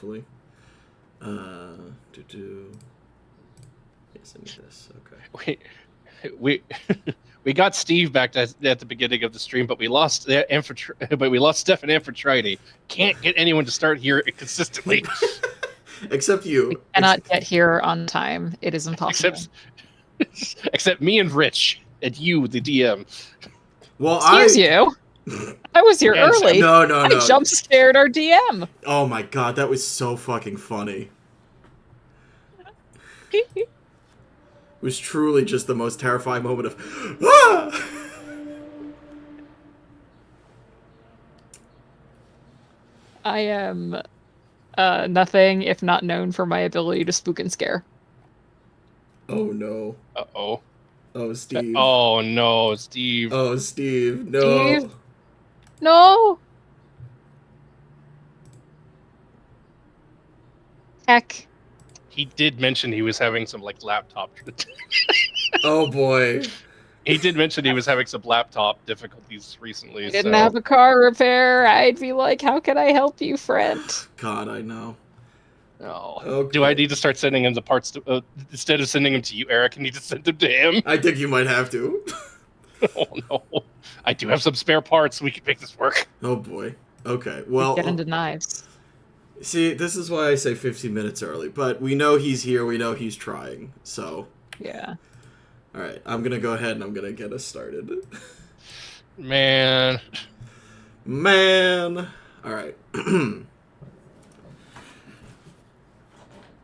hopefully. Yes, I need this. Okay. We we got Steve back at the beginning of the stream, but we lost Stefan Amphitrite. Can't get anyone to start here consistently. Except you. I cannot get here on time. It is impossible. Except me and Rich, and you, the DM. Well, Excuse you. I was here early. No. I jump scared our DM. Oh my god, that was so fucking funny. It was truly just the most terrifying moment of ah! I am nothing if not known for my ability to spook and scare. Oh no. Uh-oh. Oh, Steve. Oh no, Steve. Oh, Steve. No. Steve? No. Heck. He did mention he was having some laptop. Oh boy. He did mention he was having some laptop difficulties recently. I didn't have a car repair. I'd be like, how can I help you, friend? God, I know. Oh. Okay. Do I need to start sending him the parts instead of sending them to you, Eric? I need to send them to him. I think you might have to. Oh no. I do have some spare parts. We can make this work. Oh boy. Okay. Well, Get into knives. See, this is why I say 15 minutes early, but we know he's here, we know he's trying, so... Yeah. Alright, I'm gonna go ahead and I'm gonna get us started. Man. Alright.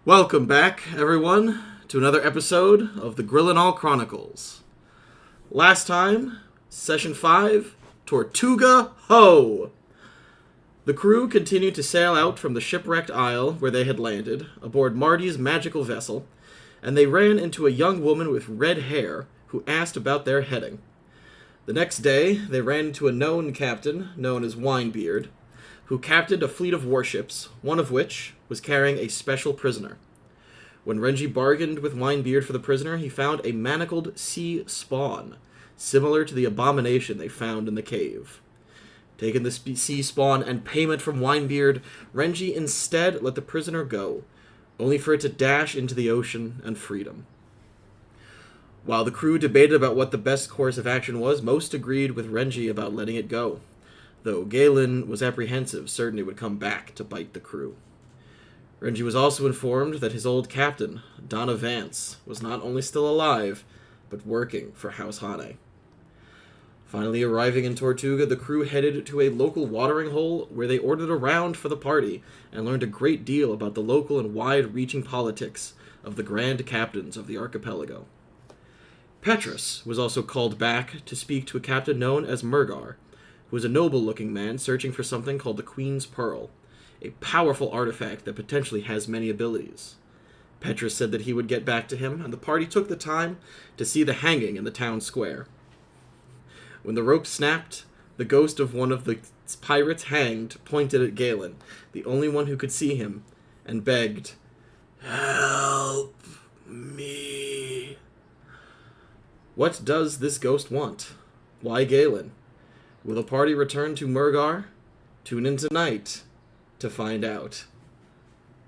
Welcome back, everyone, to another episode of the Grillonal Chronicles. Last time, Session 5, Tortuga Ho! The crew continued to sail out from the shipwrecked isle where they had landed, aboard Marty's magical vessel, and they ran into a young woman with red hair who asked about their heading. The next day, they ran into a known captain, known as Winebeard, who captained a fleet of warships, one of which was carrying a special prisoner. When Renji bargained with Winebeard for the prisoner, he found a manacled sea spawn, similar to the abomination they found in the cave. Taking the sea spawn and payment from Winebeard, Renji instead let the prisoner go, only for it to dash into the ocean and freedom. While the crew debated about what the best course of action was, most agreed with Renji about letting it go, though Galen was apprehensive, certain it would come back to bite the crew. Renji was also informed that his old captain, Donna Vance, was not only still alive, but working for House Hane. Finally arriving in Tortuga, the crew headed to a local watering hole where they ordered a round for the party and learned a great deal about the local and wide-reaching politics of the grand captains of the archipelago. Petrus was also called back to speak to a captain known as Mergar, who was a noble-looking man searching for something called the Queen's Pearl, a powerful artifact that potentially has many abilities. Petrus said that he would get back to him, and the party took the time to see the hanging in the town square. When the rope snapped, the ghost of one of the pirates hanged pointed at Galen, the only one who could see him, and begged, "Help me." What does this ghost want? Why Galen? Will the party return to Mergar? Tune in tonight to find out.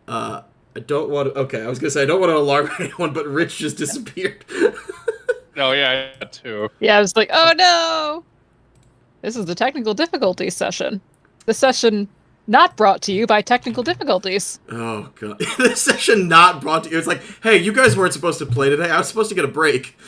I don't want to... Okay, I was going to say, I don't want to alarm anyone, but Rich just disappeared. Oh, yeah, I too. Yeah, I was like, oh no! This is the technical difficulties session. The session not brought to you by technical difficulties. Oh, God. This session not brought to you. It's like, hey, you guys weren't supposed to play today. I was supposed to get a break.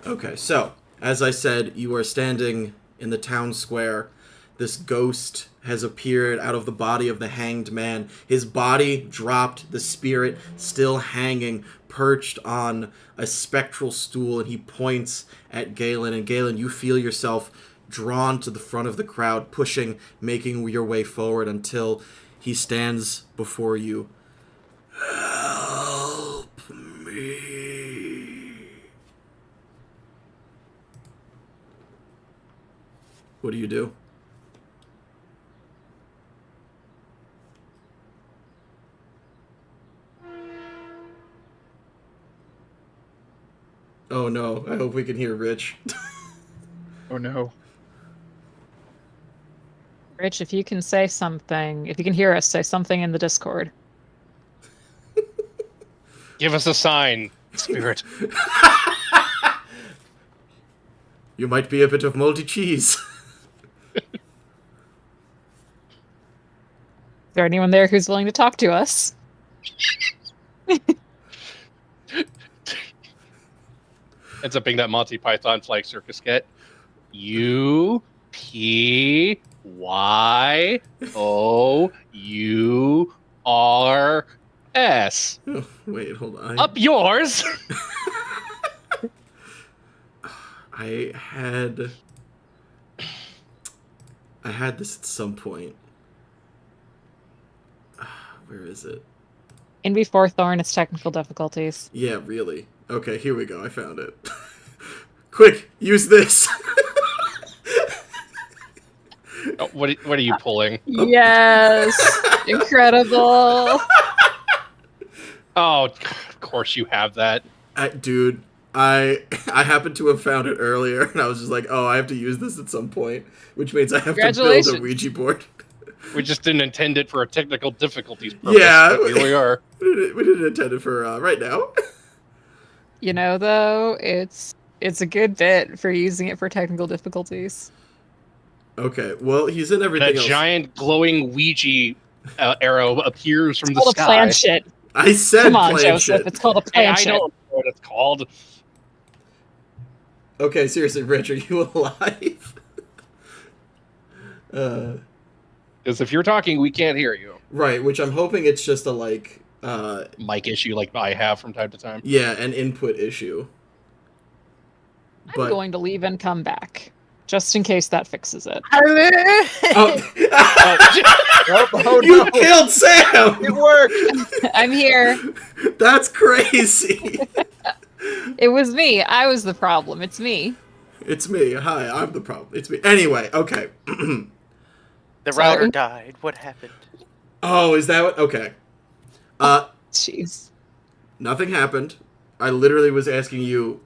Okay, so, as I said, you are standing in the town square. This ghost has appeared out of the body of the hanged man. His body dropped, the spirit still hanging, perched on a spectral stool, and he points at Galen. And Galen, you feel yourself drawn to the front of the crowd, pushing, making your way forward until he stands before you. Help me. What do you do? Oh no, I hope we can hear Rich. Oh no. Rich, if you can say something, if you can hear us, say something in the Discord. Give us a sign, spirit. You might be a bit of moldy cheese. Is there anyone there who's willing to talk to us? Ends up being that Monty Python Flag Circus skit. UPYOURS. Oh, wait, hold on. Up yours. I had this at some point. Where is it? In before Thorn, it's technical difficulties. Yeah, really. Okay, here we go. I found it. Quick, use this. Oh, what are you pulling? Yes! Incredible! Oh, of course you have that. Dude, I happened to have found it earlier, and I was just like, oh, I have to use this at some point, which means I have to build a Congratulations. Ouija board. We just didn't intend it for a technical difficulties purpose. Yeah. But here we are. We didn't intend it for right now. You know, though, it's a good bit for using it for technical difficulties. Okay, well, he's in everything That else. giant glowing Ouija arrow appears from It's the called a sky. planchette. I said Come on, planchette. Joseph. It's called a Hey, I planchette. don't know what it's called. Okay, seriously, Rich, are you alive? Because if you're talking, we can't hear you. Right, which I'm hoping it's just a, Mic issue like I have from time to time. yeah, an input issue. I'm going to leave and come back, just in case that fixes it. Oh, Oh, you no. killed Sam! It worked. I'm here. That's crazy. It was me. I was the problem. It's me. It's me. Hi, I'm the problem. It's me. Anyway, okay. The Sorry. router died. What happened? Oh, is that what? Okay. Jeez. Nothing happened. I literally was asking you,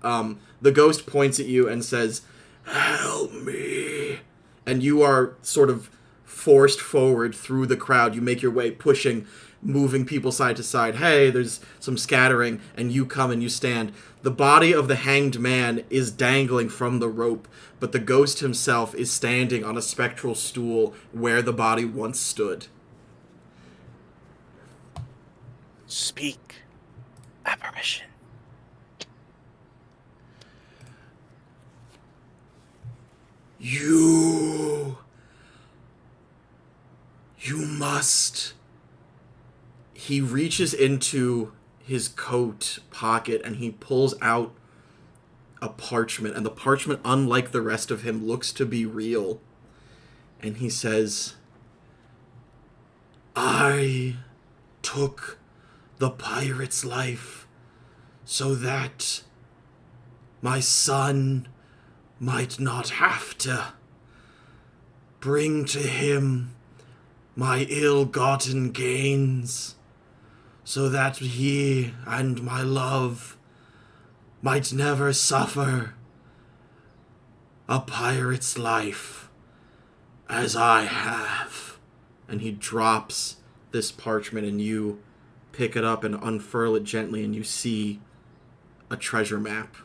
the ghost points at you and says, "Help me." And you are sort of forced forward through the crowd. You make your way, pushing, moving people side to side. Hey, there's some scattering, and you come and you stand. The body of the hanged man is dangling from the rope, but the ghost himself is standing on a spectral stool where the body once stood. Speak, apparition. You must. He reaches into his coat pocket and he pulls out a parchment, and the parchment, unlike the rest of him, looks to be real. And he says, "I took the pirate's life so that my son might not have to. Bring to him my ill-gotten gains, so that he and my love might never suffer a pirate's life as I have." And he drops this parchment, and you pick it up and unfurl it gently, and you see a treasure map.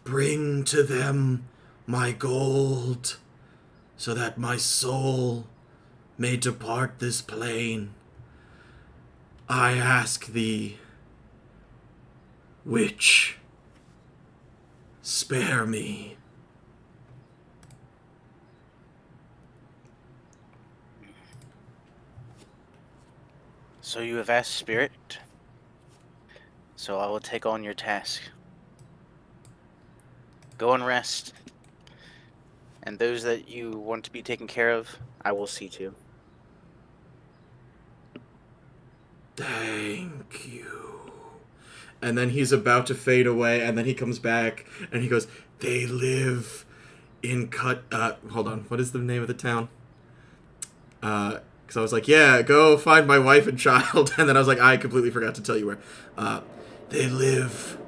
"Bring to them my gold, so that my soul may depart this plane. I ask thee, witch, spare me." So you have asked Spirit. So I will take on your task. Go and rest. And those that you want to be taken care of, I will see to. "Thank you." And then he's about to fade away, and then he comes back, and he goes, "They live in hold on, what is the name of the town? Because I was like, yeah, go find my wife and child, and then I was like, I completely forgot to tell you where. They live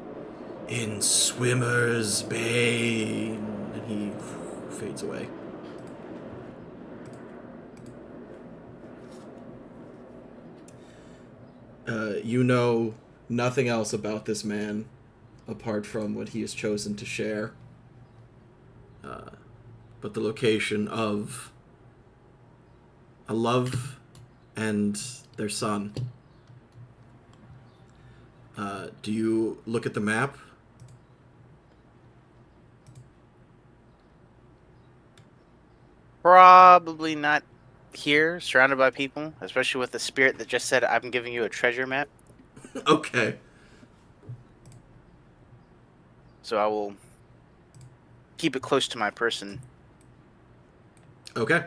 in Swimmer's Bay, and he fades away. You know nothing else about this man apart from what he has chosen to share. But the location of a love and their son. Do you look at the map? Probably not here, surrounded by people, especially with the spirit that just said, "I'm giving you a treasure map." Okay. So I will keep it close to my person. Okay.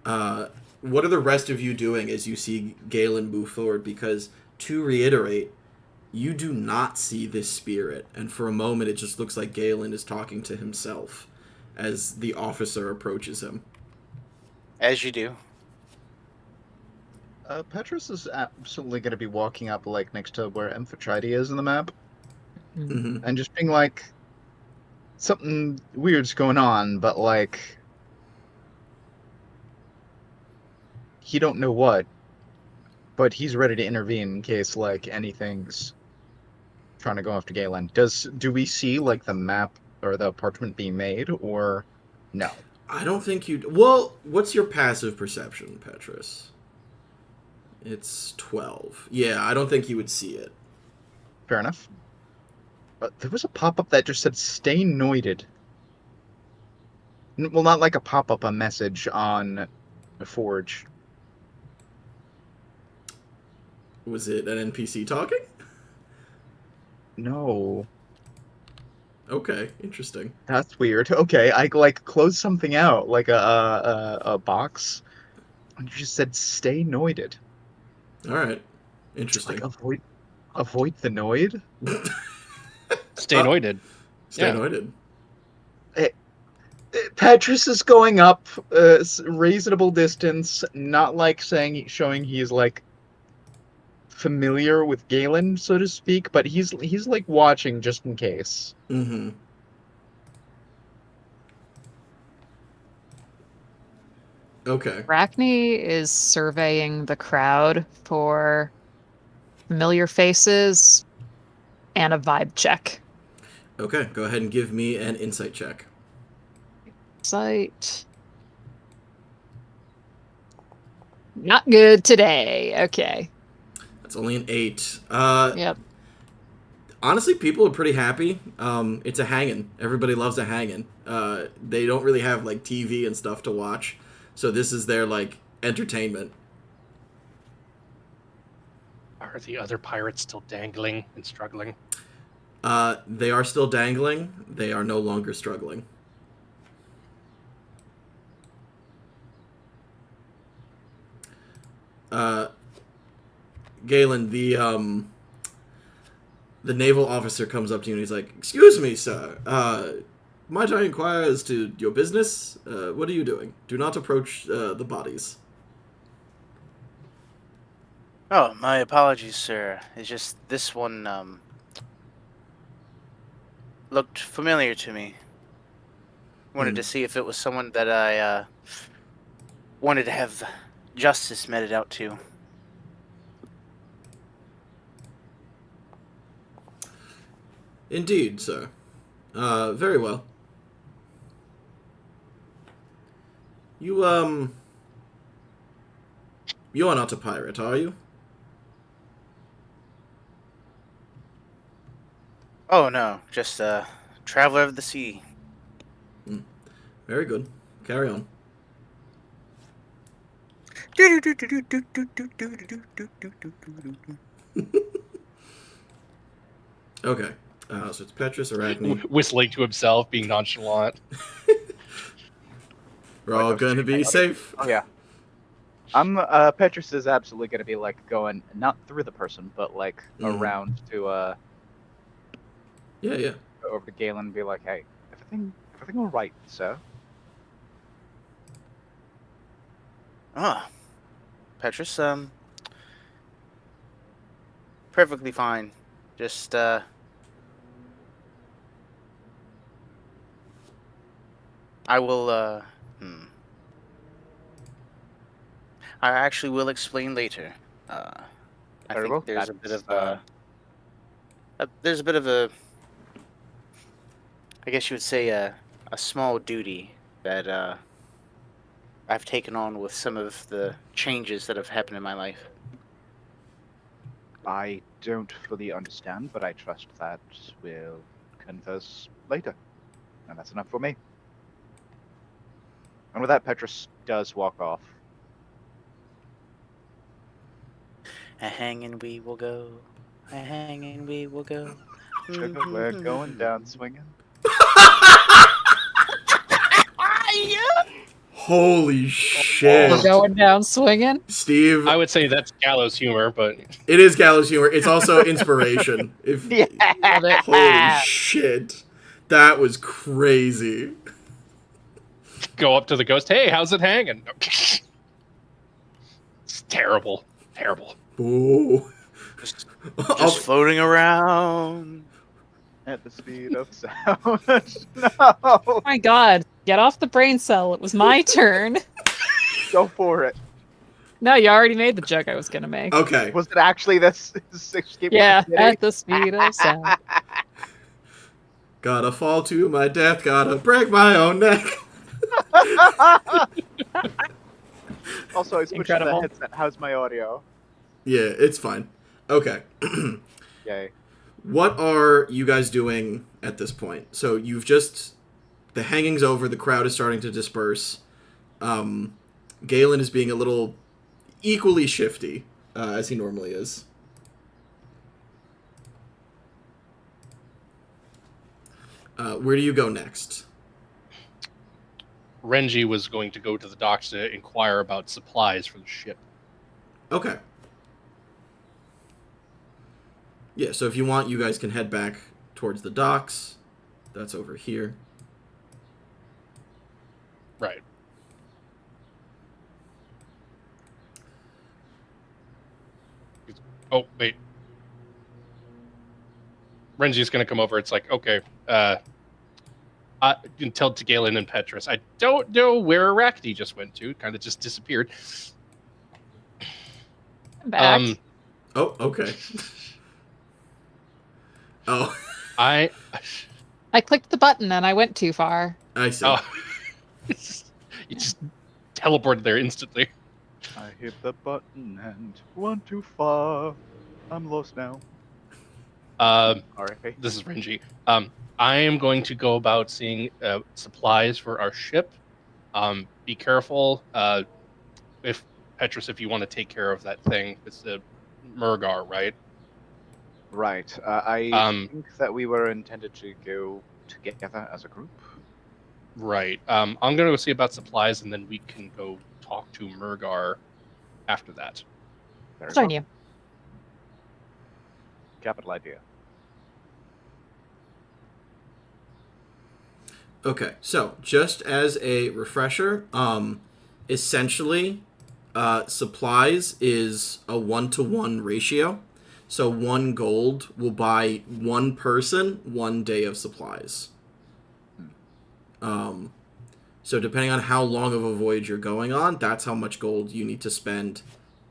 What are the rest of you doing as you see Galen move forward? Because, to reiterate, you do not see this spirit, and for a moment it just looks like Galen is talking to himself as the officer approaches him. As you do. Petrus is absolutely going to be walking up, like, next to where Amphitrite is in the map, Mm-hmm. and just being like, something weird's going on, but, like, he don't know what, but he's ready to intervene in case, like, anything's trying to go after Galen. Do we see, like, the map or the parchment being made, or no? I don't think you... Well, what's your passive perception, Petrus? It's 12. Yeah, I don't think you would see it. Fair enough. But there was a pop-up that just said, stay noited. Well, not like a pop-up, a message on Forge. Was it an NPC talking? No. Okay, interesting. That's weird. Okay, I like closed something out, like a box, and you just said "stay noited." All right, It's interesting. like avoid the noid. Stay noited. Stay Yeah. noited. Petrus is going up reasonable distance, not like showing he's like familiar with Galen, so to speak, but he's like watching just in case. Mm-hmm. Okay. Arachne is surveying the crowd for familiar faces and a vibe check. Okay, go ahead and give me an insight check. Sight. Not good today. Okay. That's only an 8. Yep. Honestly, people are pretty happy. It's a hangin'. Everybody loves a hangin'. They don't really have like TV and stuff to watch, so this is their like entertainment. Are the other pirates still dangling and struggling? They are still dangling. They are no longer struggling. Galen, the naval officer comes up to you and he's like, "Excuse me, sir. Might I inquire as to your business? What are you doing? Do not approach the bodies." Oh, my apologies, sir. It's just this one looked familiar to me. Wanted to see if it was someone that I wanted to have justice meted out to. Indeed, sir. Very well. You are not a pirate, are you? Oh no, just a traveler of the sea. Very good. Carry on. Okay. So it's Petrus, Arachne. Whistling to himself, being nonchalant. We're all going to be safe. Oh yeah. Petrus is absolutely gonna be like going not through the person, but like around to Yeah, yeah. go over to Galen and be like, hey, everything all right, sir? Ah, Petrus, perfectly fine. Just, I will, I actually will explain later. I Terrible. think there's a bit That's, of there's a bit of a, I guess you would say a small duty that I've taken on with some of the changes that have happened in my life. I don't fully understand, but I trust that we'll converse later. And that's enough for me. And with that, Petrus does walk off. A hanging we will go. A hanging we will go. Sugar, we're going down swinging. Holy shit. We're going down swinging. Steve, I would say that's Gallows humor, but it is Gallows humor. It's also inspiration. Yeah. Love it. Holy shit. That was crazy. go up to the ghost. Hey, how's it hanging? It's terrible. Terrible. Ooh. Just floating around. At the speed of sound. No! Oh my god. Get off the brain cell. It was my turn. Go for it. No, you already made the joke I was going to make. Okay. Was it actually this escape? Yeah, at the speed of sound. Gotta fall to my death, gotta break my own neck. Also, I switched to the Incredible. headset. How's my audio? Yeah, it's fine. Okay. Yay. What are you guys doing at this point? So you've just... The hanging's over, the crowd is starting to disperse. Galen is being a little equally shifty, as he normally is. Where do you go next? Renji was going to go to the docks to inquire about supplies for the ship. Okay. Yeah, so if you want, you guys can head back towards the docks. That's over here. Right. Oh, wait. Renji's going to come over. It's like, okay, I can tell to Galen and Petrus. I don't know where Arachne just went to. Kind of just disappeared. I'm back. Oh, okay. Oh, I clicked the button and I went too far. I see. oh, you just teleported there instantly. I hit the button and went too far. I'm lost now. Alright. This is Renji. I am going to go about seeing supplies for our ship. Be careful, if Petrus, if you want to take care of that thing. It's the Mergar, right? Right. I think that we were intended to go together as a group. Right. I'm going to go see about supplies, and then we can go talk to Mergar after that. Very Join well. you. Capital idea. Okay, so just as a refresher, essentially, supplies is a 1-to-1 ratio. So 1 gold will buy 1 person 1 day of supplies. So depending on how long of a voyage you're going on, that's how much gold you need to spend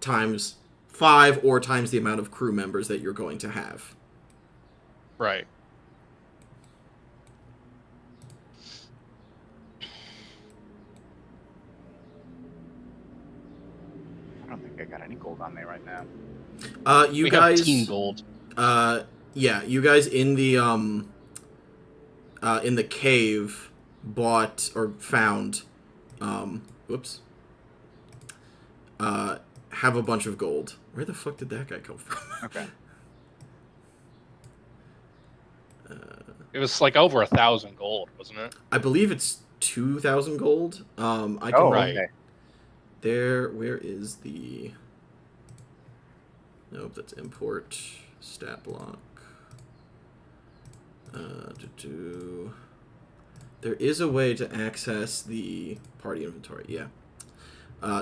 times 5 or times the amount of crew members that you're going to have. Right. I don't think I got any gold on me right now. You we guys have 10 gold. Yeah, you guys in the cave bought or found have a bunch of gold. Where the fuck did that guy come from? Okay. It was like over 1,000 gold, wasn't it? I believe it's 2,000 gold. I can Oh, right. okay. where is the... Nope, that's import, stat block. There is a way to access the party inventory, yeah.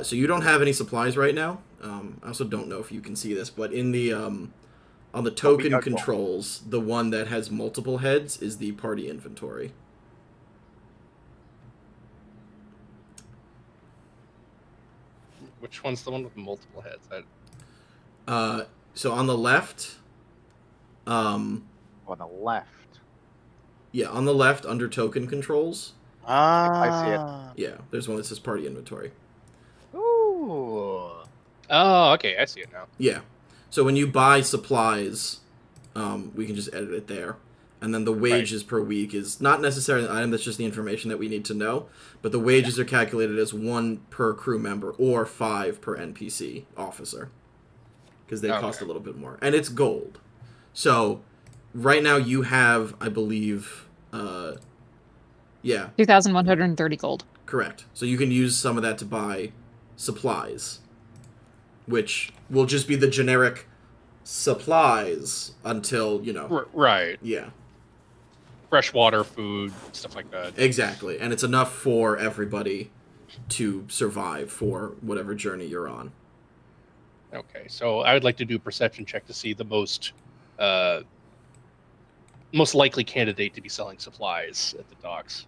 So you don't have any supplies right now. I also don't know if you can see this, but in the on the token got controls, the one that has multiple heads is the party inventory. Which one's the one with multiple heads? So on the left, On the left. yeah, on the left under token controls, I see it. yeah, there's one that says party inventory. Ooh. Oh, okay, I see it now. Yeah. So when you buy supplies, we can just edit it there. And then the wages per week is not necessarily an item, that's just the information that we need to know. But the wages are calculated as 1 per crew member or 5 per NPC officer. Because they cost a little bit more. And it's gold. So right now you have, I believe, 2,130 gold. correct. So you can use some of that to buy supplies. Which will just be the generic supplies until, Right. Yeah. Freshwater, food, stuff like that. Exactly. And it's enough for everybody to survive for whatever journey you're on. Okay, so I would like to do a perception check to see the most likely candidate to be selling supplies at the docks.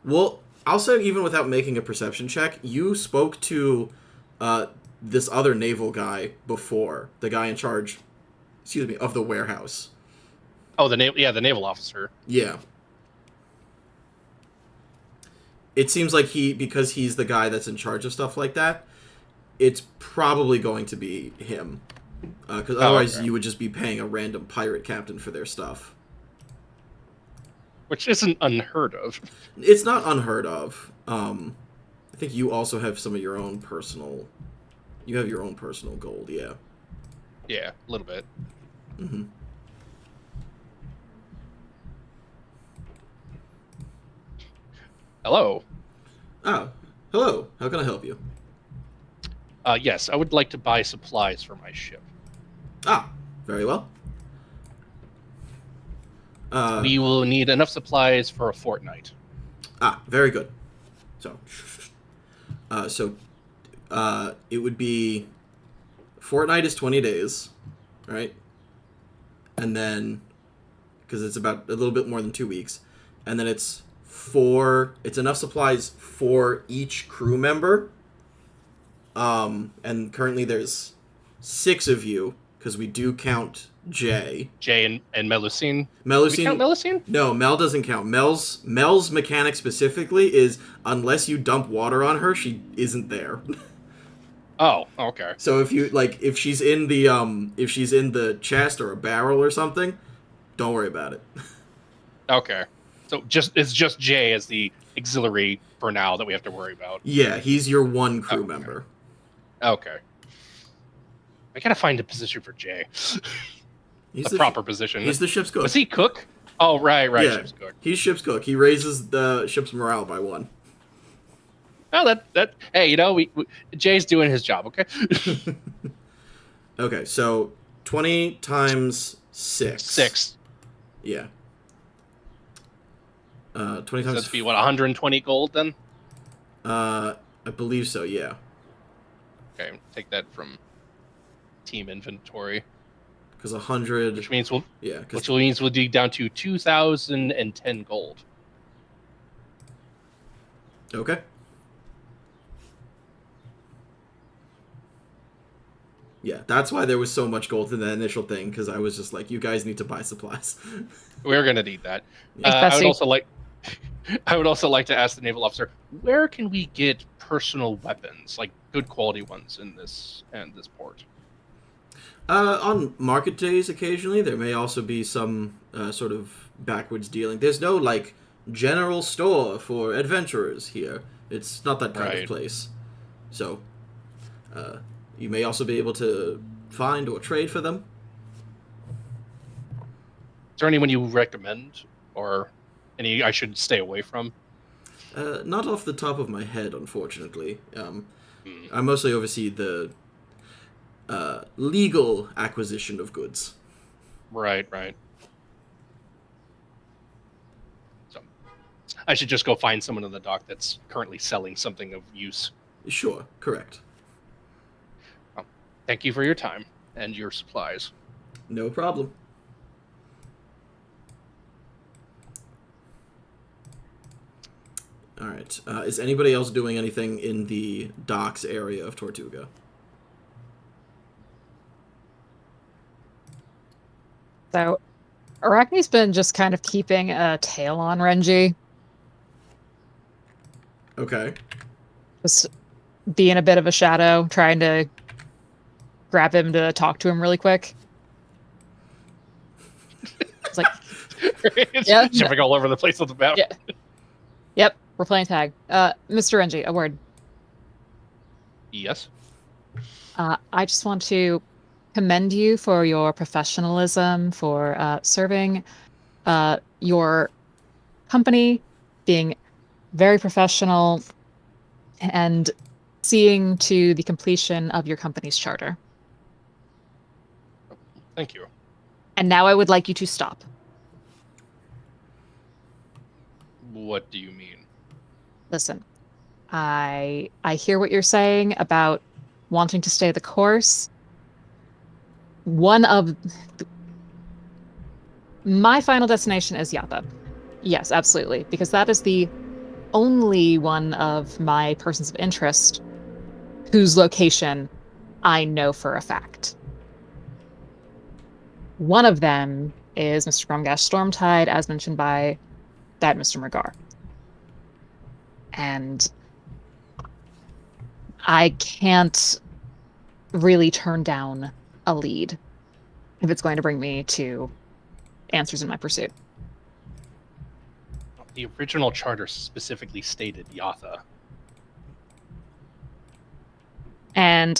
Well, I'll say even without making a perception check, you spoke to this other naval guy before, the guy in charge, of the warehouse. Oh, the naval officer. Yeah. It seems like because he's the guy that's in charge of stuff like that, it's probably going to be him. Because otherwise you would just be paying a random pirate captain for their stuff. Which isn't unheard of. It's not unheard of. I think you also have some of your own personal... You have your own personal gold, yeah. Yeah, a little bit. Mm-hmm. Hello. Oh, hello. How can I help you? Yes, I would like to buy supplies for my ship. Ah, very well. We will need enough supplies for a fortnight. Ah, very good. So, it would be... Fortnight is 20 days, right? And then... Because it's about a little bit more than 2 weeks. And then it's enough supplies for each crew member. And currently there's 6 of you, because we do count Jay. Jay and Melusine. Melusine. Do we count Melusine? No, Mel doesn't count. Mel's mechanic specifically is unless you dump water on her, she isn't there. Oh, okay. So if she's in the chest or a barrel or something, don't worry about it. Okay. So it's just Jay as the auxiliary for now that we have to worry about. Yeah, he's your one crew member. Okay. I gotta find a position for Jay. He's the proper position. He's the ship's cook. Was he cook? Oh, right, Yeah, ship's cook. He's ship's cook. He raises the ship's morale by 1. Oh, that. Hey, Jay's doing his job. Okay. Okay, so 20 times 6. 6. Yeah. 20 So times. that'd be what, 120 gold then? I believe so. Yeah. Okay, take that from team inventory. Because 100. Which means we'll dig down to 2,010 gold. Okay. Yeah, that's why there was so much gold in that initial thing, because I was just like, you guys need to buy supplies. We're gonna need that. Yeah. I would also like to ask the naval officer, where can we get personal weapons, like good quality ones in this port? On market days, occasionally, there may also be some sort of backwards dealing. There's no, general store for adventurers here. It's not that kind of place. So, you may also be able to find or trade for them. Is there anyone you recommend, or any I should stay away from? Not off the top of my head, unfortunately. I mostly oversee the legal acquisition of goods. Right. So, I should just go find someone in the dock that's currently selling something of use. Sure, correct. Thank you for your time and your supplies. No problem. All right. Is anybody else doing anything in the docks area of Tortuga? So, Arachne's been just kind of keeping a tail on Renji, Okay. just being a bit of a shadow, trying to grab him to talk to him really quick. It's like, It's Yeah. jumping all over the place on the map. Yeah. Yep, we're playing tag. Mr. Renji, a word. Yes. I just want to commend you for your professionalism, for serving your company, being very professional, and seeing to the completion of your company's charter. Thank you. And now I would like you to stop. What do you mean? Listen, I hear what you're saying about wanting to stay the course. My final destination is Yatha. Yes, absolutely, because that is the only one of my persons of interest whose location I know for a fact. One of them is Mr. Grumgash Stormtide, as mentioned by that Mr. Mergar. And I can't really turn down a lead if it's going to bring me to answers in my pursuit. The original charter specifically stated Yatha. And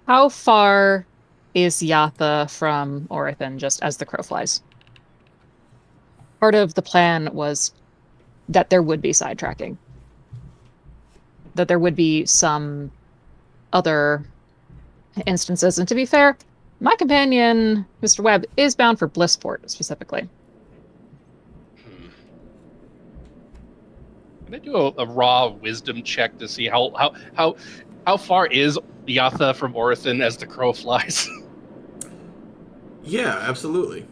how far is Yatha from Orathan, just as the crow flies? Part of the plan was that there would be sidetracking. That there would be some other instances. And to be fair, my companion, Mr. Webb, is bound for Blissport, specifically. Can I do a raw wisdom check to see how far is Yatha from Orathan as the crow flies? Yeah, absolutely.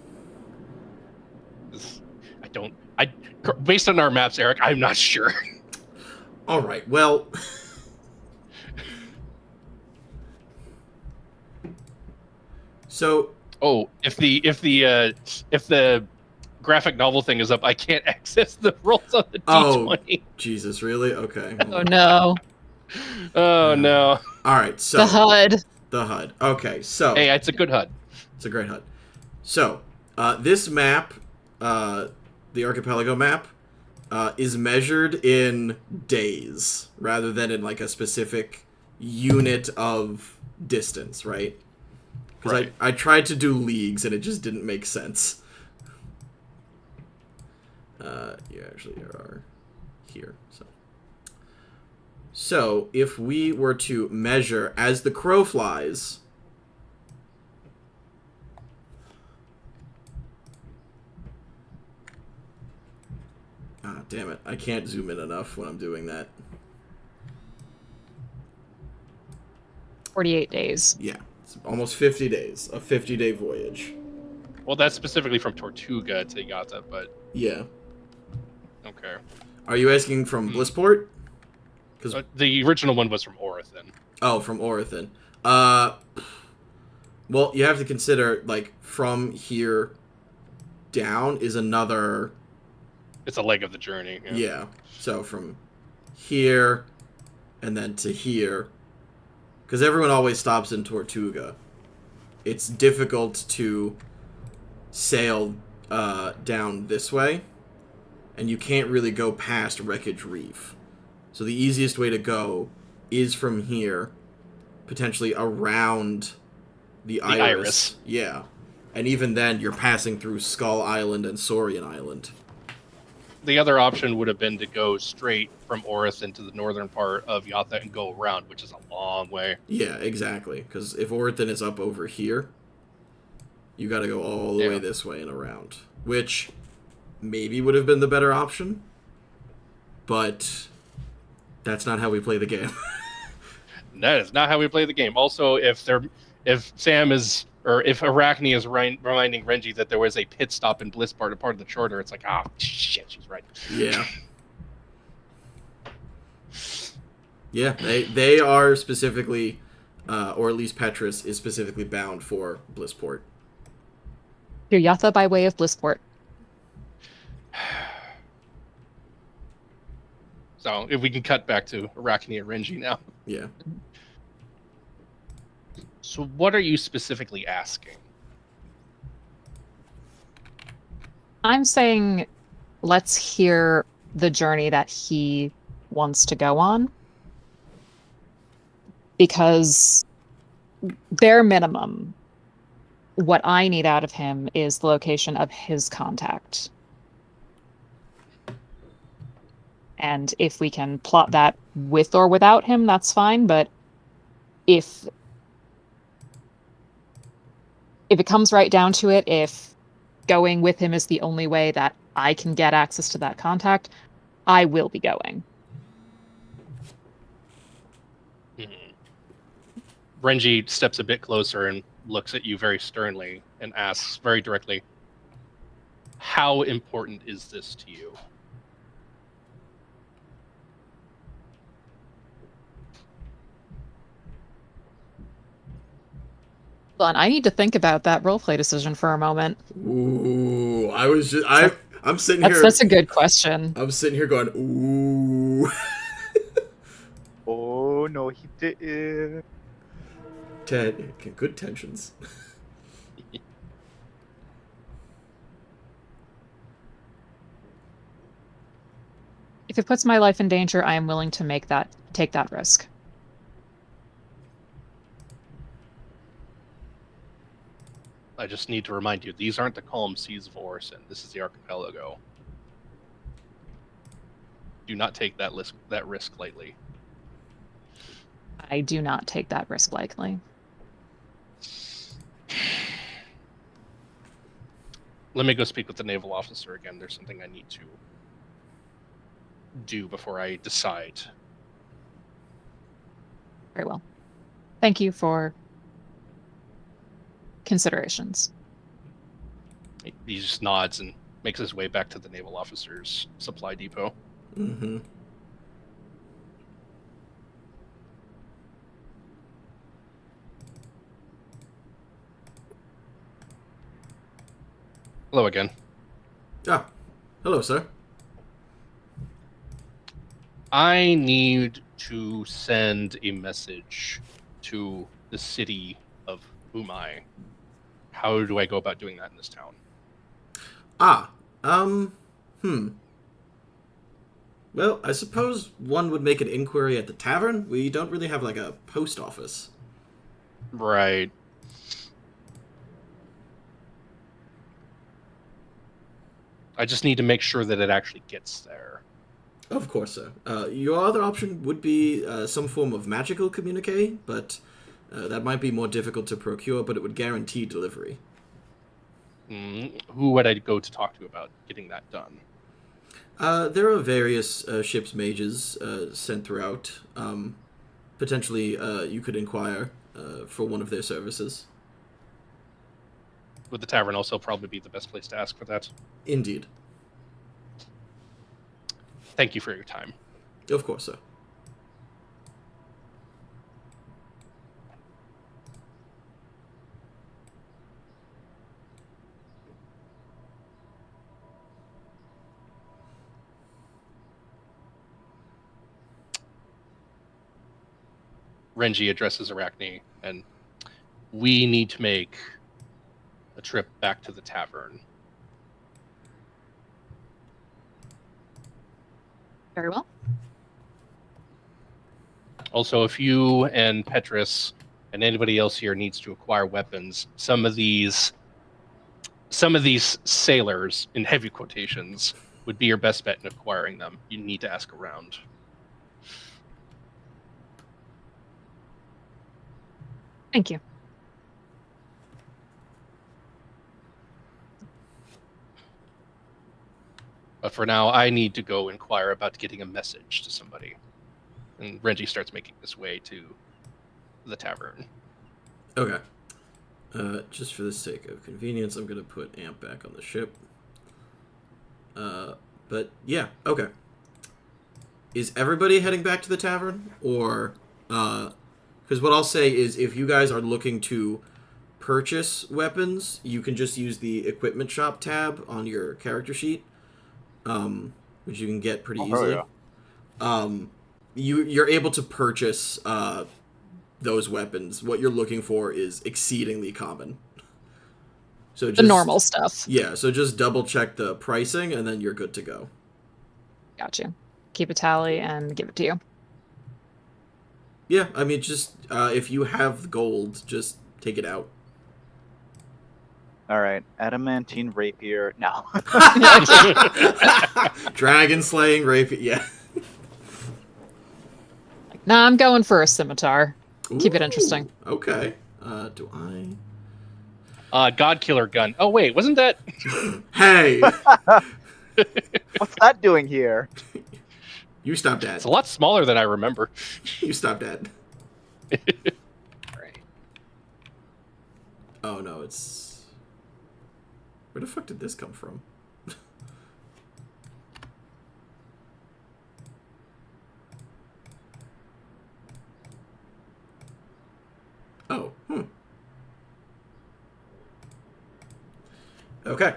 Based on our maps, Eric, I'm not sure. All right. Well, so if the graphic novel thing is up, I can't access the rolls on the D20. Jesus, really? Okay. Oh no. Oh no. All right. So The HUD. The HUD. Okay. So Hey, it's a good HUD. it's a great HUD. So this map, the archipelago map, is measured in days rather than in like a specific unit of distance, right? Because Right. I tried to do leagues and it just didn't make sense. You actually are here. So if we were to measure as the crow flies, ah, damn it, I can't zoom in enough when I'm doing that. 48 days. Yeah, it's almost 50 days, a 50-day voyage. Well, that's specifically from Tortuga to Yatha, but Yeah. okay. Are you asking from Blissport? Because The original one was from Orathan. oh, from Orathan. Well, you have to consider like from here down is another. It's a leg of the journey. Yeah. So from here and then to here, because everyone always stops in Tortuga. It's difficult to sail down this way, and you can't really go past Wreckage Reef. So the easiest way to go is from here, potentially around the Iris. Yeah. And even then, you're passing through Skull Island and Saurian Island. The other option would have been to go straight from Orathan to the northern part of Yatha and go around, which is a long way. Yeah, exactly. Because if Orathan is up over here, you got to go all the way this way and around. Which maybe would have been the better option. But that's not how we play the game. That is not how we play the game. Also, if Sam is, or if Arachne is reminding Renji that there was a pit stop in Blissport, a part of the charter, it's like, shit, she's right. Yeah. Yeah, they are specifically, or at least Petrus is specifically bound for Blissport. To Yatha by way of Blissport. So if we can cut back to Arachne and Renji now. Yeah. So what are you specifically asking? I'm saying let's hear the journey that he wants to go on. Because bare minimum, what I need out of him is the location of his contact. And if we can plot that with or without him, that's fine. But if it comes right down to it, if going with him is the only way that I can get access to that contact, I will be going. Renji steps a bit closer and looks at you very sternly and asks very directly, how important is this to you? Well, and I need to think about that roleplay decision for a moment. Ooh, I'm sitting here. That's a good question. I'm sitting here going, ooh. Oh no, he didn't. Good tensions. If it puts my life in danger, I am willing to take that risk. I just need to remind you, these aren't the calm seas of Orison. This is the archipelago. Do not take that risk lightly. I do not take that risk lightly. Let me go speak with the naval officer again. There's something I need to do before I decide. Very well. Thank you for considerations. He just nods and makes his way back to the naval officer's supply depot. Mm-hmm. Hello again. Ah, hello, sir. I need to send a message to the city of Umai. How do I go about doing that in this town? Well, I suppose one would make an inquiry at the tavern. We don't really have, like, a post office. Right. I just need to make sure that it actually gets there. Of course, sir. Your other option would be some form of magical communique, but that might be more difficult to procure, but it would guarantee delivery. Who would I go to talk to about getting that done? There are various ship's mages sent throughout. Potentially, you could inquire for one of their services. Would the tavern also probably be the best place to ask for that? Indeed. Thank you for your time. Of course, sir. Renji addresses Arachne, and we need to make a trip back to the tavern. Very well. Also, if you and Petrus and anybody else here needs to acquire weapons, some of these sailors, in heavy quotations, would be your best bet in acquiring them. You need to ask around. Thank you. But for now, I need to go inquire about getting a message to somebody. And Renji starts making his way to the tavern. Okay. Just for the sake of convenience, I'm going to put Amp back on the ship. But yeah, okay. Is everybody heading back to the tavern? Or, because what I'll say is if you guys are looking to purchase weapons, you can just use the equipment shop tab on your character sheet, which you can get pretty easily. Yeah. You're able to purchase those weapons. What you're looking for is exceedingly common. So just, The normal stuff. Yeah, so just double check the pricing and then you're good to go. Got you. Keep a tally and give it to you. Yeah, I mean, just if you have gold, just take it out. All right, adamantine rapier. No. Dragon slaying rapier. Yeah. Nah, I'm going for a scimitar. Keep it interesting. Ooh, okay. Do I? God Killer gun. Oh wait, wasn't that? Hey! What's that doing here? You stop that. It's a lot smaller than I remember. You stop that. Right. Oh no, it's... Where the fuck did this come from? Oh, Okay.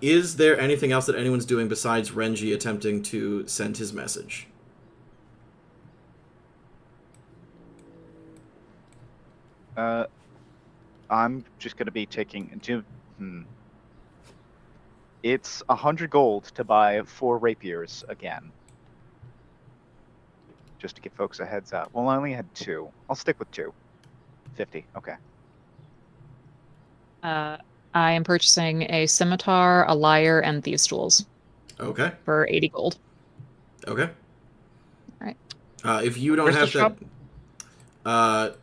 Is there anything else that anyone's doing besides Renji attempting to send his message? I'm just gonna be taking into. It's 100 gold to buy 4 rapiers again. Just to give folks a heads up. Well, I only had 2. I'll stick with 2. 50. Okay. I am purchasing a scimitar, a lyre, and thieves' tools Okay. for 80 gold. Okay. Alright. If you don't Where's have the that...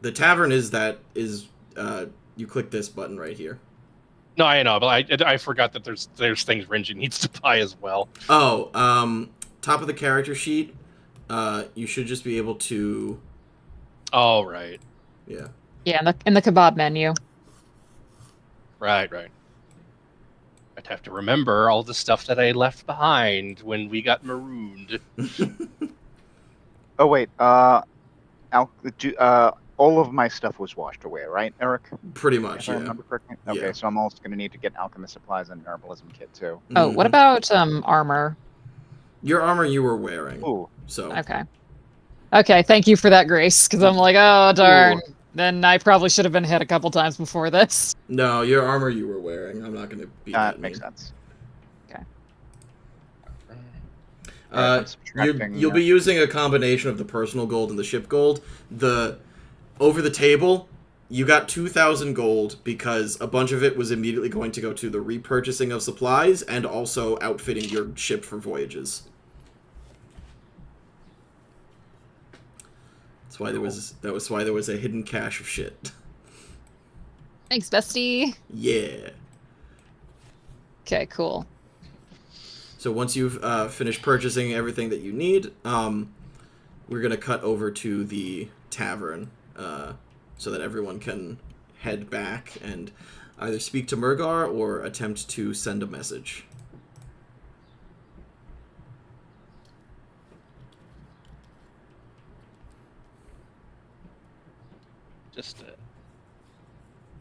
the tavern is you click this button right here. No, I know, but I forgot that there's things Renji needs to buy as well. Oh, top of the character sheet, you should just be able to... Oh, right. Yeah. Yeah, in the kebab menu. Right. I'd have to remember all the stuff that I left behind when we got marooned. Oh wait. All of my stuff was washed away, right, Eric? Pretty much, If I yeah. remember correctly. Okay, Yeah. so I'm also going to need to get alchemist supplies and an herbalism kit too. Oh, what Mhm. about armor? Your armor you were wearing, Ooh. so... Okay. Okay, thank you for that, Grace, because I'm like, oh, darn. Then I probably should have been hit a couple times before this. No, your armor you were wearing. I'm not going to be That that makes mean. sense. I'm subtracting, You'll be using a combination of the personal gold and the ship gold. Over the table, you got 2,000 gold because a bunch of it was immediately going to go to the repurchasing of supplies and also outfitting your ship for voyages. That's why that was why there was a hidden cache of shit. Thanks, bestie. Yeah. Okay, cool. So once you've finished purchasing everything that you need, we're going to cut over to the tavern so that everyone can head back and either speak to Mergar or attempt to send a message. Just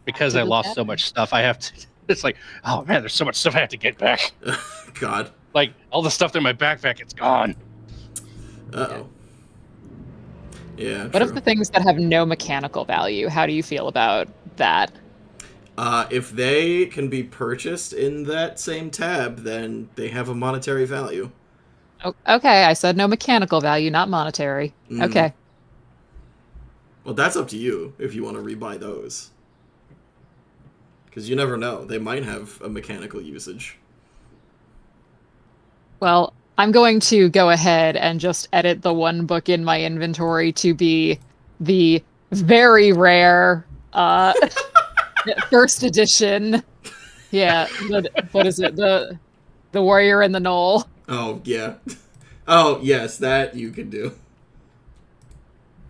because I lost so much stuff, I have to. It's like, oh man, there's so much stuff I have to get back. God. Like all the stuff in my backpack, it's gone. Uh-oh. Yeah, What of the things that have no mechanical value? How do you feel about that? If they can be purchased in that same tab, then they have a monetary value. Oh, okay, I said no mechanical value, not monetary. Mm. Okay. Well, that's up to you if you want to rebuy those. Because you never know. They might have a mechanical usage. Well, I'm going to go ahead and just edit the one book in my inventory to be the very rare first edition. Yeah, what is it? The Warrior and the Knoll. Oh, yeah. Oh, yes, that you can do.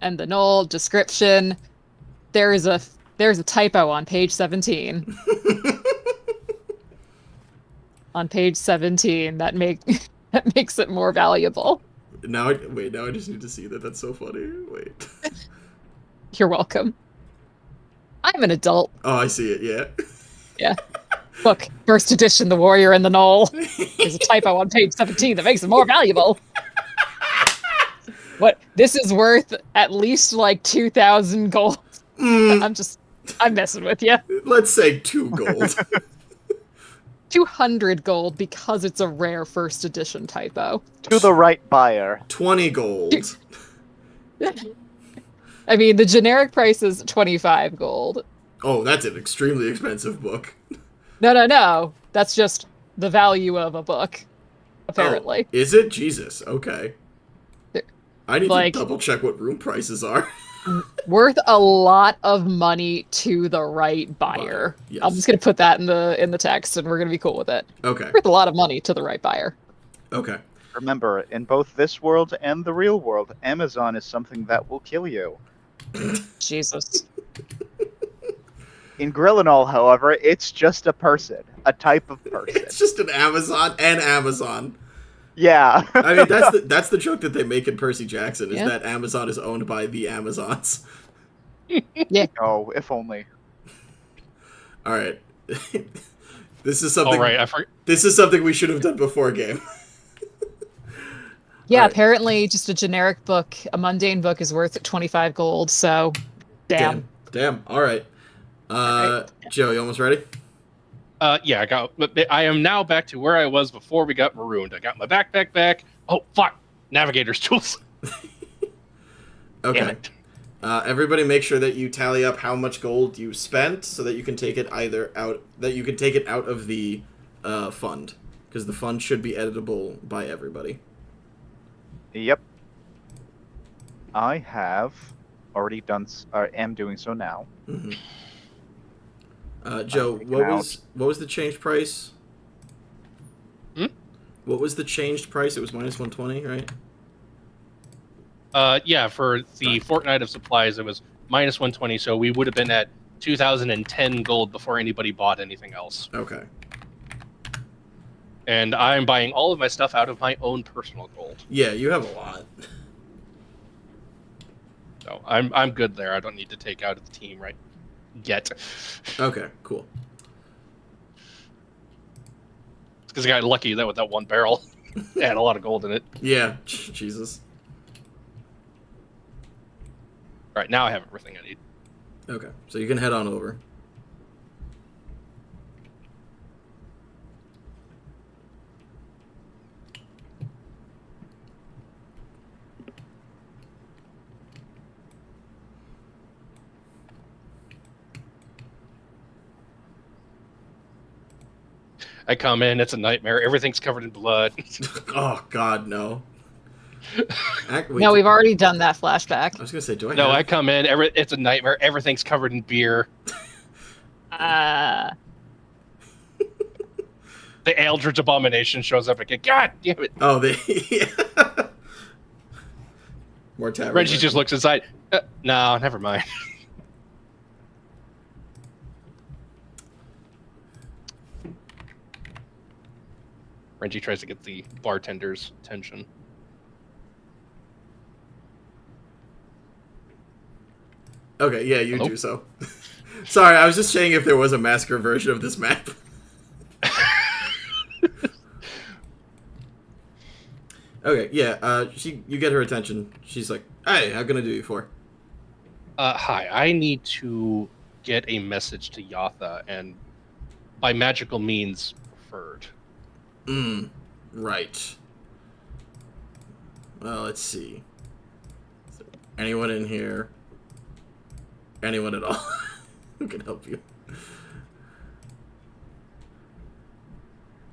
And the Knoll description. There's a typo on page 17. On page 17, that makes it more valuable. Now I just need to see that. That's so funny. Wait. You're welcome. I'm an adult. Oh, I see it. Yeah. Yeah. Look, first edition, The Warrior and the Knoll. There's a typo on page 17 that makes it more valuable. What? This is worth at least like 2,000 gold. I'm messing with you. Let's say 2 gold. 200 gold because it's a rare first edition typo. To the right buyer. 20 gold. I mean, the generic price is 25 gold. Oh, that's an extremely expensive book. No. That's just the value of a book, apparently. Oh, is it? Jesus. Okay. I need Like- to double check what room prices are. Worth a lot of money to the right buyer. Yes. I'm just gonna put that in the text, and we're gonna be cool with it. Okay. Worth a lot of money to the right buyer. Okay. Remember, in both this world and the real world, Amazon is something that will kill you. Jesus. In Grillonal, however, it's just a person, a type of person. It's just an Amazon. Yeah. I mean, that's the joke that they make in Percy Jackson, is Yeah. that Amazon is owned by the Amazons. Oh, if only. All right. This is something. All right, I forgot. This is something we should have done before game. Yeah, Alright. apparently just a generic book, a mundane book is worth 25 gold, so damn. Damn. All right. Alright. Joe, you almost ready? Yeah, I am now back to where I was before we got marooned. I got my backpack back. Oh, fuck. Navigator's tools. Damn Okay. it. Everybody, make sure that you tally up how much gold you spent, so that you can take it out of the fund, because the fund should be editable by everybody. Yep. I have already done, am doing so now. Mm-hmm. Joe, freaking what was the changed price? Hmm? What was the changed price? It was minus 120, right? Yeah, for the fortnight of supplies, it was minus 120, so we would have been at 2,010 gold before anybody bought anything else. Okay. And I'm buying all of my stuff out of my own personal gold. Yeah, you have a lot. So I'm good there. I don't need to take out of the team right yet. Okay, cool. Because I got lucky that with that one barrel, it had a lot of gold in it. Yeah, Jesus. All right, now I have everything I need. Okay, so you can head on over. I come in, it's a nightmare. Everything's covered in blood. Oh, God, no. Wait, No, we've already done that flashback. I was going to say, do I No, have... I come in, it's a nightmare. Everything's covered in beer. Uh, The Eldritch Abomination shows up again. God damn it. Oh, they... yeah. More tavern. Renji just looks inside. No, never mind. Renji tries to get the bartender's attention. Okay, yeah, you Hello? do so. Sorry, I was just saying if there was a massacre version of this map. Okay, yeah, you get her attention. She's like, hey, how can I do you for? Hi, I need to get a message to Yatha, and by magical means preferred. Right. Well, let's see. Is there anyone in here? Anyone at all who can help you?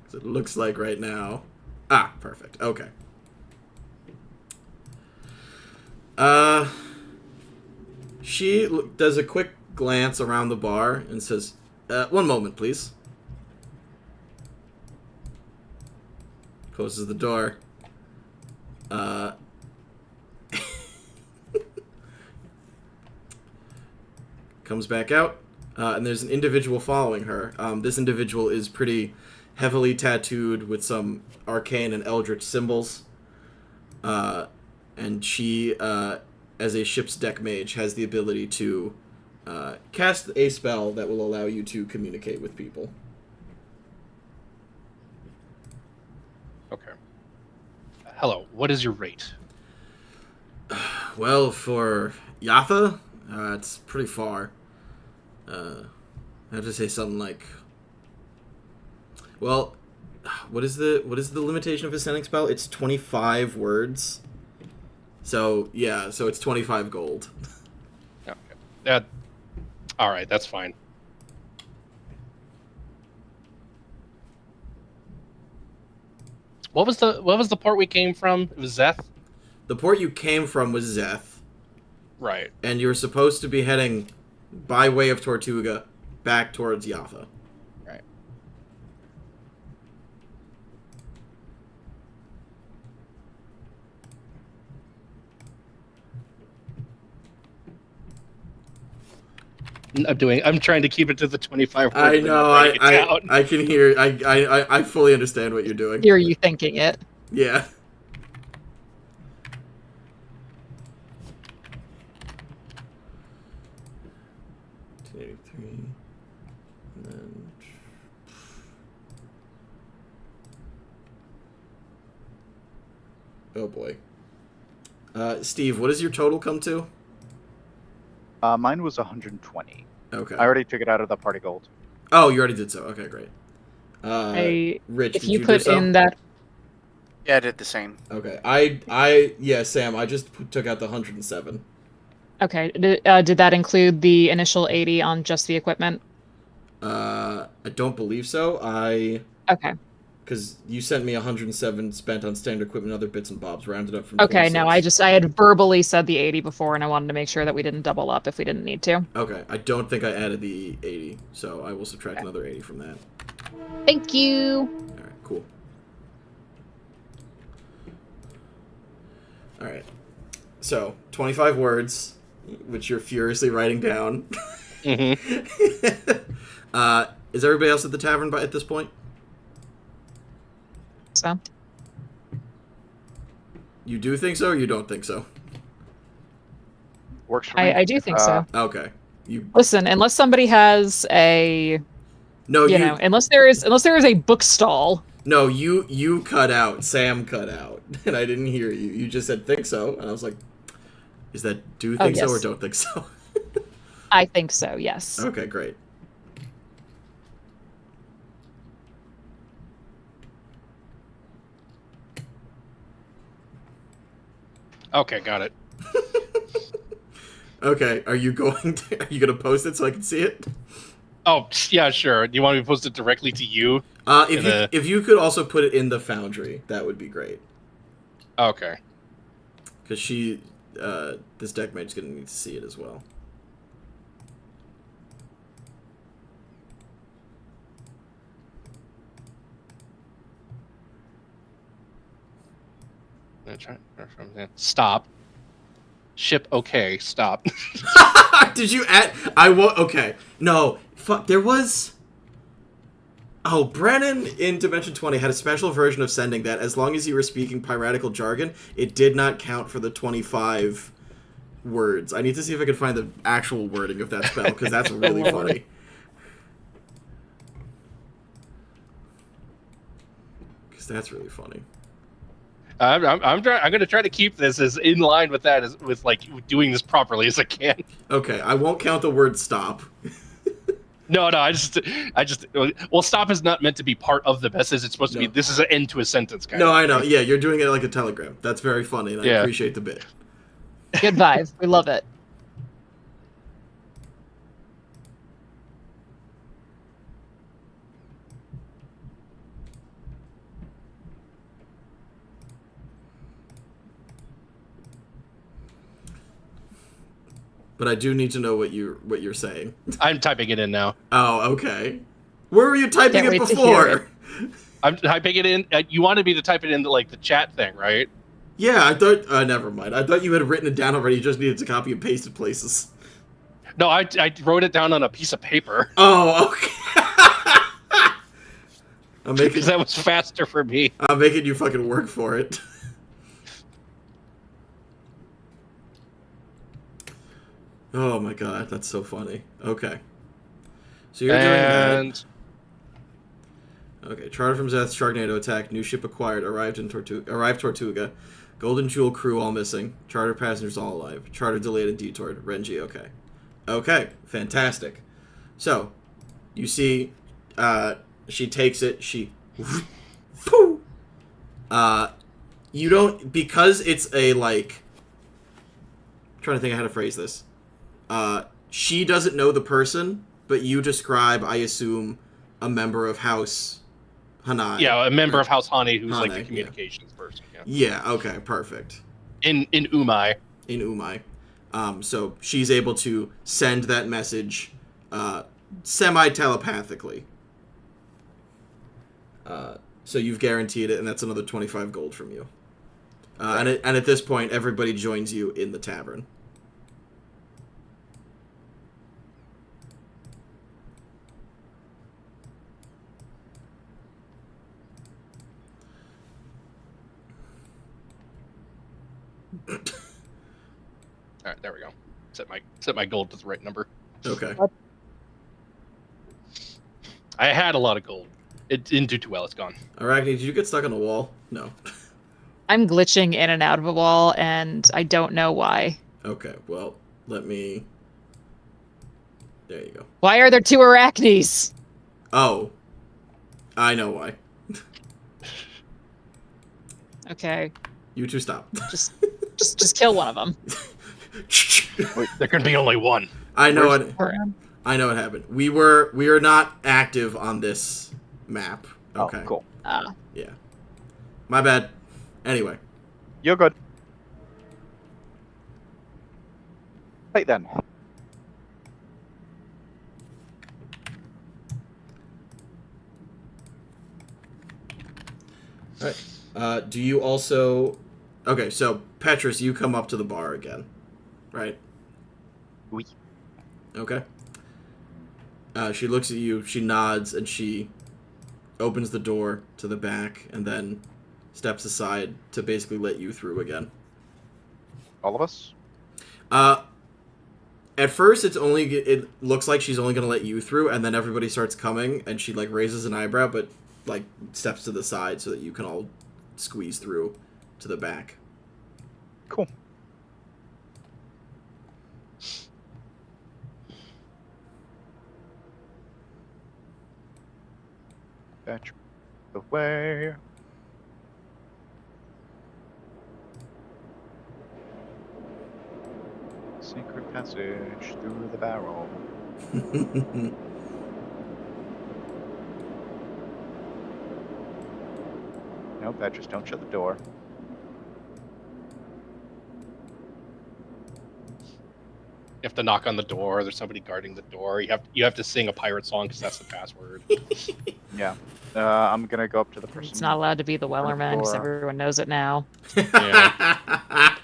'Cause it looks like right now... Ah, perfect. Okay. She does a quick glance around the bar and says, one moment, please. Closes the door. Comes back out, and there's an individual following her. This individual is pretty heavily tattooed with some arcane and eldritch symbols. And she, as a ship's deck mage, has the ability to cast a spell that will allow you to communicate with people. Okay. Hello. What is your rate? Well, for Yatha, it's pretty far. I have to say something like, well, what is the limitation of a sending spell? It's 25 words. So yeah, so it's 25 gold. Okay. All right, that's fine. What was the port we came from? It was Zeth? The port you came from was Zeth, Right. and you were supposed to be heading by way of Tortuga back towards Yatha. Right. I'm trying to keep it to the 25 words. I but know. not writing it down. I can hear. I fully understand what you're doing. Hear you thinking it. Yeah. And then... Oh boy. Steve, what does your total come to? Mine was 120. Okay. I already took it out of the party gold. Oh, you already did so. Okay, great. Rich, If did you do put so? in that, Yeah, I did the same. Okay. Yeah, Sam, I just took out the 107. okay, did that include the initial 80 on just the equipment? I don't believe so. Okay. Because you sent me 107 spent on standard equipment and other bits and bobs, rounded up from Okay, no, 26. I had verbally said the 80 before, and I wanted to make sure that we didn't double up if we didn't need to. Okay, I don't think I added the 80, so I will subtract another 80 from that. Thank you. Alright, cool. Alright. So, 25 words, which you're furiously writing down. Mm-hmm. Is everybody else at the tavern at this point? So, You do think so, or you don't think so? Works for me. I do think so. Okay. You Listen, unless somebody has a, no, you know, unless there is a book stall. no, you cut out. Sam cut out, and I didn't hear you. You just said think so, and I was like, is that do think so or yes. don't think so? I think so. Yes. Okay, great. Okay, got it. Okay, are you going to post it so I can see it? Oh, yeah, sure. Do you want me to post it directly to you? If you could also put it in the Foundry, that would be great. Okay. Because this deck mate's going to need to see it as well. Stop. Ship okay. Stop. Did you add... Okay. No. Fuck. There was... Oh, Brennan in Dimension 20 had a special version of sending that as long as you were speaking piratical jargon, it did not count for the 25 words. I need to see if I can find the actual wording of that spell, because that's really funny. Because that's really funny. I'm going to try to keep this as in line with that, as with like doing this properly as I can. Okay, I won't count the word stop. No, I just. Well, stop is not meant to be part of the message. It's supposed to be. This is an end to a sentence, kind of. No, I know. Yeah, you're doing it like a telegram. That's very funny, and I appreciate the bit. Good vibes. We love it. But I do need to know what you're saying. I'm typing it in now. Oh, okay. Where were you typing Can't it wait to hear before? I'm typing it in. You wanted me to type it into like the chat thing, right? Yeah, I thought. Never mind. I thought you had written it down already. You just needed to copy and paste it places. No, I wrote it down on a piece of paper. Oh, okay. Because that was faster for me. I'm making you fucking work for it. Oh my god, that's so funny. Okay. So you're doing that. And Okay, charter from Zeth, Sharknado attack, new ship acquired, arrived Tortuga. Golden Jewel crew all missing. Charter passengers all alive. Charter delayed and detoured. Renji, okay. Okay, fantastic. So, you see, she takes it, you don't, because it's a, like, I'm trying to think of how to phrase this. She doesn't know the person, but you describe, I assume, a member of House Hanai. yeah, a member of House Hane who's like Hane, the yeah. communications person. Yeah. Yeah, okay, perfect. In Umai. In Umai. So she's able to send that message semi-telepathically. So you've guaranteed it, and that's another 25 gold from you. And at this point, everybody joins you in the tavern. All right, there we go. Set my gold to the right number. Okay. I had a lot of gold. It didn't do too well. It's gone. Arachne, did you get stuck on a wall? No. I'm glitching in and out of a wall, and I don't know why. Okay, well, let me... There you go. Why are there 2 arachnes? Oh. I know why. Okay, You two stop. just kill one of them. Wait, there can be only one. I know Where's it. I know what happened. We are not active on this map. Okay. Oh, cool. Yeah. My bad. Anyway. You're good. Right then. Alright. Do you also... Okay, so, Petrus, you come up to the bar again. Right? Oui. Okay. She looks at you, she nods, and she opens the door to the back, and then steps aside to basically let you through again. All of us? At first, it looks like she's only going to let you through, and then everybody starts coming, and she, like, raises an eyebrow, but, like, steps to the side so that you can all squeeze through to the back. Cool. That's the way. Secret passage through the barrel. No, Petrus, don't shut the door. You have to knock on the door. There's somebody guarding the door. You have to sing a pirate song because that's the password. Yeah. I'm gonna go up to the person. It's not allowed to be the Wellerman because everyone knows it now. Yeah.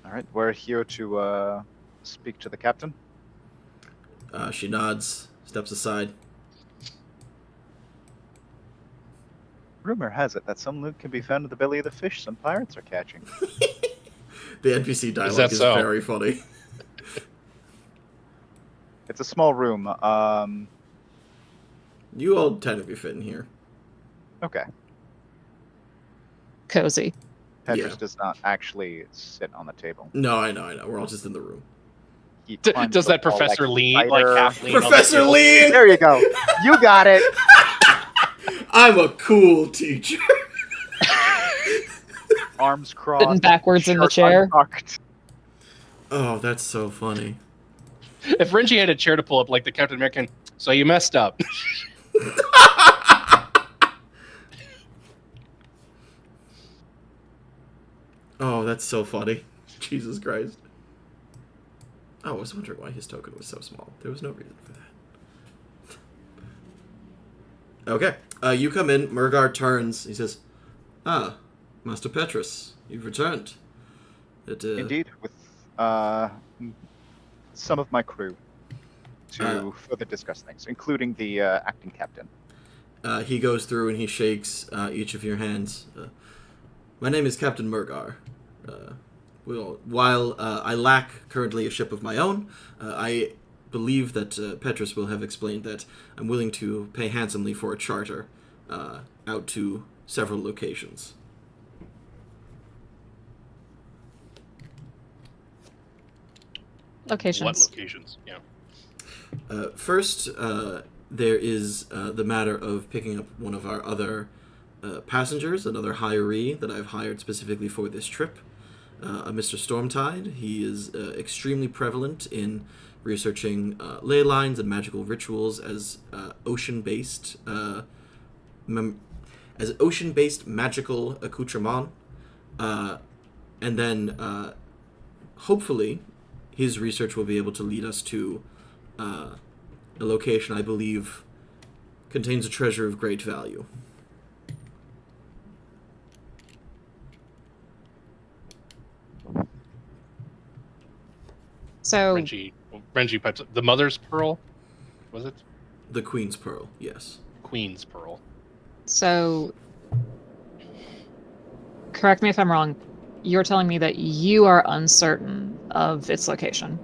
Alright, we're here to speak to the captain. She nods, steps aside. Rumor has it that some loot can be found in the belly of the fish some pirates are catching. The NPC dialogue that is so? very funny. It's a small room. You all technically fit in here. Okay. Cozy. Petrus Yeah. does not actually sit on the table. No, I know. We're all just in the room. He climbs Does that the wall Professor like Lee spider. like half lean on the Professor table? Lee! There you go. You got it. I'm a cool teacher. Arms crossed. Sitting backwards in the shirt chair. untucked. Oh, that's so funny. If Renji had a chair to pull up like the Captain American, so you messed up. Oh, that's so funny. Jesus Christ. Oh, I was wondering why his token was so small. There was no reason for that. Okay. You come in. Mergar turns. He says, "Ah, Master Petrus, you've returned." Indeed, with some of my crew to further discuss things, including the acting captain. He goes through and he shakes each of your hands. My name is Captain Mergar. Well, while I lack currently a ship of my own, I believe that Petrus will have explained that I'm willing to pay handsomely for a charter out to several locations. Locations. What locations? Yeah. First, there is the matter of picking up one of our other passengers, another hiree that I've hired specifically for this trip, a Mr. Stormtide. He is extremely prevalent in researching ley lines and magical rituals as ocean-based magical accoutrement, and then hopefully his research will be able to lead us to a location I believe contains a treasure of great value. So Renji pipes up. The Mother's Pearl, was it? The Queen's Pearl, yes. Queen's Pearl. So, correct me if I'm wrong. You're telling me that you are uncertain of its location.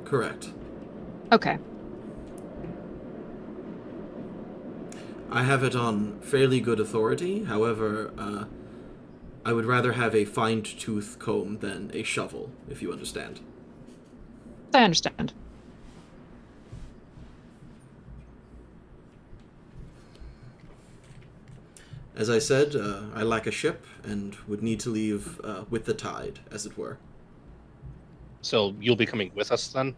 Correct. Okay. I have it on fairly good authority. However, I would rather have a fine-tooth comb than a shovel, if you understand. I understand. As I said, I lack a ship and would need to leave with the tide, as it were. So you'll be coming with us then?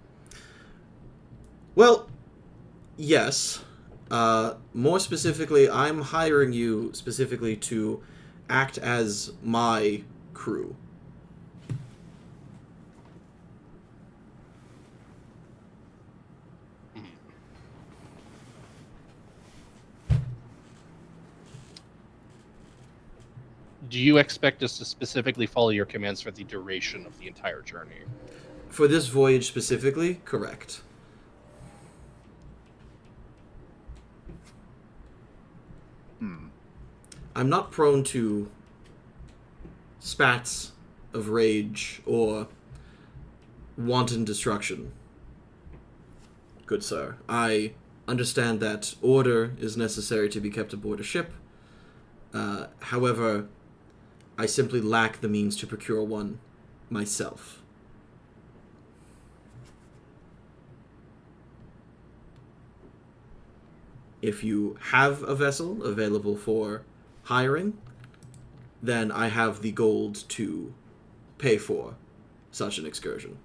Well, yes. More specifically, I'm hiring you specifically to act as my crew. Do you expect us to specifically follow your commands for the duration of the entire journey? For this voyage specifically, correct. I'm not prone to spats of rage or wanton destruction, good sir. I understand that order is necessary to be kept aboard a ship. However, I simply lack the means to procure one myself. If you have a vessel available for hiring, then I have the gold to pay for such an excursion.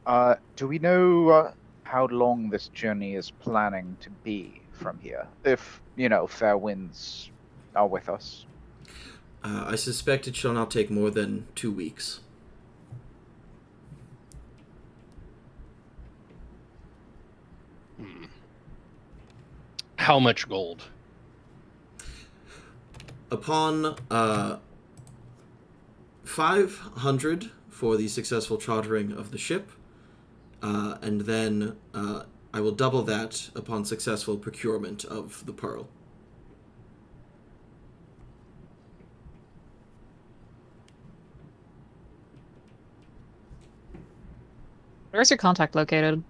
Do we know how long this journey is planning to be from here? If, fair winds are with us. I suspect it shall not take more than 2 weeks. How much gold? Upon 500 for the successful chartering of the ship, and then I will double that upon successful procurement of the pearl. Where's your contact located?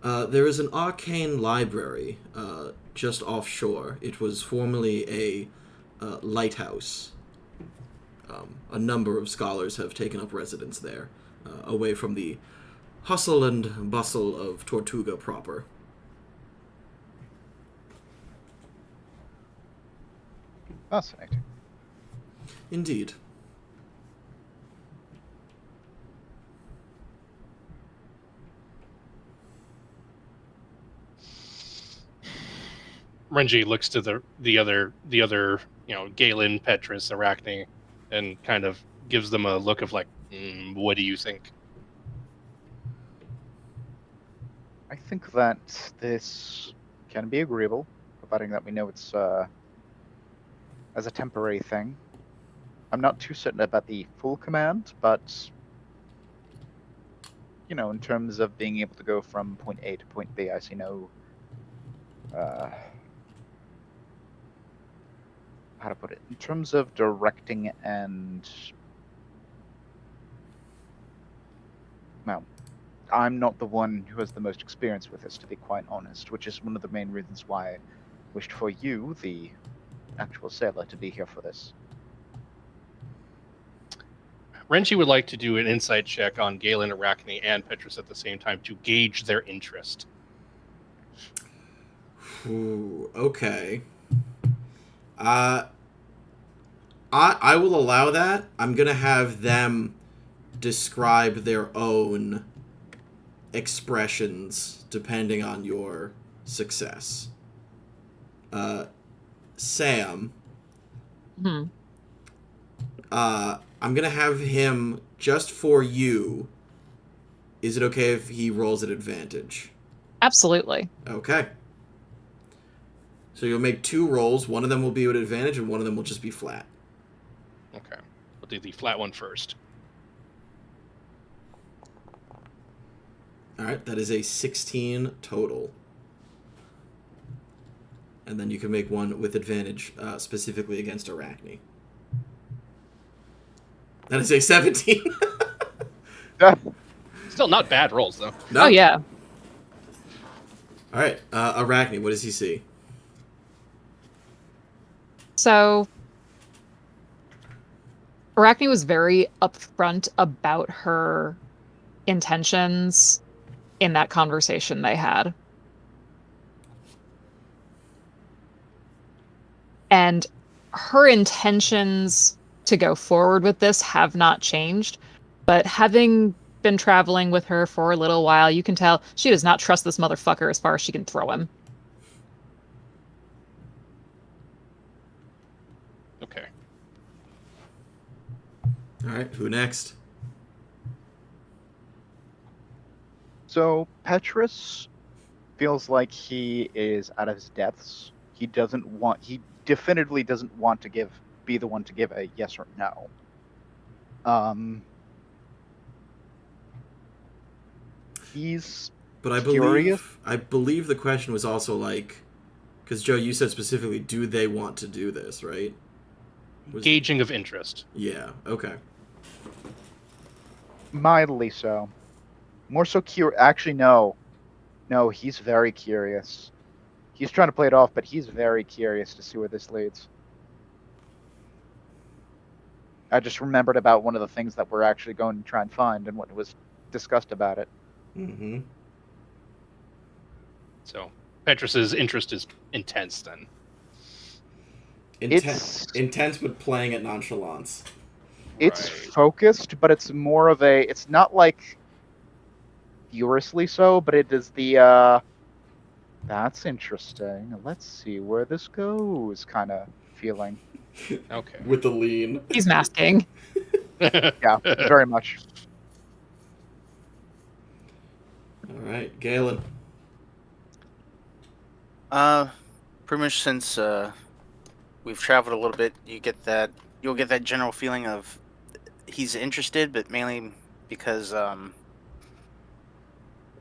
There is an arcane library just offshore. It was formerly a lighthouse. A number of scholars have taken up residence there, away from the hustle and bustle of Tortuga proper. Fascinating. Indeed. Renji looks to the other Galen, Petrus, Arachne, and kind of gives them a look of like, what do you think? I think that this can be agreeable, providing that we know it's as a temporary thing. I'm not too certain about the full command, but in terms of being able to go from point A to point B, I see no how to put it, in terms of directing and well, I'm not the one who has the most experience with this, to be quite honest, which is one of the main reasons why I wished for you, the actual sailor, to be here for this. Renji would like to do an insight check on Galen, Arachne, and Petrus at the same time to gauge their interest. Ooh, okay. I will allow that. I'm gonna have them describe their own expressions depending on your success. Sam. Hmm. I'm gonna have him, just for you. Is it okay if he rolls at advantage? Absolutely. Okay. So you'll make 2 rolls. One of them will be at advantage, and one of them will just be flat. Okay. We'll do the flat one first. Alright, that is a 16 total. And then you can make one with advantage, specifically against Arachne. That is a 17. Still not bad rolls, though. No? Oh, yeah. Alright, Arachne, what does he see? So, Arachne was very upfront about her intentions in that conversation they had. And her intentions to go forward with this have not changed, but having been traveling with her for a little while, you can tell she does not trust this motherfucker as far as she can throw him. Okay. Alright, who next? So Petrus feels like he is out of his depths. He definitively doesn't want to be the one to give a yes or no. He's But I curious. believe the question was also like, because Joe, you said specifically, do they want to do this, right? Gauging of interest. Yeah, okay. Mildly so. More so actually, no. No, he's very curious. He's trying to play it off, but he's very curious to see where this leads. I just remembered about one of the things that we're actually going to try and find and what was discussed about it. Mm-hmm. So Petrus's interest is intense then. Intense, but playing at nonchalance. It's Right. focused, but it's more of a. It's not like furiously so, but it is the. That's interesting. Let's see where this goes. Kind of feeling. Okay. With the lean. He's masking. Yeah, very much. Alright, Galen. Pretty much since we've traveled a little bit, you'll get that general feeling of he's interested, but mainly because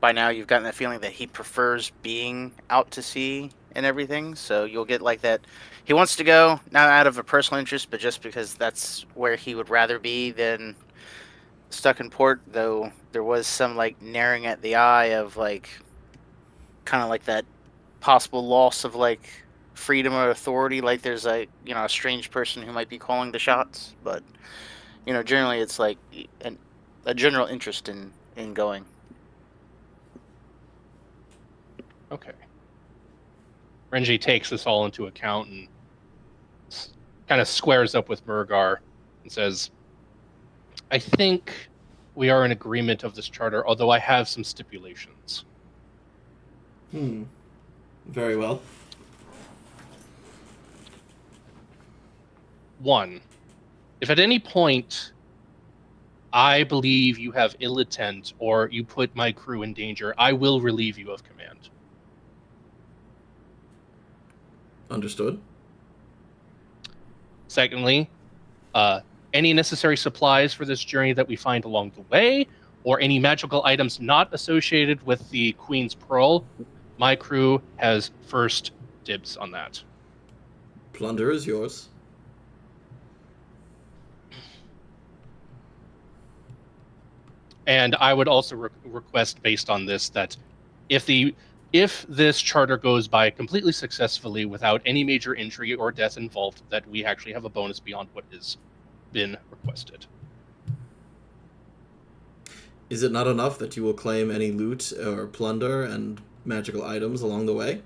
by now you've gotten that feeling that he prefers being out to sea and everything. So you'll get like that. He wants to go, not out of a personal interest, but just because that's where he would rather be than stuck in port. Though there was some like narrowing at the eye of like kind of like that possible loss of like freedom or authority. Like there's a strange person who might be calling the shots, but generally it's like a general interest in going. Okay. Renji takes this all into account and kind of squares up with Mergar and says, I think we are in agreement of this charter, although I have some stipulations. Very well. 1, if at any point I believe you have ill intent or you put my crew in danger, I will relieve you of command. Understood. Secondly, any necessary supplies for this journey that we find along the way, or any magical items not associated with the Queen's Pearl, my crew has first dibs on that. Plunder is yours. And I would also request, based on this, that if this charter goes by completely successfully without any major injury or death involved, that we actually have a bonus beyond what has been requested. Is it not enough that you will claim any loot or plunder and magical items along the way?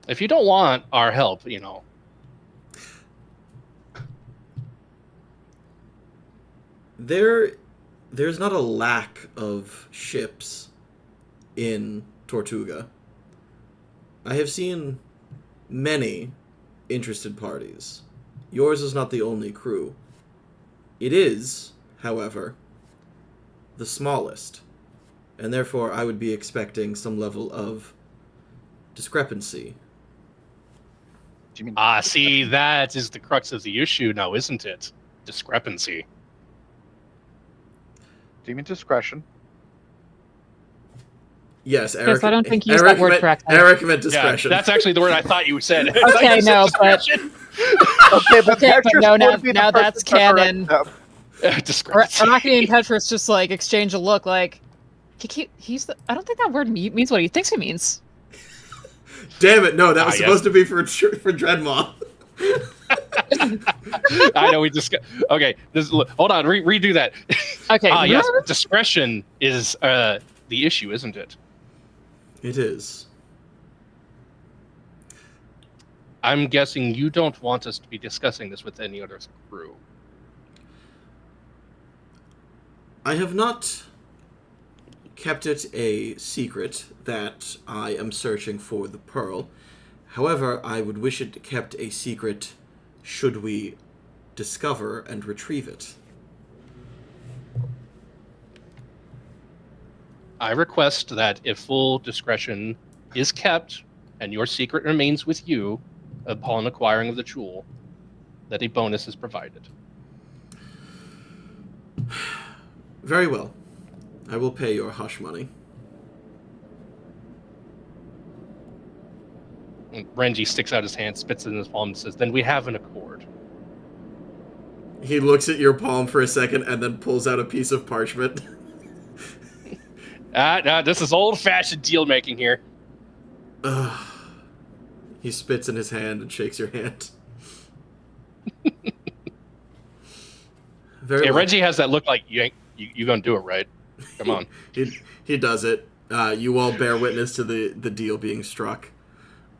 If you don't want our help, There's not a lack of ships in Tortuga. I have seen many interested parties. Yours is not the only crew. It is, however, the smallest, and therefore I would be expecting some level of discrepancy. Do you mean? see, that is the crux of the issue now, isn't it? Discrepancy. Do you mean discretion? Yes, Eric. Yes, I don't think you used that word correctly. Eric meant discretion. Yeah, that's actually the word I thought you said. Okay, no, but Okay, but Okay, but Petrus no, would be the now person that's to correct canon. them. discrepancy. Arachne and Petrus just like exchange a look like I don't think that word means what he thinks it means. Damn it! No, that was yes. supposed to be for Dreadmaw. I know we just okay. Hold on, redo that. Okay. Yes, discretion is the issue, isn't it? It is. I'm guessing you don't want us to be discussing this with any other crew. I have not kept it a secret that I am searching for the pearl. However, I would wish it kept a secret should we discover and retrieve it. I request that if full discretion is kept and your secret remains with you upon acquiring of the jewel, that a bonus is provided. Very well. I will pay your hush money. And Renji sticks out his hand, spits it in his palm, and says, "Then we have an accord." He looks at your palm for a second and then pulls out a piece of parchment. No, this is old-fashioned deal-making here. He spits in his hand and shakes your hand. Very Yeah, well. Renji has that look like you gonna do it right. Come on. He does it. You all bear witness to the deal being struck.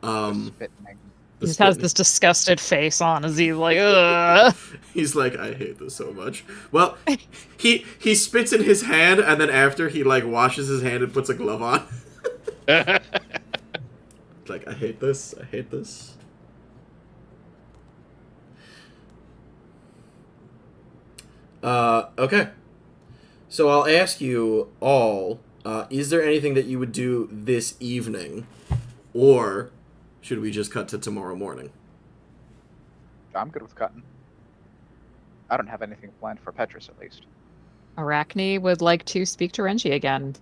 Spitting. He just has this disgusted face on as he's like, ugh. He's like, I hate this so much. Well, he spits in his hand, and then after he like washes his hand and puts a glove on. Like, I hate this. I hate this. Okay. So I'll ask you all, is there anything that you would do this evening? Or should we just cut to tomorrow morning? I'm good with cutting. I don't have anything planned for Petrus, at least. Arachne would like to speak to Renji again,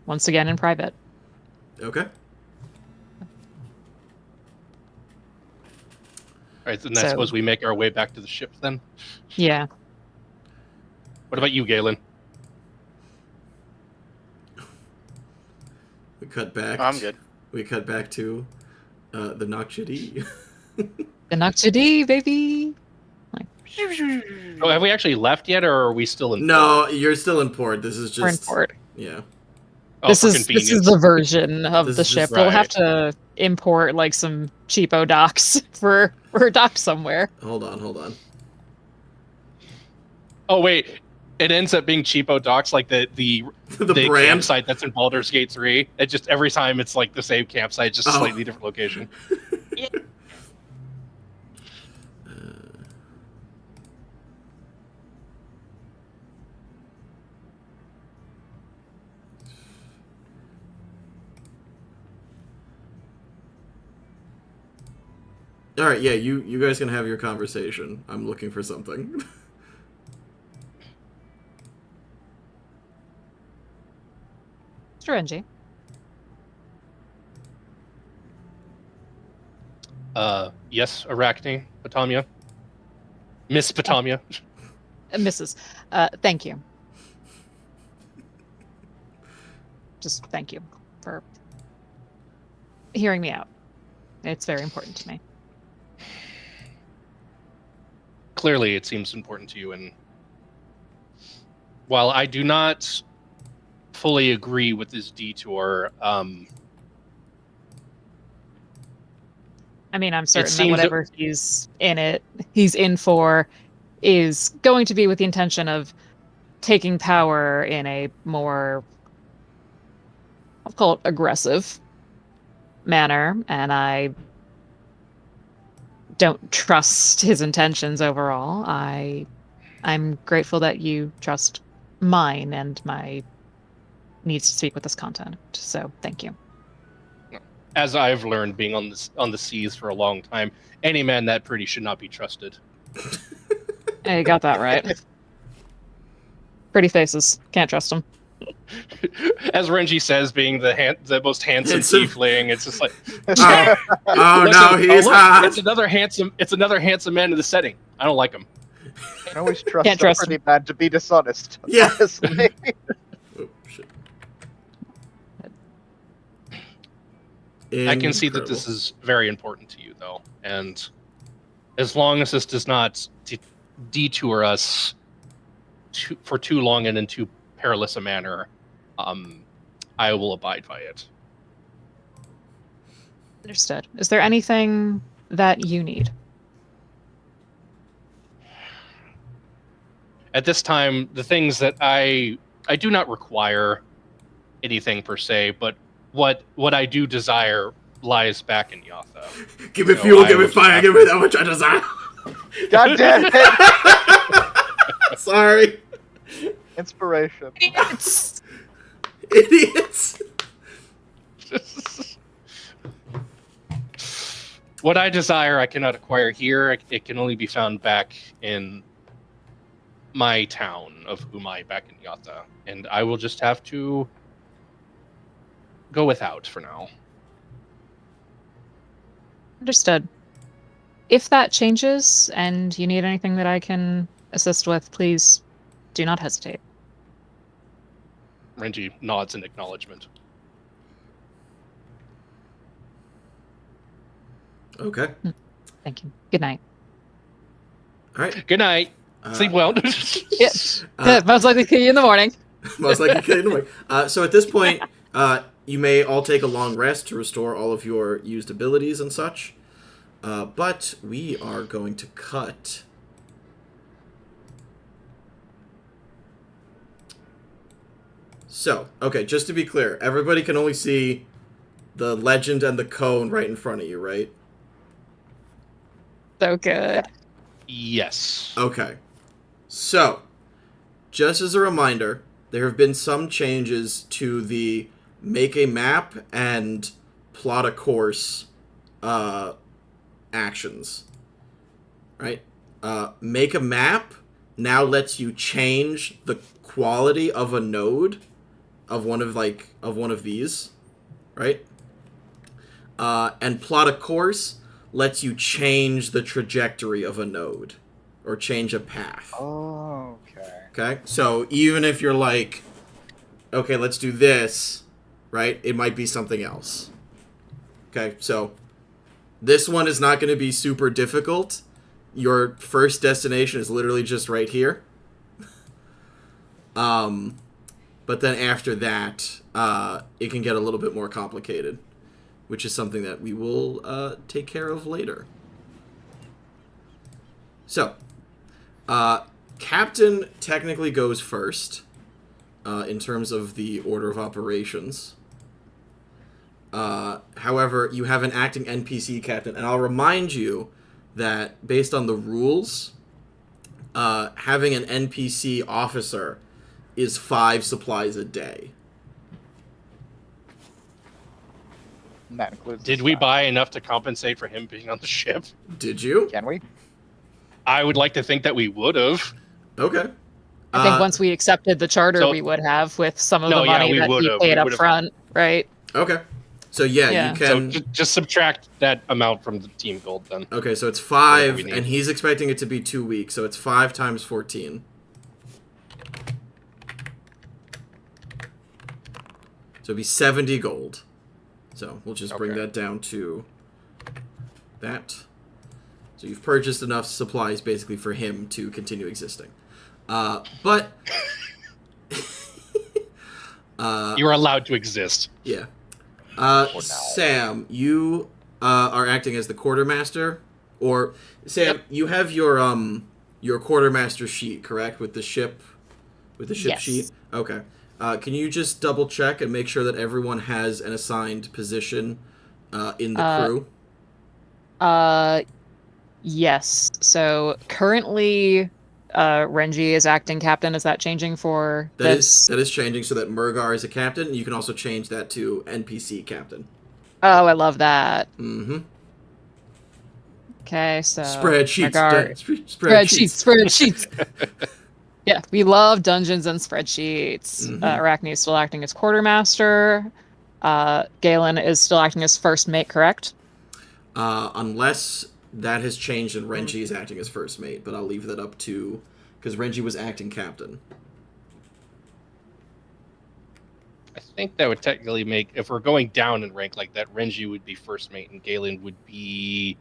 once again in private. Okay. All right, then I So- suppose we make our way back to the ship then. Yeah. What about you, Galen? We cut back. I'm good. We cut back to the Nocchidi. The Noctidi, baby! Oh, have we actually left yet, or are we still in? No, you're still in port. This is just We're in port. Yeah. Oh, This for is convenience. the version of This the is ship. just- We'll have right. to import like some cheapo docks for a dock somewhere. Hold on. Oh wait, it ends up being cheapo docks, like the The the brand. campsite that's in Baldur's Gate 3. It just every time it's like the same campsite, just a Oh. slightly different location. All right, yeah, you guys can have your conversation. I'm looking for something. Mr. Renji. Yes, Arachne, Potamia, Miss Potamia. Mrs. Thank you. Just thank you for hearing me out. It's very important to me. Clearly, it seems important to you, and while I do not fully agree with this detour, I mean, I'm certain that seems whatever he's in for, is going to be with the intention of taking power in a more, I'll call it aggressive manner, and I don't trust his intentions overall. I'm grateful that you trust mine and my needs to speak with this content. So thank you. as I've learned being on the seas for a long time, any man that pretty should not be trusted. Hey, you got that right. Pretty faces. Can't trust them. As Renji says, being the most handsome tiefling, it's just like, oh listen, no, he's look, hot. It's another handsome man in the setting. I don't like him. You can always trust Can't a trust pretty man to be dishonest. Yeah. Honestly. Oh, shit. I can see that this is very important to you, though, and as long as this does not detour us for too long and in too perilous a manner, I will abide by it. Understood. Is there anything that you need? At this time, the things that I do not require anything per se, but what I do desire lies back in Yatha. Give me So fuel, I give me will just fire, have give me that which I desire. God damn it! Sorry. Inspiration. Idiots! Idiots. What I desire, I cannot acquire here. It can only be found back in my town of Umai, back in Yatha, and I will just have to go without for now. Understood. If that changes and you need anything that I can assist with, please do not hesitate. Renji nods in acknowledgement. Okay. Thank you. Good night. All right. Good night. Sleep well. Yes. Uh, Most likely see you in the morning. Most likely kidding away. So at this point, you may all take a long rest to restore all of your used abilities and such. But we are going to cut. So, okay, just to be clear, everybody can only see the legend and the cone right in front of you, right? So good. Yes. Okay. So, just as a reminder, there have been some changes to the make a map and plot a course actions. Right? Make a map now lets you change the quality of a node of one of these, right? And plot a course lets you change the trajectory of a node or change a path. Oh, okay. Okay? So even if you're like, okay, let's do this, right? It might be something else. Okay? So this one is not going to be super difficult. Your first destination is literally just right here. But then after that, it can get a little bit more complicated, which is something that we will take care of later. So, Captain technically goes first in terms of the order of operations. However, you have an acting NPC captain, and I'll remind you that based on the rules, having an NPC officer is 5 supplies a day. And that includes. Did we buy enough to compensate for him being on the ship? Did you? Can we? I would like to think that we would have. Okay. I think once we accepted the charter, so- we would have with some of No, the yeah, money we that he would've. paid We up would've. front, right? Okay. So yeah, Yeah. you So can. just subtract that amount from the team gold then. Okay, so it's Whatever 5, we need. and he's expecting it to be 2 weeks, so it's 5 times 14. So it'd be 70 gold. So we'll just bring Okay. that down to that. So you've purchased enough supplies basically for him to continue existing. But You're allowed to exist. yeah. now. Sam, you are acting as the quartermaster, or Sam, you have your quartermaster sheet, correct, with the ship Yes. sheet. Okay. Can you just double check and make sure that everyone has an assigned position in the crew? Yes. So currently, Renji is acting captain. Is that changing for this? That is changing so that Mergar is a captain, and you can also change that to NPC captain. Oh, I love that. Mm-hmm. Okay, so Spreadsheets. Mergar- Spreadsheets. Yeah, we love dungeons and spreadsheets. Mhm. Arachne is still acting as quartermaster. Galen is still acting as first mate, correct? Unless that has changed and Renji is acting as first mate, but I'll leave that up to... Because Renji was acting captain. I think that would technically make, if we're going down in rank like that, Renji would be first mate and Galen would be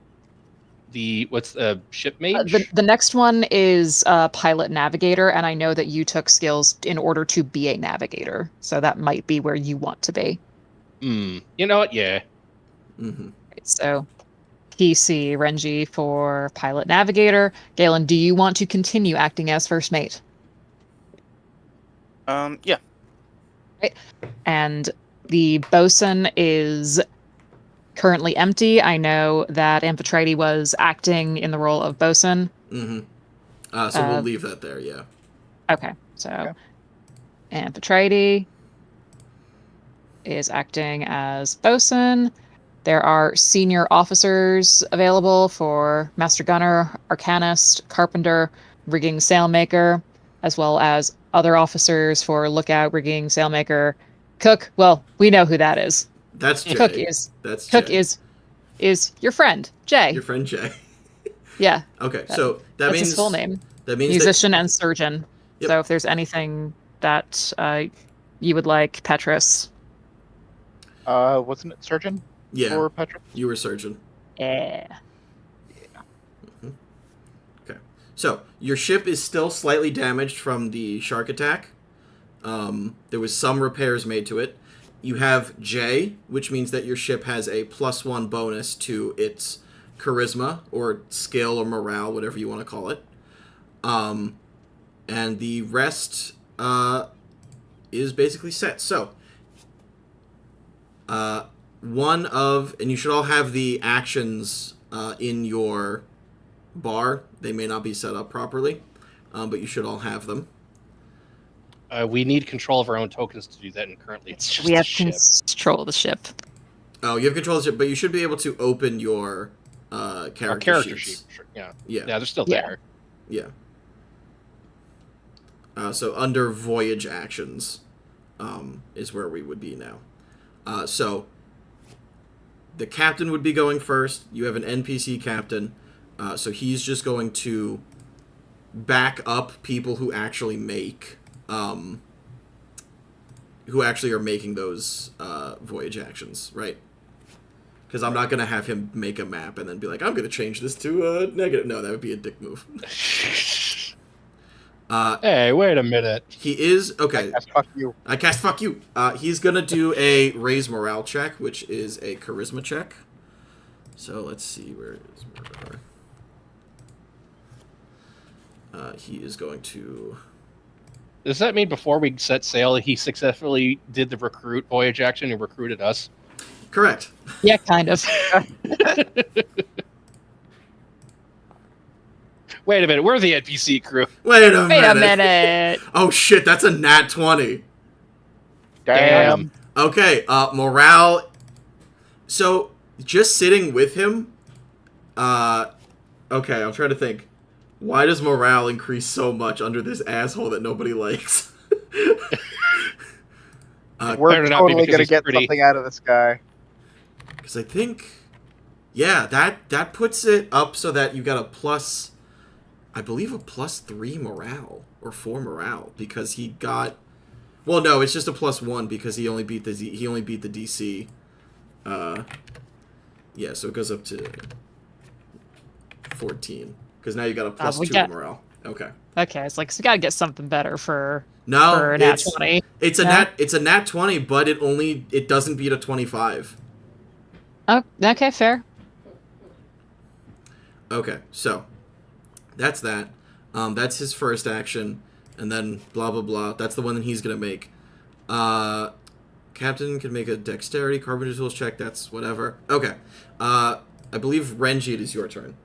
the ship mage? The next one is pilot navigator, and I know that you took skills in order to be a navigator, so that might be where you want to be. You know what? Yeah. Mm-hmm. Right, so PC Renji for pilot navigator. Galen, do you want to continue acting as first mate? Yeah. And the bosun is currently empty. I know that Amphitrite was acting in the role of bosun. Mm-hmm. So we'll leave that there, yeah. Okay, so Okay. Amphitrite is acting as bosun. There are senior officers available for Master Gunner, Arcanist, Carpenter, Rigging Sailmaker, as well as other officers for Lookout, Rigging Sailmaker, Cook. Well, we know who that is. That's Jay. Cook is That's Cook Jay. is your friend, Jay. Your friend Jay. Yeah, Okay, so that that's means... his full name. That means Musician and surgeon. Yep. So if there's anything that you would like, Petrus. Wasn't it surgeon Yeah, for Petra? you were surgeon. Yeah. Okay. So, your ship is still slightly damaged from the shark attack. There was some repairs made to it. You have J, which means that your ship has a +1 bonus to its charisma, or skill, or morale, whatever you want to call it. And the rest is basically set. So, and you should all have the actions in your bar. They may not be set up properly, but you should all have them. We need control of our own tokens to do that, and currently it's just We a have ship. control of the ship. Oh, you have control of the ship, but you should be able to open your Our character character sheets. sheet. Sure. Yeah. Yeah, Yeah, they're still Yeah. there. yeah. So under Voyage actions is where we would be now. So the captain would be going first. You have an NPC captain, so he's just going to back up people who actually make, who actually are making those Voyage actions, right? Because I'm not going to have him make a map and then be like, I'm going to change this to negative. No, that would be a dick move. Hey, wait a minute. He is... Okay, Yes, fuck you. I cast fuck you. He's going to do a raise morale check, which is a charisma check. So let's see, where is Mergar? He is going to... Does that mean before we set sail, he successfully did the recruit voyage action and recruited us? Correct. Yeah, kind of. Wait a minute, we're the NPC crew. Wait a Wait a minute. minute. Oh shit, that's a nat 20. Damn. Okay, morale. So, just sitting with him. Okay, I'm trying to think. Why does morale increase so much under this asshole that nobody likes? We're better not be totally because gonna he's get pretty. something out of this guy. Because I think, yeah, that puts it up so that you got a plus, I believe a +3 morale or 4 morale because he got Well, no, it's just a +1 because he only beat the DC. Yeah, so it goes up to 14 because now you got a +2 to morale. Okay. Okay, it's like, so you gotta get something better for No, a nat 20. It's a nat 20, but it doesn't beat a 25. Oh, okay, fair. Okay, so that's that. That's his first action, and then blah blah blah. That's the one that he's gonna make. Captain can make a dexterity, carpenter tools check. That's whatever. Okay. I believe Renji, it is your turn.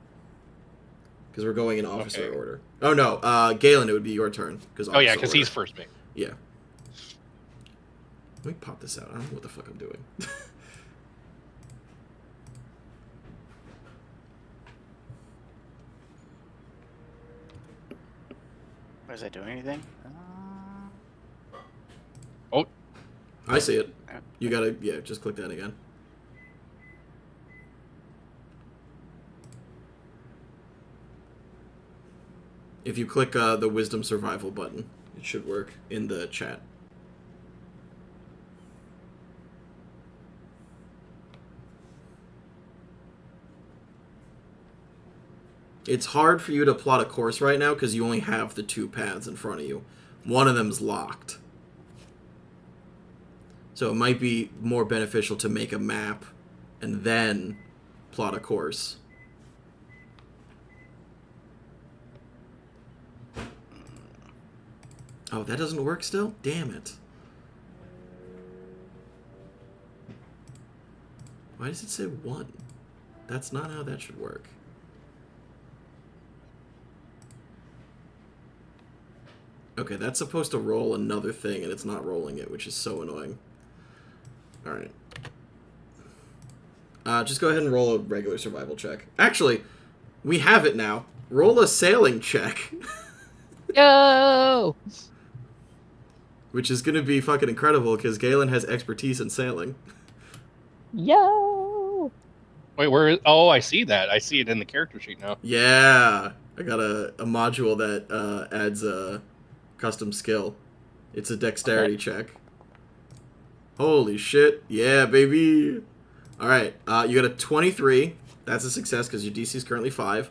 Because we're going in officer order. Oh no, Galen, it would be your turn. Oh yeah, because he's first mate. Yeah. Let me pop this out. I don't know what the fuck I'm doing. Was I doing anything? Oh. I see it. You gotta, just click that again. If you click the Wisdom Survival button, it should work in the chat. It's hard for you to plot a course right now because you only have the 2 paths in front of you. One of them's locked. So it might be more beneficial to make a map and then plot a course. Oh, that doesn't work still? Damn it. Why does it say 1? That's not how that should work. Okay, that's supposed to roll another thing, and it's not rolling it, which is so annoying. Alright. Just go ahead and roll a regular survival check. Actually, we have it now. Roll a sailing check. Yo! Which is going to be fucking incredible, because Galen has expertise in sailing. Yo! Wait, where is... Oh, I see that. I see it in the character sheet now. Yeah! I got a module that adds a custom skill. It's a dexterity check. Holy shit. Yeah, baby! Alright, you got a 23. That's a success, because your DC is currently 5.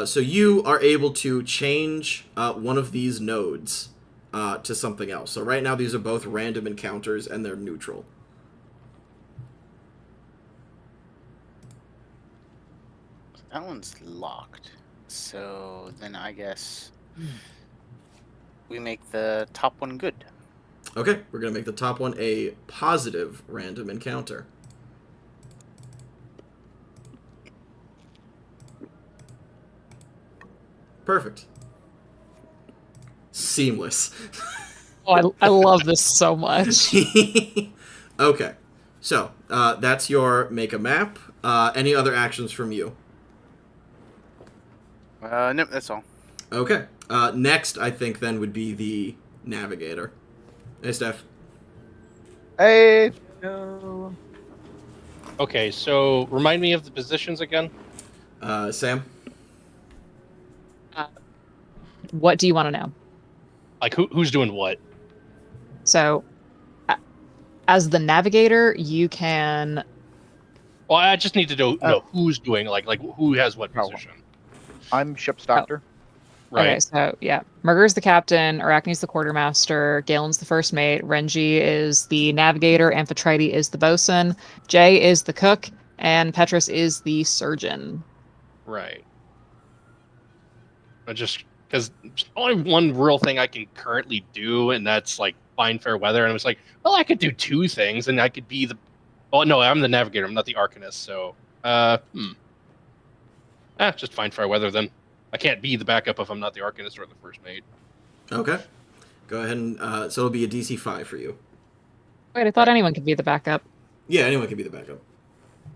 So you are able to change one of these nodes to something else. So right now these are both random encounters, and they're neutral. That one's locked. So then I guess we make the top one good. Okay, we're going to make the top one a positive random encounter. Perfect. Seamless. Oh, I love this so much. Okay, so that's your make a map. Any other actions from you? Nope, that's all. Okay. Next, I think, then, would be the navigator. Hey, Steph. Hey, no. Okay, so remind me of the positions again. Sam? What do you want to know? Like, who's doing what? So, as the navigator, you can... Well, I just need to know who's doing, like who has what position. I'm ship's doctor. Right. Okay, so, yeah. Mergar's the captain, Arachne's the quartermaster, Galen's the first mate, Renji is the navigator, Amphitrite is the bosun, Jay is the cook, and Petrus is the surgeon. Right. But just because only one real thing I can currently do, and that's like find fair weather. And I was like, well, I could do 2 things, and I could be the. Oh no, I'm the navigator. I'm not the arcanist. So, just find fair weather then. I can't be the backup if I'm not the arcanist or the first mate. Okay. Go ahead and so it'll be a DC 5 for you. Wait, I thought anyone could be the backup. Yeah, anyone can be the backup.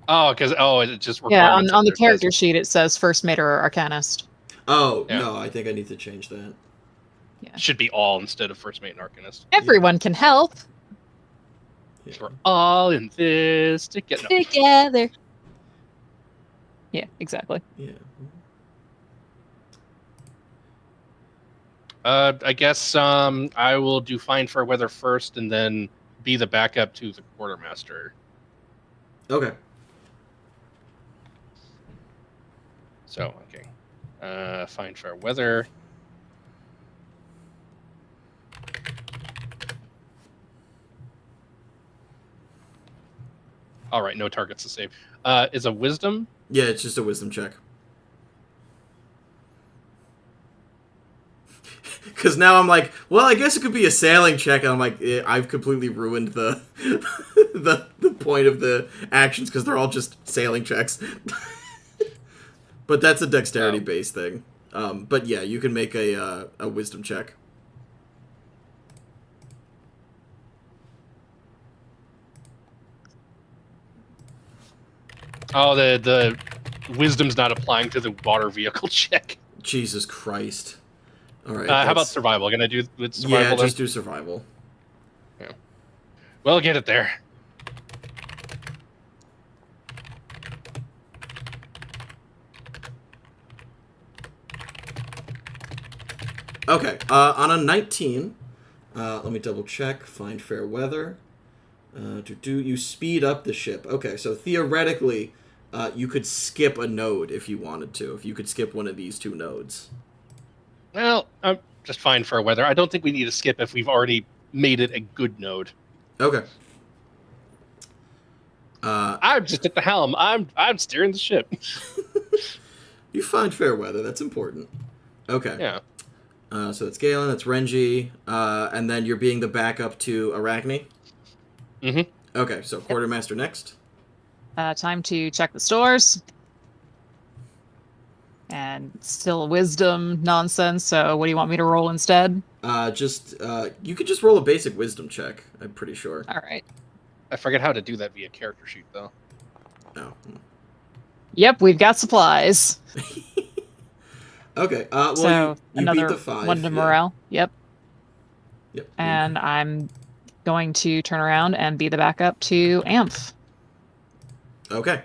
Oh, because it just Yeah, on the character sheet it says first mate or arcanist. Oh, yeah. No, I think I need to change that. Yeah. Should be all instead of first mate and arcanist. Everyone can help. Yeah. We're all in this together. Together. Yeah, exactly. Yeah. I guess I will do fine for weather first, and then be the backup to the quartermaster. Okay. So okay, fine fair weather. All right, no targets to save. Is a wisdom? Yeah, it's just a wisdom check. Because now I'm like, well, I guess it could be a sailing check, and I'm like, I've completely ruined the the point of the actions because they're all just sailing checks. But that's a dexterity-based thing. But yeah, you can make a wisdom check. Oh, the wisdom's not applying to the water vehicle check. Jesus Christ. All right. How about survival? Gonna do with survival? Yeah, then? just do survival. We'll get it there. Okay. On a 19, let me double check. Find fair weather. You speed up the ship. Okay, so theoretically, you could skip a node if you wanted to. If you could skip one of these two nodes. Well, I'm just fine for weather. I don't think we need to skip if we've already made it a good node. Okay. I'm just at the helm. I'm steering the ship. You find fair weather. That's important. Okay. Yeah. So it's Galen, that's Renji, and then you're being the backup to Arachne? Mm-hmm. Okay, so Quartermaster next. Time to check the stores. And still wisdom nonsense, so what do you want me to roll instead? You could just roll a basic wisdom check, I'm pretty sure. Alright. I forget how to do that via character sheet, though. Oh. Yep, we've got supplies. Okay, well, So you another beat the 5. one to yeah. morale. Yep. Yep. And I'm going to turn around and be the backup to Amph. Okay.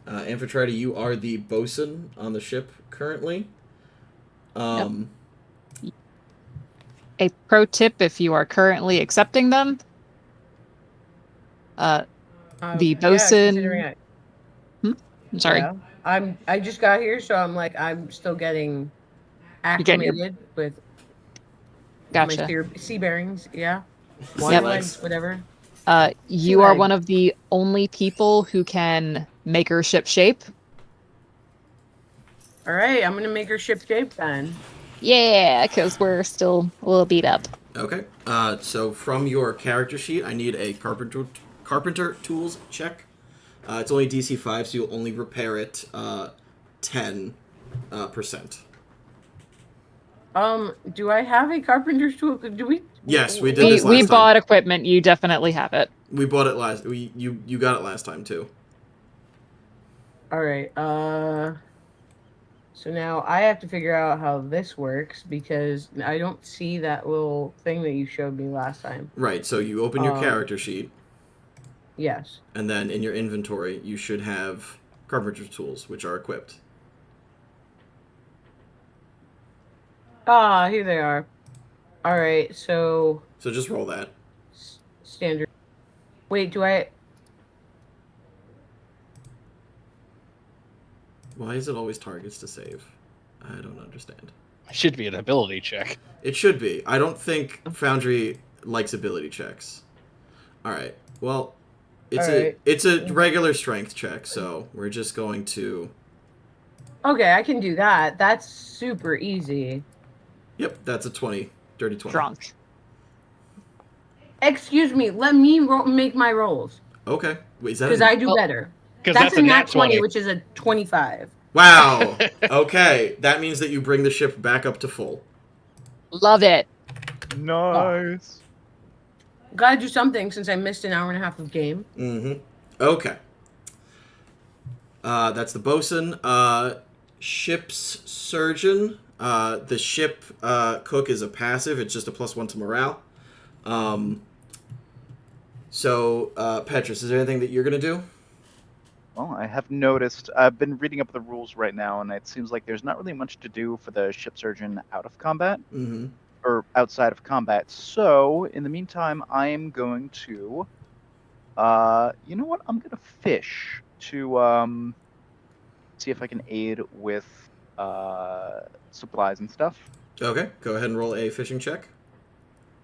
Amphitrite, you are the bosun on the ship currently. A pro tip if you are currently accepting them. The Yeah, bosun. considering I'm sorry. yeah, I just got here, so I'm still getting getting your- acclimated with Gotcha. sea bearings. Yeah, Yep. legs, whatever. You are legs. one of the only people who can make her ship shape. All right, I'm gonna make her ship shape then. Yeah, because we're still a little beat up. Okay. So from your character sheet, I need a carpenter tools check. It's only DC 5, so you'll only repair it 10%. Do I have a carpenter's tool? Do we? Yes, we did this last We time. bought equipment. You definitely have it. We bought it last. You got it last time too. All right. So now I have to figure out how this works because I don't see that little thing that you showed me last time. Right. So you open your character sheet, Yes. and then in your inventory you should have carpenter tools, which are equipped. Ah, here they are. All right. So So just roll that. standard. Wait, do I? Why is it always targets to save? I don't understand. It should be an ability check. It should be. I don't think Foundry likes ability checks. All right. Well, it's a regular strength check, so we're just going to. Okay, I can do that. That's super easy. Yep, that's a 20, dirty 20. Drunk. Excuse me. Let me make my rolls Okay. Wait, is that? because I do better. Because That's a nat 20, 20. which is a 25. Wow. Okay, that means that you bring the ship back up to full. Love it. Nice. Gotta do something since I missed an hour and a half of game. Mm-hmm. Okay. That's the bosun. Ship's surgeon. The ship cook is a passive. It's just a +1 to morale. So, Petrus, is there anything that you're gonna do? Well, I have noticed. I've been reading up the rules right now, and it seems like there's not really much to do for the ship surgeon out of combat. Mm-hmm. or outside of combat. So in the meantime, I am going to, you know what? I'm gonna fish to see if I can aid with supplies and stuff. Okay, go ahead and roll a fishing check.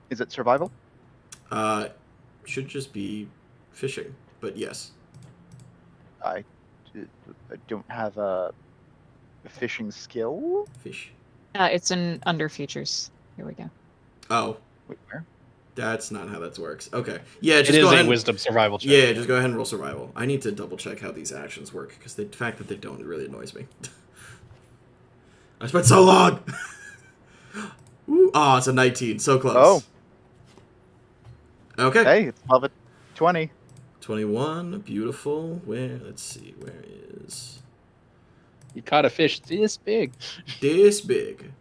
Is it survival? Should just be fishing, but yes. I don't have a fishing skill. Fish. It's in under features. Here we go. Oh, Wait, where? that's not how that works. Okay. Yeah, It just is go a ahead. wisdom survival check. Yeah, just go ahead and roll survival. I need to double check how these actions work, because the fact that they don't really annoys me. I spent so long! Ooh, oh, it's a 19. So close. Okay. Hey, it's above it. 20. 21. Beautiful. Let's see. Where is... You caught a fish this big. This big.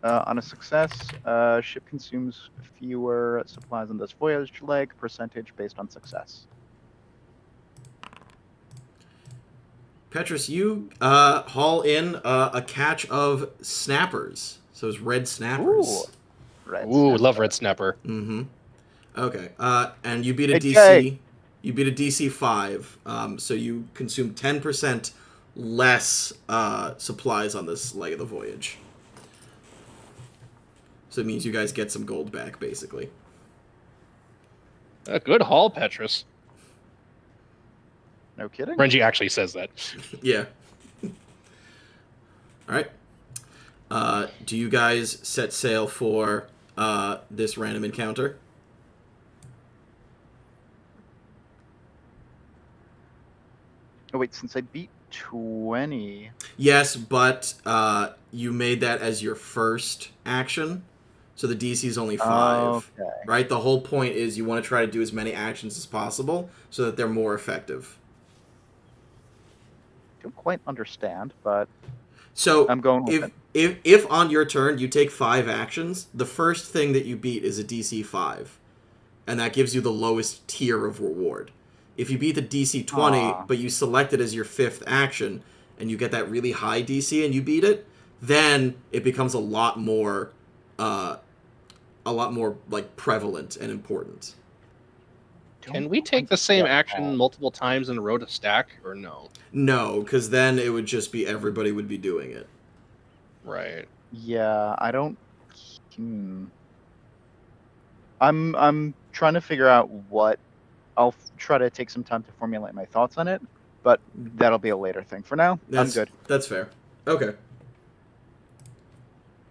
On a success, ship consumes fewer supplies on this voyage leg, percentage based on success. Petrus, you haul in a catch of snappers. So it's red snappers. Ooh. Right. Ooh, love red snapper. Mm-hmm. Okay. And you beat a Hey, DC. Jay. You beat a DC 5. So you consume 10% less supplies on this leg of the voyage. So it means you guys get some gold back, basically. A good haul, Petrus. No kidding. Renji actually says that. Yeah. All right. Do you guys set sail for this random encounter? Oh wait, since I beat 20. Yes, but you made that as your first action, so the DC is only 5. Okay. Right? The whole point is you want to try to do as many actions as possible so that they're more effective. Don't quite understand, but So I'm going with if on your turn you take 5 actions, the first thing that you beat is a DC 5, and that gives you the lowest tier of reward. If you beat the DC 20, but you select it as your 5th action, and you get that really high DC and you beat it, then it becomes a lot more like prevalent and important. Can we take the same action multiple times in a row to stack, or no? No, because then it would just be everybody would be doing it. Right. Yeah, I don't. I'm trying to figure out what. I'll try to take some time to formulate my thoughts on it, but that'll be a later thing. For now, I'm good. That's fair. Okay.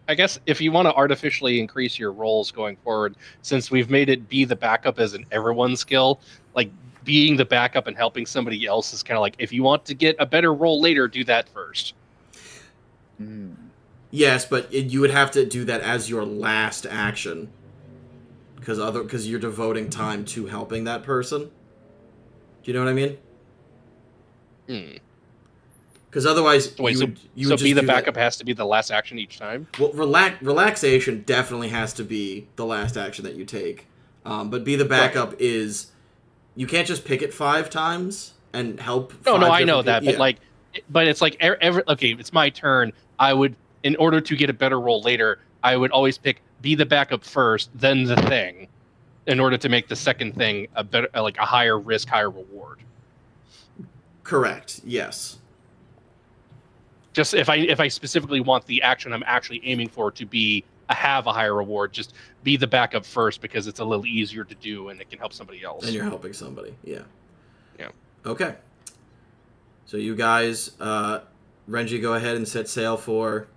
I guess if you want to artificially increase your rolls going forward, since we've made it be the backup as an everyone skill, like being the backup and helping somebody else is kind of like, if you want to get a better roll later, do that first. Yes, but you would have to do that as your last action, because you're devoting time to helping that person. Do you know what I mean? Because otherwise, Wait, you would so just be the do backup that. has to be the last action each time? Well, relaxation definitely has to be the last action that you take. But be the backup is you can't just pick it 5 times and help. No, I know different that, people. but but it's like okay, it's my turn. I would, in order to get a better roll later, I would always pick be the backup first, then the thing, in order to make the second thing a better, like a higher risk, higher reward. Correct. Yes. Just if I specifically want the action I'm actually aiming for to be have a higher reward, just be the backup first because it's a little easier to do and it can help somebody else. And you're helping somebody. Yeah. Yeah. Okay. So you guys, Renji, go ahead and set sail for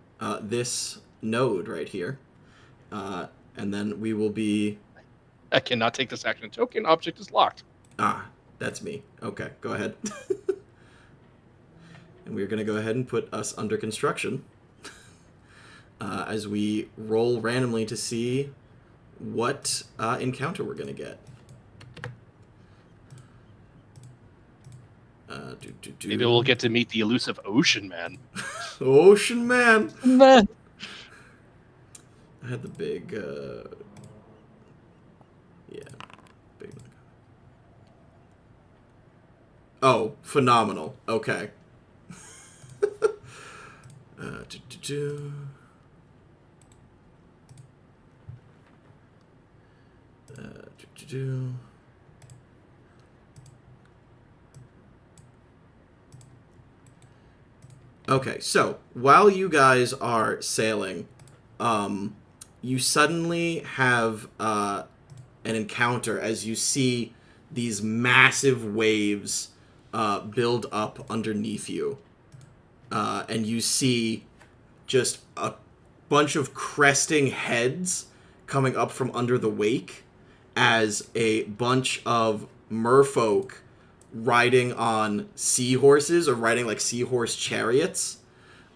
this node right here. And then we will be... I cannot take this action token. Object is locked. Ah, that's me. Okay, go ahead. And we're going to go ahead and put us under construction as we roll randomly to see what encounter we're going to get. Maybe we'll get to meet the elusive Ocean Man. Ocean Man! I had the big... yeah. Big... Oh, phenomenal. Okay. Okay, so while you guys are sailing, you suddenly have an encounter as you see these massive waves build up underneath you. And you see just a bunch of cresting heads coming up from under the wake as a bunch of merfolk riding on seahorses or riding like seahorse chariots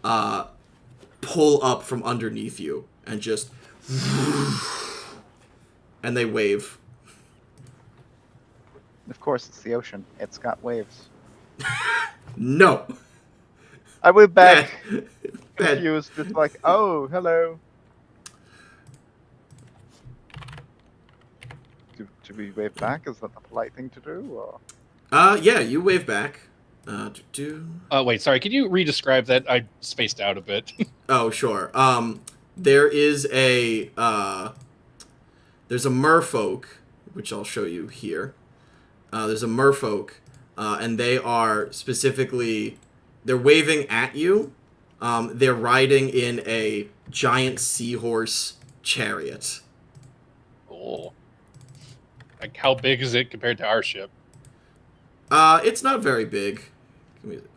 pull up from underneath you and just and they wave. Of course, it's the ocean. It's got waves. No. I went back Bad. confused, just like, oh, hello. Do we wave back? Is that the polite thing to do? Or? Yeah, you wave back. Wait, sorry. Could you re-describe that? I spaced out a bit. Oh, sure. There is there's a merfolk, which I'll show you here. There's a merfolk, and they are specifically, they're waving at you. They're riding in a giant seahorse chariot. Oh. Like, how big is it compared to our ship? It's not very big.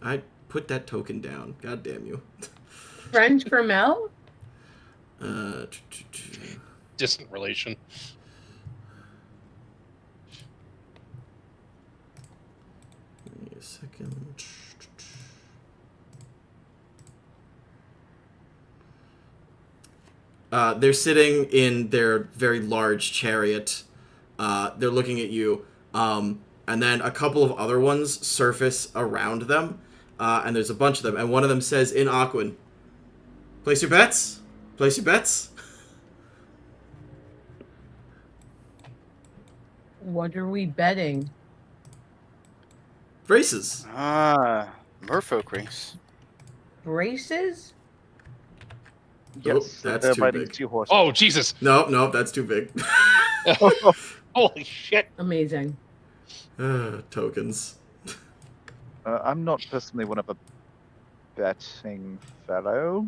I put that token down. God damn you. French for Mel? Distant relation. Give me a second. They're sitting in their very large chariot. They're looking at you. And then a couple of other ones surface around them. And there's a bunch of them. And one of them says in Aquan, place your bets. Place your bets. What are we betting? Braces. Merfolk race. Braces? Yes, that's they're too riding big. seahorses. Oh, Jesus. No, that's too big. Holy shit. Amazing. Tokens. I'm not personally one of a betting fellow.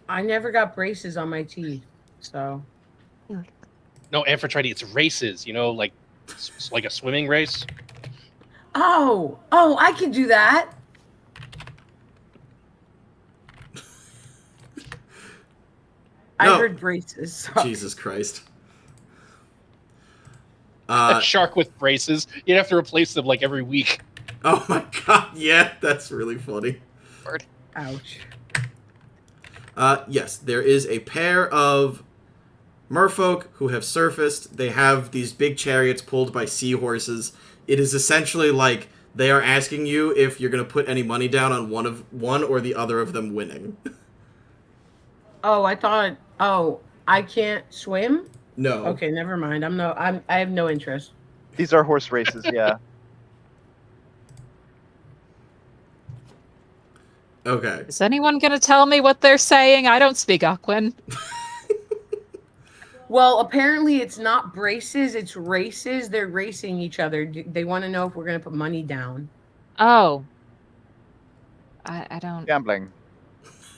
I never got braces on my teeth, so. No, Amphitrite, it's races, like a swimming race. Oh, I can do that. I No. heard braces. Sorry. Jesus Christ. A shark with braces. You'd have to replace them like every week. Oh my god, yeah, that's really funny. Ouch. Yes, there is a pair of merfolk who have surfaced. They have these big chariots pulled by seahorses. It is essentially like they are asking you if you're going to put any money down on one or the other of them winning. I can't swim? No. Okay, never mind. I have no interest. These are horse races, yeah. Okay. Is anyone going to tell me what they're saying? I don't speak Aquan. Well, apparently it's not braces, it's races. They're racing each other. They want to know if we're going to put money down. Oh. I don't... Gambling.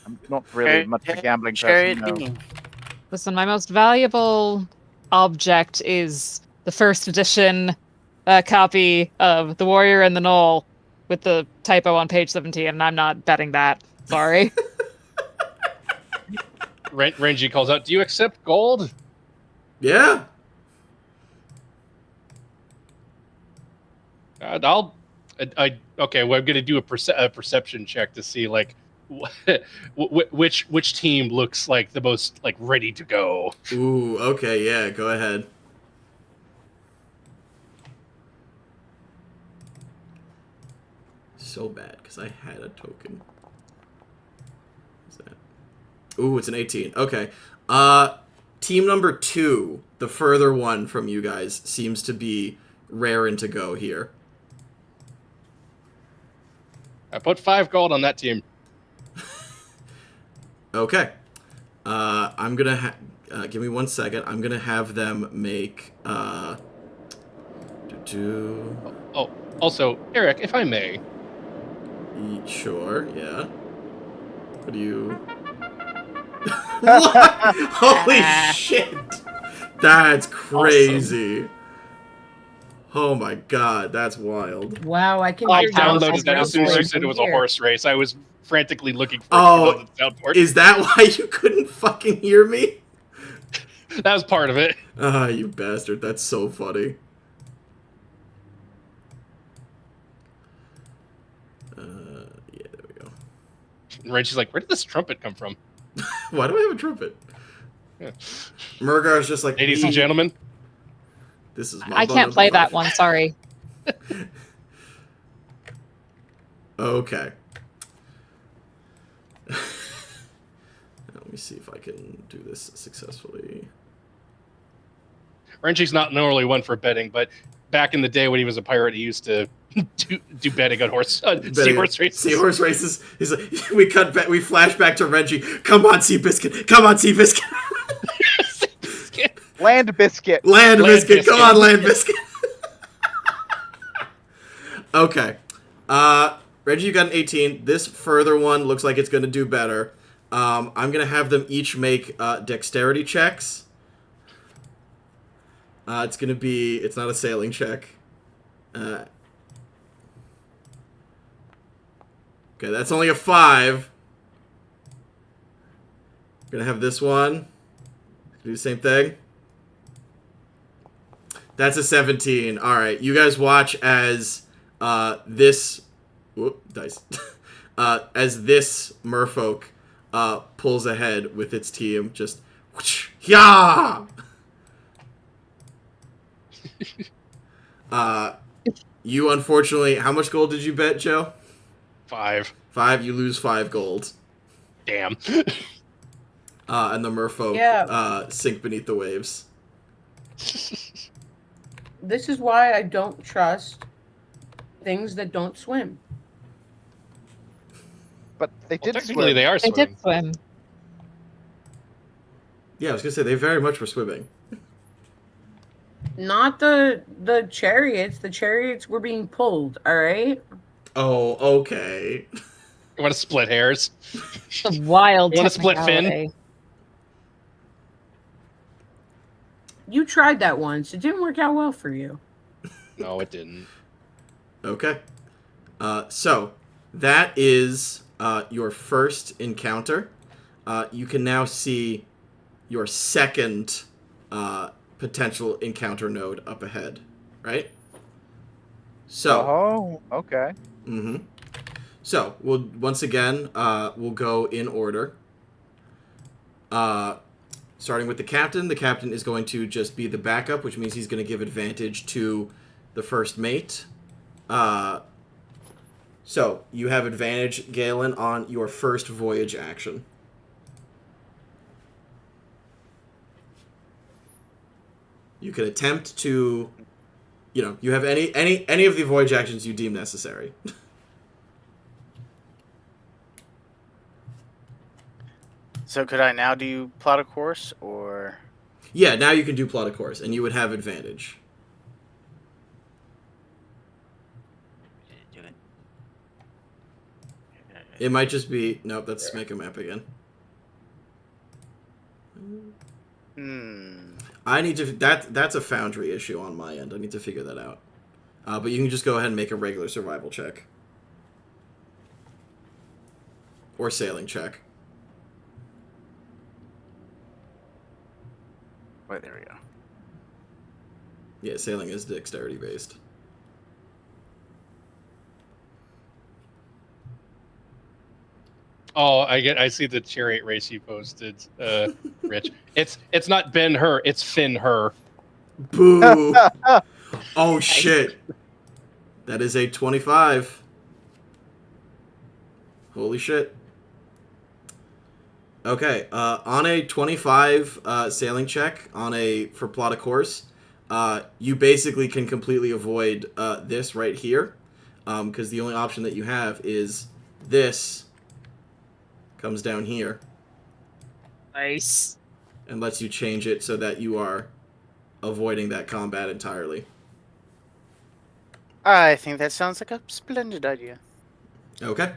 I'm not really much of a gambling Chariot person. No. being. Listen, my most valuable object is the first edition copy of The Warrior and the Knoll with the typo on page 17, and I'm not betting that. Sorry. Renji calls out, do you accept gold? Yeah. Okay, well, I'm going to do a perception check to see, like, which team looks like the most, like, ready to go. Ooh, okay, yeah, go ahead. So bad, because I had a token. What's that? Ooh, it's an 18. Okay. Team number 2, the further one from you guys, seems to be raring to go here. I put 5 gold on that team. Okay. I'm gonna give me 1 second. I'm gonna have them make Oh, also, Eric, if I may. Sure, yeah. What do you... What? Holy shit! That's crazy. Oh my god, that's wild. Wow, I can I hear downloaded that as soon as you Gallows said it was a here. horse race. I was frantically looking for Oh, it on the soundboard. Is that why you couldn't fucking hear me? That was part of it. Ah, you bastard. That's so funny. Yeah, there we go. And Renji's like, where did this trumpet come from? Why do I have a trumpet? Yeah. Mergar's just like, Ladies and gentlemen. This is my I can't play that one, sorry. Okay. Let me see if I can do this successfully. Renji's not normally one for betting, but back in the day when he was a pirate, he used to do betting on seahorse races. Seahorse races. He's like, we flash back to Renji. Come on, Seabiscuit. Come on, Seabiscuit. Land biscuit. Land biscuit. Come on, Land biscuit. Okay. Reggie, you got an 18. This further one looks like it's going to do better. I'm going to have them each make dexterity checks. It's going to be... It's not a sailing check. Okay, that's only a 5. Going to have this one. Do the same thing. That's a 17. All right, you guys watch as this... Whoop, dice. As this merfolk pulls ahead with its team. Just... Whoosh, yeah! You unfortunately... How much gold did you bet, Joe? 5. 5. You lose 5 gold. Damn. And the merfolk sink beneath the waves. This is why I don't trust things that don't swim. But they did Technically, swim. they are They swimming. did swim. Yeah, I was gonna say, they very much were swimming. Not the chariots. The chariots were being pulled, alright? Oh, okay. You want to split hairs? It's a wild You wanna split fin? technicality. You tried that once. It didn't work out well for you. No, it didn't. Okay. So, that is your first encounter. You can now see your second potential encounter node up ahead, right? So. Oh, okay. Mm-hmm. So, once again, we'll go in order. Starting with the captain. The captain is going to just be the backup, which means he's going to give advantage to the first mate. So, you have advantage, Galen, on your first voyage action. You can attempt to, you have any of the voyage actions you deem necessary. So could I now do plot a course, or... Yeah, now you can do plot a course, and you would have advantage. Do it. It might just be... Nope, that's make a map again. I need to... That's a Foundry issue on my end. I need to figure that out. But you can just go ahead and make a regular survival check. Or sailing check. Wait, there we go. Yeah, sailing is dexterity based. Oh, I see the chariot race you posted, Rich. It's not Ben Hur, it's Finn Hur. Boo! Oh shit! That is a 25. Holy shit. Okay, on a 25 sailing check for plot a course, you basically can completely avoid this right here, because the only option that you have is this comes down here. Nice. and lets you change it so that you are avoiding that combat entirely. I think that sounds like a splendid idea. Okay.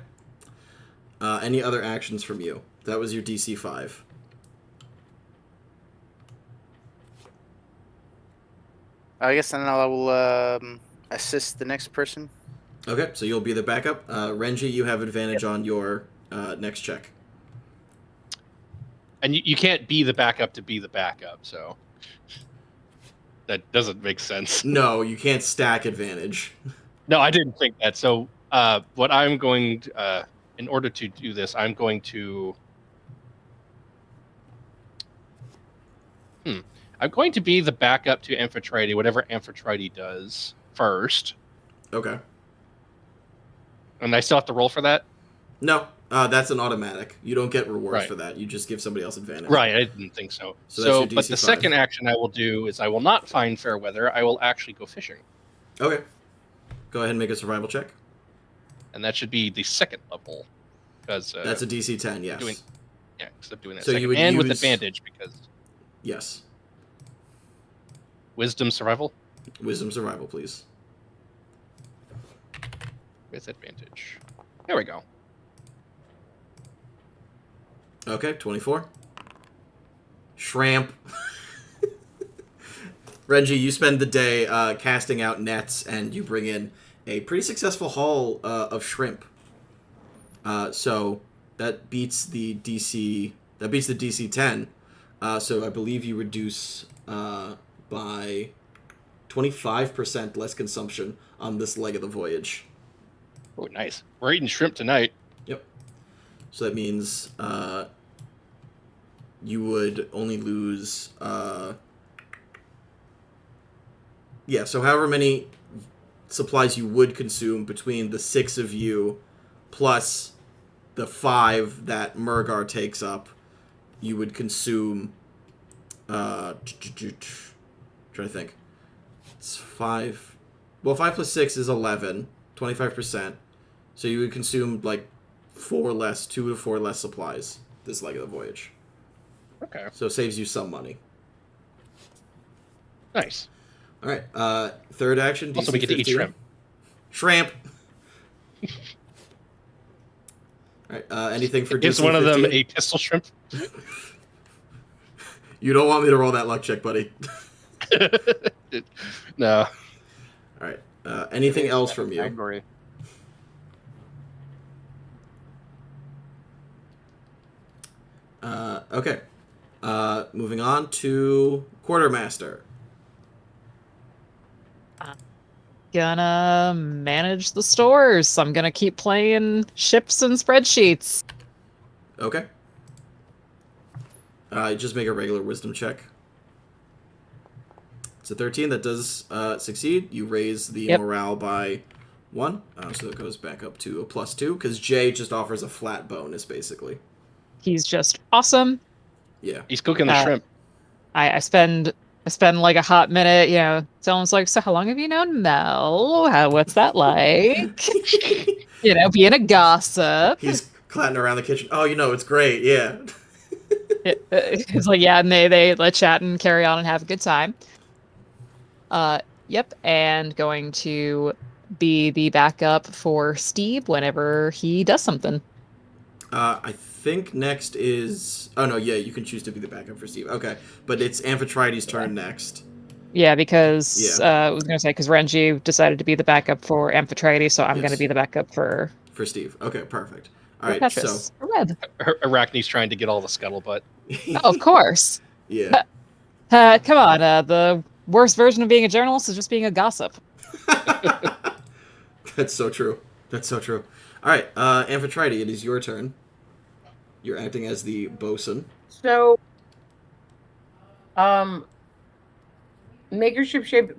Any other actions from you? That was your DC 5. I guess then I will assist the next person. Okay, so you'll be the backup. Renji, you have advantage on your next check. And you can't be the backup to be the backup, so that doesn't make sense. No, you can't stack advantage. No, I didn't think that. So what I'm going to, in order to do this, I'm going to be the backup to Amphitrite, whatever Amphitrite does first. Okay. And I still have to roll for that? No, that's an automatic. You don't get rewards Right. for that. You just give somebody else advantage. Right, I didn't think so. So that's your But DC the 5. second action I will do is I will not find fair weather. I will actually go fishing. Okay. Go ahead and make a survival check. And that should be the second level. Because That's a DC 10, yes. yeah, because I'm doing that So you second. would And with use- advantage, because Yes. wisdom survival Wisdom survival, please. with advantage. There we go. Okay, 24. Shrimp. Renji, you spend the day casting out nets, and you bring in a pretty successful haul of shrimp. So that beats the DC. That beats the DC 10. So I believe you reduce by 25% less consumption on this leg of the voyage. Oh, nice. We're eating shrimp tonight. Yep. So that means you would only lose. Yeah, so however many supplies you would consume between the 6 of you plus the 5 that Mergar takes up, you would consume. Trying to think. It's 5. Well, 5 plus 6 is 11. 25%. So you would consume like 2 to 4 less supplies this leg of the voyage. Okay. So it saves you some money. Nice. All right. Third action. DC Also, we get to eat 15. shrimp. Shrimp. All right. Anything for DC Is one of them 15? a pistol shrimp? You don't want me to roll that luck check, buddy. No. All right. Anything else from you? Angry. Okay. Moving on to Quartermaster. Gonna manage the stores. I'm gonna keep playing ships and spreadsheets. Okay. Just make a regular wisdom check. It's a 13. That does succeed. You raise the morale by 1. So it goes back up to a +2, because Jay just offers a flat bonus, basically. He's just awesome. Yeah. He's cooking the shrimp. I spend like a hot minute, someone's like, so how long have you known Mel? What's that like? Being a gossip. He's clatting around the kitchen. Oh, it's great. Yeah. It's like, yeah, and they let chat and carry on and have a good time. Yep, and going to be the backup for Steve whenever he does something. I think next is... Oh, no, yeah, you can choose to be the backup for Steve. Okay, but it's Amphitrite's turn next. Yeah, because I was going to say, because Renji decided to be the backup for Amphitrite, so I'm going to be the backup for... For Steve. Okay, perfect. All right, Petrus. so... Red. Arachne's trying to get all the scuttlebutt. Oh, of course. Yeah. Come on, the worst version of being a journalist is just being a gossip. That's so true. That's so true. All right, Amphitrite, it is your turn. You're acting as the bosun. So, make your ship shape.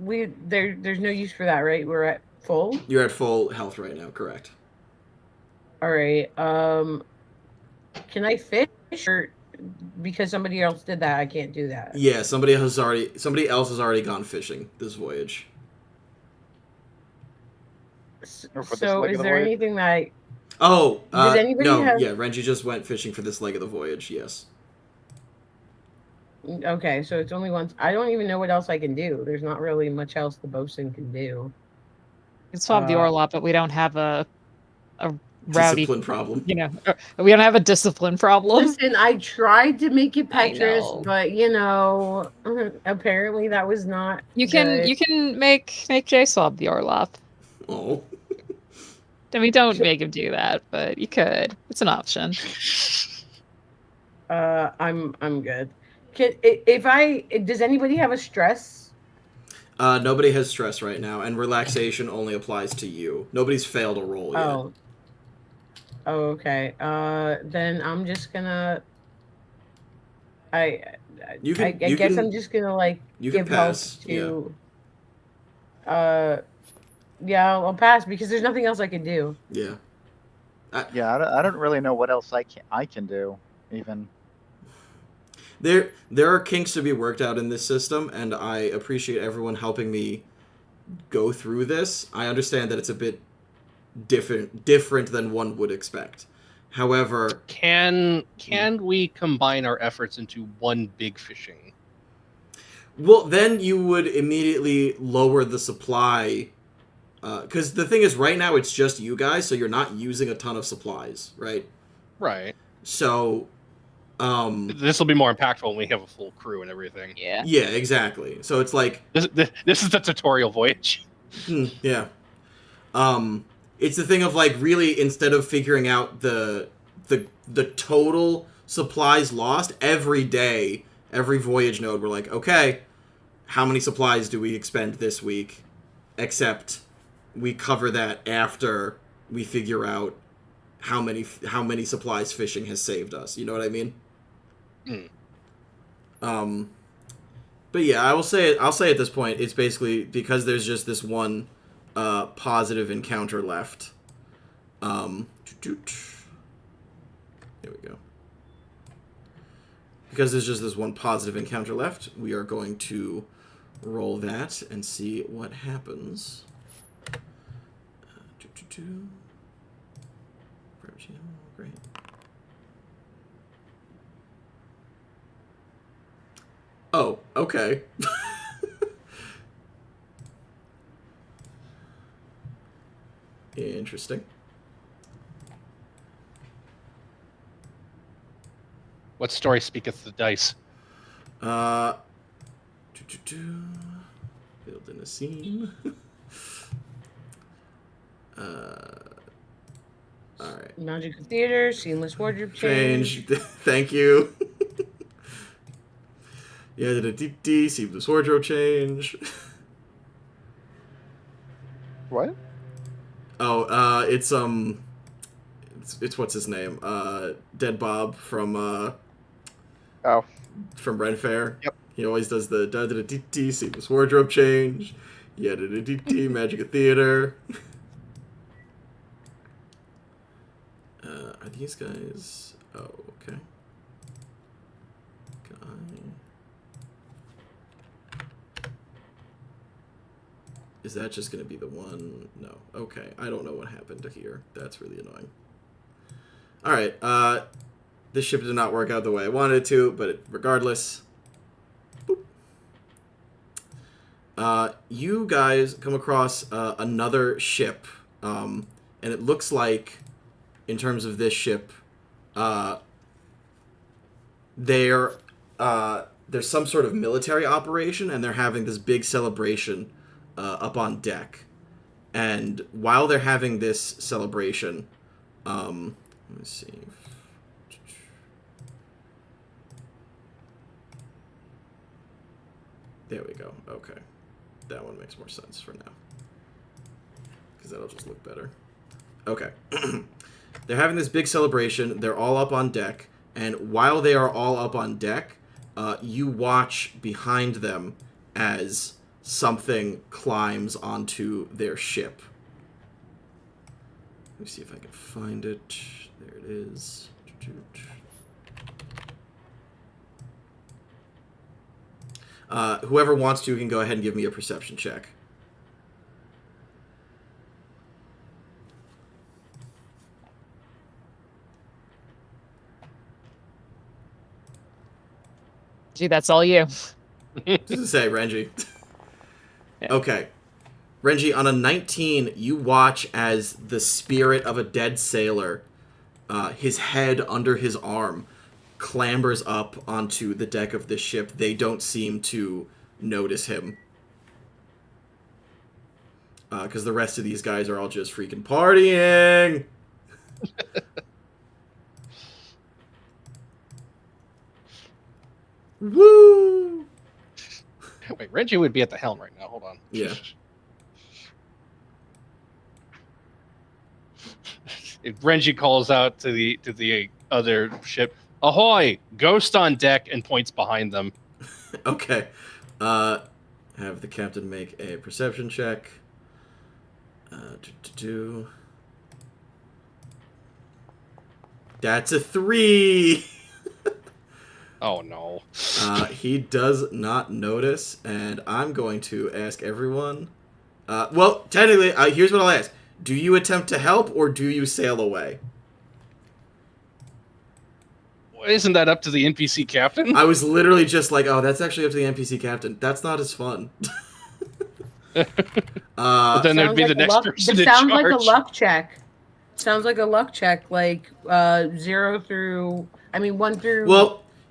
There's no use for that, right? We're at full. You're at full health right now, correct? All right. Can I fish, or because somebody else did that, I can't do that? Yeah, somebody else has already gone fishing this voyage. Or for this So, leg is of the there voyage? anything that Oh, Does anybody no, have- yeah, Renji just went fishing for this leg of the voyage, yes. Okay, so it's only once. I don't even know what else I can do. There's not really much else the bosun can do. We can swap the Uh, Orlop, but we don't have a rowdy, Discipline problem. we don't have a discipline problem. Listen, I tried to make it I Petrus, know. but apparently that was not You good. can make Jay swap the Orlop. Oh. And we don't make him do that, but you could. It's an option. I'm good. Does anybody have a stress? Nobody has stress right now, and relaxation only applies to you. Nobody's failed a roll yet. Oh. Oh, okay. Then I'm just gonna. I You can- I you guess can- I'm just gonna like you can give help pass, to. Yeah, I'll pass because there's nothing else I can do. Yeah. Yeah, I don't really know what else I can do, even. There are kinks to be worked out in this system, and I appreciate everyone helping me go through this. I understand that it's a bit different than one would expect. However, Can we combine our efforts into one big fishing? well, then you would immediately lower the supply. Because the thing is, right now it's just you guys, so you're not using a ton of supplies, right? Right. So, This will be more impactful when we have a full crew and everything. Yeah. yeah, exactly. So it's like, This is the tutorial voyage. yeah. It's the thing of like really instead of figuring out the total supplies lost every day, every voyage node, we're like, okay, how many supplies do we expend this week? Except we cover that after we figure out how many supplies fishing has saved us. You know what I mean? But yeah, I'll say at this point, it's basically because there's just this one positive encounter left. There we go. Because there's just this one positive encounter left, we are going to roll that and see what happens. Great. Oh, okay. Interesting. What story speaketh the dice? Building a scene. Alright. Magical theater, seamless wardrobe change. Thank you. Yeah, did a DD, seamless wardrobe change. What? Oh, it's what's his name? Dead Bob from Oh, from Ren Fair. Yep. He always does the da da da DD, seamless wardrobe change. Yeah, da da DD, Magic of Theater. Are these guys? Oh, okay. Is that just going to be the one? No. Okay. I don't know what happened here. That's really annoying. All right. This ship did not work out the way I wanted it to, but regardless. Boop. You guys come across another ship, and it looks like, in terms of this ship, there's some sort of military operation, and they're having this big celebration up on deck. And while they're having this celebration, let me see. There we go. Okay. That one makes more sense for now. Because that'll just look better. Okay. They're having this big celebration. They're all up on deck. And while they are all up on deck, you watch behind them as something climbs onto their ship. Let me see if I can find it. There it is. Whoever wants to can go ahead and give me a perception check. Gee, that's all you. Just to say, Renji. Yeah. Okay. Renji, on a 19, you watch as the spirit of a dead sailor, his head under his arm, clambers up onto the deck of this ship. They don't seem to notice him. Because the rest of these guys are all just freaking partying. Woo! Wait, Renji would be at the helm right now. Hold on. Yeah. If Renji calls out to the other ship, "Ahoy! Ghost on deck!" and points behind them. Okay. Have the captain make a perception check. That's a 3. Oh no. He does not notice, and I'm going to ask everyone. Well, technically, here's what I'll ask: do you attempt to help, or do you sail away? Isn't that up to the NPC captain? I was literally just like, oh, that's actually up to the NPC captain. That's not as fun. But then there'd be the next person in Sounds charge. like a luck check. Sounds like a luck check, like 1 through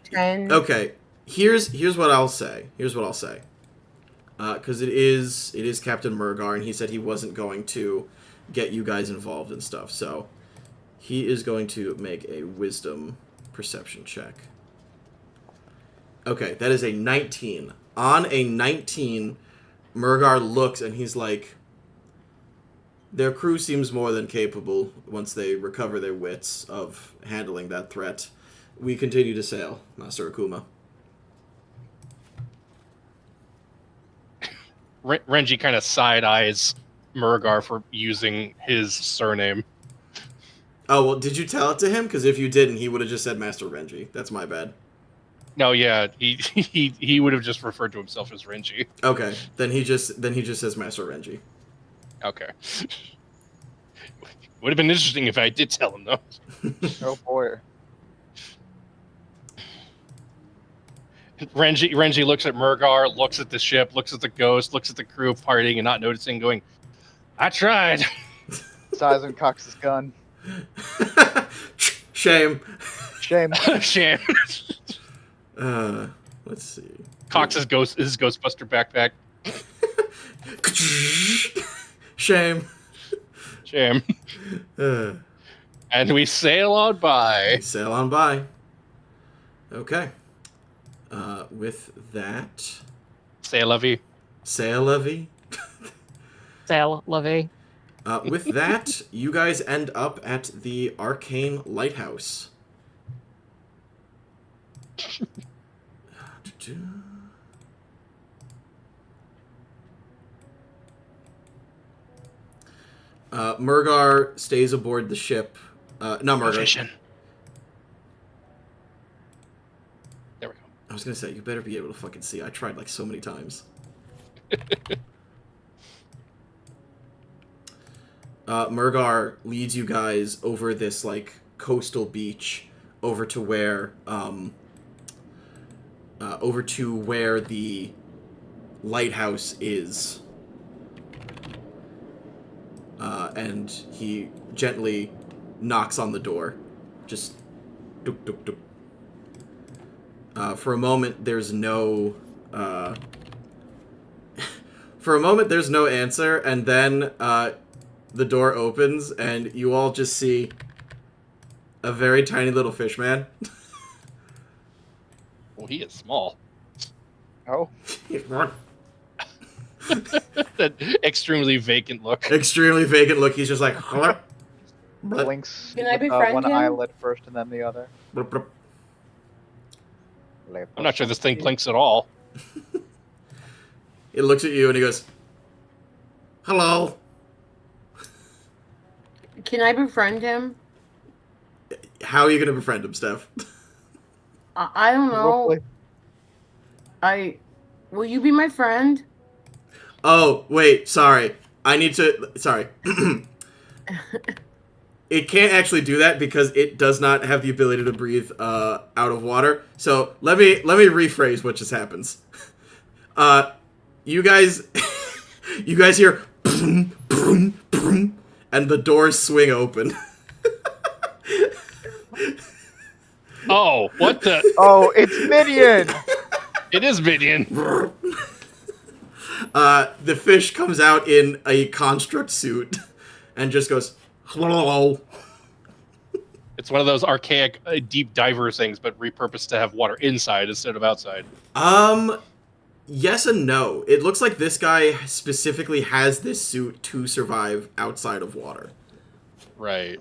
10. Okay. Here's what I'll say. Because it is Captain Mergar, and he said he wasn't going to get you guys involved and stuff. So he is going to make a wisdom perception check. Okay, that is a 19. On a 19, Mergar looks and he's like, their crew seems more than capable once they recover their wits of handling that threat. We continue to sail, Master Akuma. Renji kind of side eyes Mergar for using his surname. Oh, well, did you tell it to him? Because if you didn't, he would have just said Master Renji. That's my bad. No, yeah, he would have just referred to himself as Renji. Okay, then he just says Master Renji. Okay. Would have been interesting if I did tell him, though. Oh boy. Renji looks at Mergar, looks at the ship, looks at the ghost, looks at the crew partying and not noticing, going, "I tried." Size and cocks his gun. Shame. Shame. Shame. Let's see. Cocks his Ghostbuster backpack. Shame. Shame. And we sail on by. Sail on by. Okay. With that, Say la vie. sail levy. Sail, Levy. With that, you guys end up at the Arcane Lighthouse. Mergar stays aboard the ship. Not Mergar. Vision. There we go. I was gonna say, you better be able to fucking see. I tried like so many times. Mergar leads you guys over this like coastal beach over to where the lighthouse is. And he gently knocks on the door. Just duk duk duk. For a moment, there's no answer, and then the door opens, and you all just see a very tiny little fish man. Well, he is small. Oh. That extremely vacant look. Extremely vacant look. He's just like, Blinks Can I with, befriend one him? eyelid first and then the other. I'm not sure this thing blinks at all. He looks at you and he goes, "Hello." Can I befriend him? How are you gonna befriend him, Steph? I don't know. Roughly. Will you be my friend? Oh, wait, sorry. I need to... Sorry. it can't actually do that because it does not have the ability to breathe out of water. So let me rephrase what just happens. You guys, you guys hear boom, boom, boom, and the doors swing open. Oh, what the? Oh, it's Minion! It is Minion. The fish comes out in a construct suit and just goes, hello. It's one of those archaic deep diver things, but repurposed to have water inside instead of outside. Yes and no. It looks like this guy specifically has this suit to survive outside of water. Right.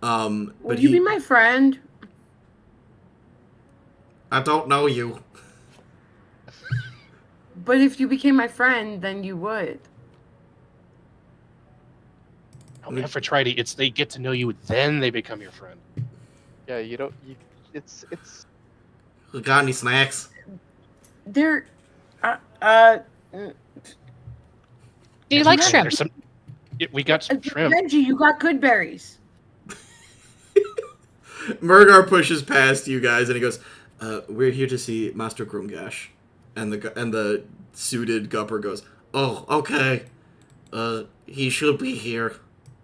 Will But you be my friend? I don't know you. But if you became my friend, then you would. Oh, Amphitrite, it's they get to know you, then they become your friend. Yeah, you don't. It's. Got any snacks? They're. Do you like There's shrimp? some, we got some shrimp. Renji, you got good berries. Mergar pushes past you guys and he goes, we're here to see Master Grumgash. And the suited Gupper goes, oh, okay. He should be here.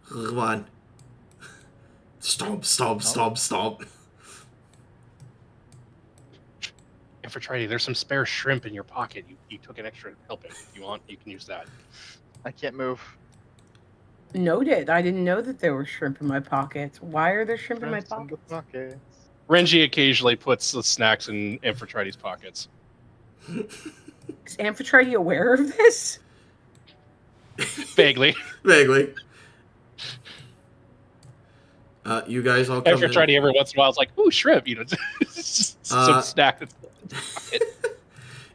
Come on. Stomp, stomp, stomp, stomp. Amphitrite, there's some spare shrimp in your pocket. You took an extra helping. If you want, you can use that. I can't move. Noted. I didn't know that there were shrimp in my pockets. Why are there shrimp in my Shrimps pockets? the pockets. Renji occasionally puts the snacks in Amphitrite's pockets. Is Amphitrite aware of this? Vaguely. Vaguely. You guys all come Amphitrite in. every once in a while is like, ooh, shrimp, just some snack.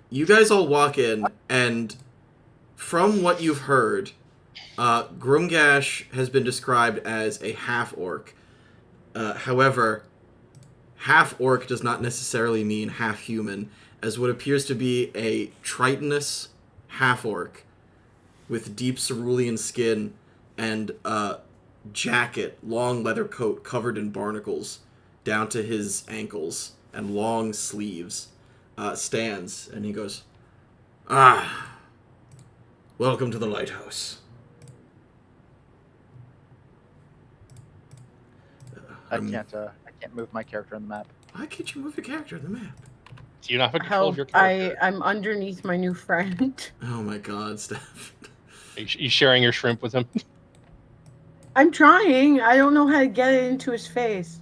You guys all walk in, and from what you've heard, Grumgash has been described as a half-orc. However, half-orc does not necessarily mean half-human, as what appears to be a tritonous half-orc with deep cerulean skin and a jacket, long leather coat covered in barnacles down to his ankles and long sleeves, stands, and he goes, welcome to the lighthouse. I can't move my character on the map. Why can't you move your character on the map? Do you not have control How of your character? I'm underneath my new friend. Oh my god, Steph. Are you sharing your shrimp with him? I'm trying. I don't know how to get it into his face.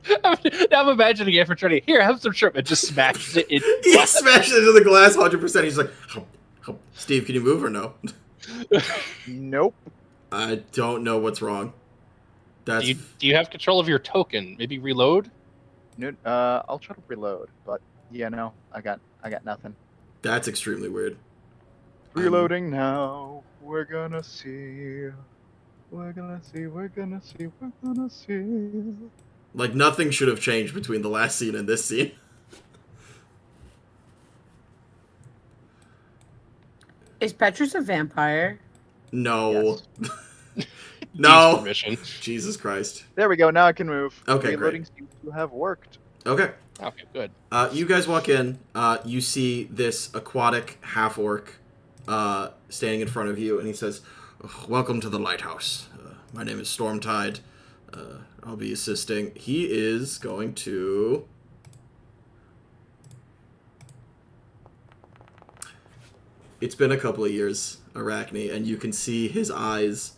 Now I'm imagining Amphitrite, here, have some shrimp, and just smashes it in He glass. smashed it into the glass 100%. He's like, Steve, can you move or no? Nope. I don't know what's wrong. That's Do you have control of your token? Maybe reload? No, I'll try to reload, but yeah, no, I got nothing. that's extremely weird. Reloading now. We're gonna see. We're gonna see. We're gonna see. We're gonna see. Like, nothing should have changed between the last scene and this scene. Is Petrus a vampire? No. Yes. No. Permission. Jesus Christ. There we go. Now I can move. Okay, Reloading great. seems to have worked. Okay. Okay, good. You guys walk in. You see this aquatic half-orc standing in front of you, and he says, welcome to the lighthouse. My name is Stormtide. I'll be assisting. He is going to... It's been a couple of years, Arachne, and you can see his eyes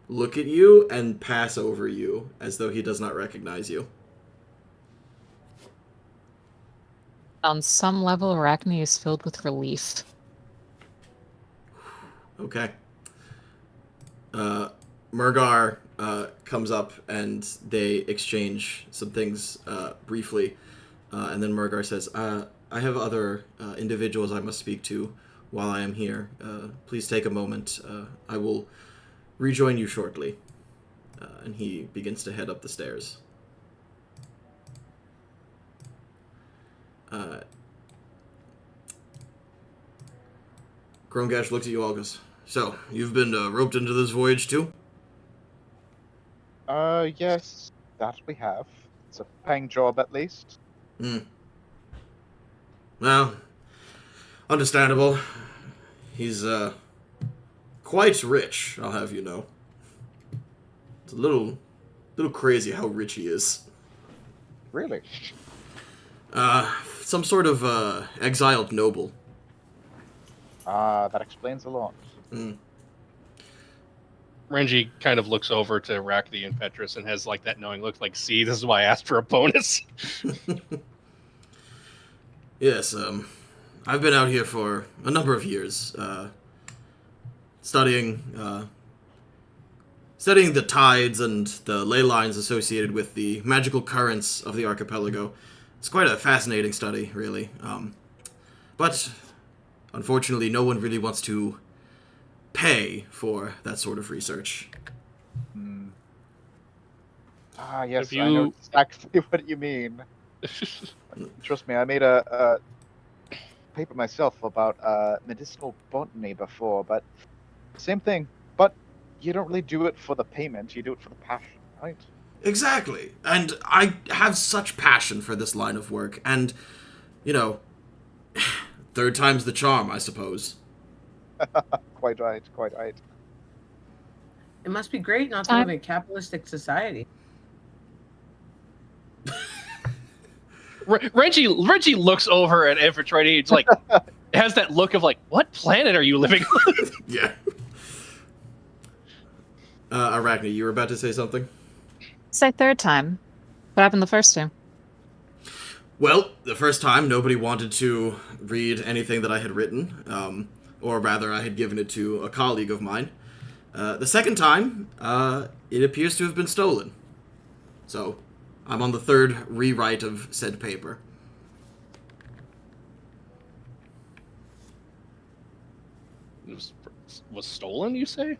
look at you and pass over you as though he does not recognize you. On some level, Arachne is filled with relief. Okay. Mergar comes up and they exchange some things briefly. And then Mergar says, I have other individuals I must speak to while I am here. Please take a moment. I will rejoin you shortly. And he begins to head up the stairs. Grumgash looks at you all and goes, So, you've been roped into this voyage too? Yes, that we have. It's a paying job at least. Hmm. Well, understandable. He's, quite rich, I'll have you know. It's a little crazy how rich he is. Really? Some sort of, exiled noble. That explains a lot. Hmm. Renji kind of looks over to Arachne and Petrus and has like that knowing look, like, see, this is why I asked for a bonus. Yes, I've been out here for a number of years, studying the tides and the ley lines associated with the magical currents of the archipelago. It's quite a fascinating study, really. But, unfortunately, no one really wants to pay for that sort of research. Yes, Have I know you- exactly what you mean. Trust me, I made a paper myself about medicinal botany before, but same thing. But you don't really do it for the payment, you do it for the passion, right? Exactly. And I have such passion for this line of work, and, you know, third time's the charm, I suppose. Quite right, quite right. It must be great not to live in a capitalistic society. Reggie looks over at Infiltrating. It's like has that look of like, what planet are you living on? Yeah. Arachne, you were about to say something? Say third time. What happened the first two? Well, the first time, nobody wanted to read anything that I had written, or rather, I had given it to a colleague of mine. The second time, it appears to have been stolen. So, I'm on the third rewrite of said paper. Was stolen, you say?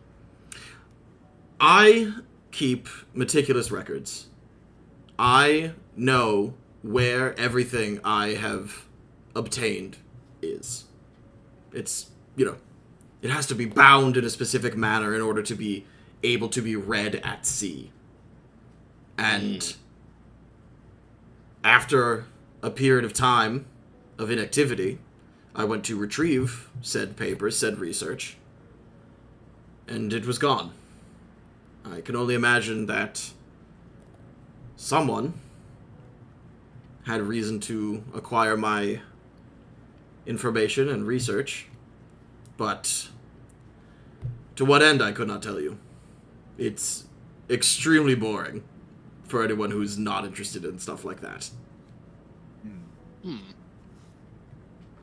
I keep meticulous records. I know where everything I have obtained is. It's, it has to be bound in a specific manner in order to be able to be read at sea. And after a period of time of inactivity, I went to retrieve said paper, said research, and it was gone. I can only imagine that someone had reason to acquire my information and research, but to what end I could not tell you. It's extremely boring for anyone who's not interested in stuff like that. Do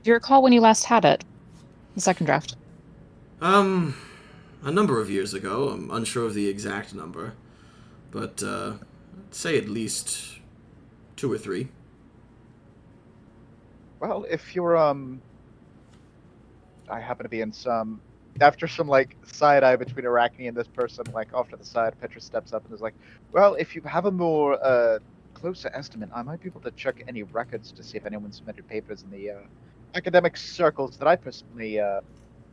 you recall when you last had it? The second draft. A number of years ago. I'm unsure of the exact number, but I'd say at least 2 or 3. Well, if you're I happen to be in some after some like side eye between Arachne and this person, like off to the side, Petra steps up and is like, well, if you have a more closer estimate, I might be able to check any records to see if anyone submitted papers in the academic circles that I personally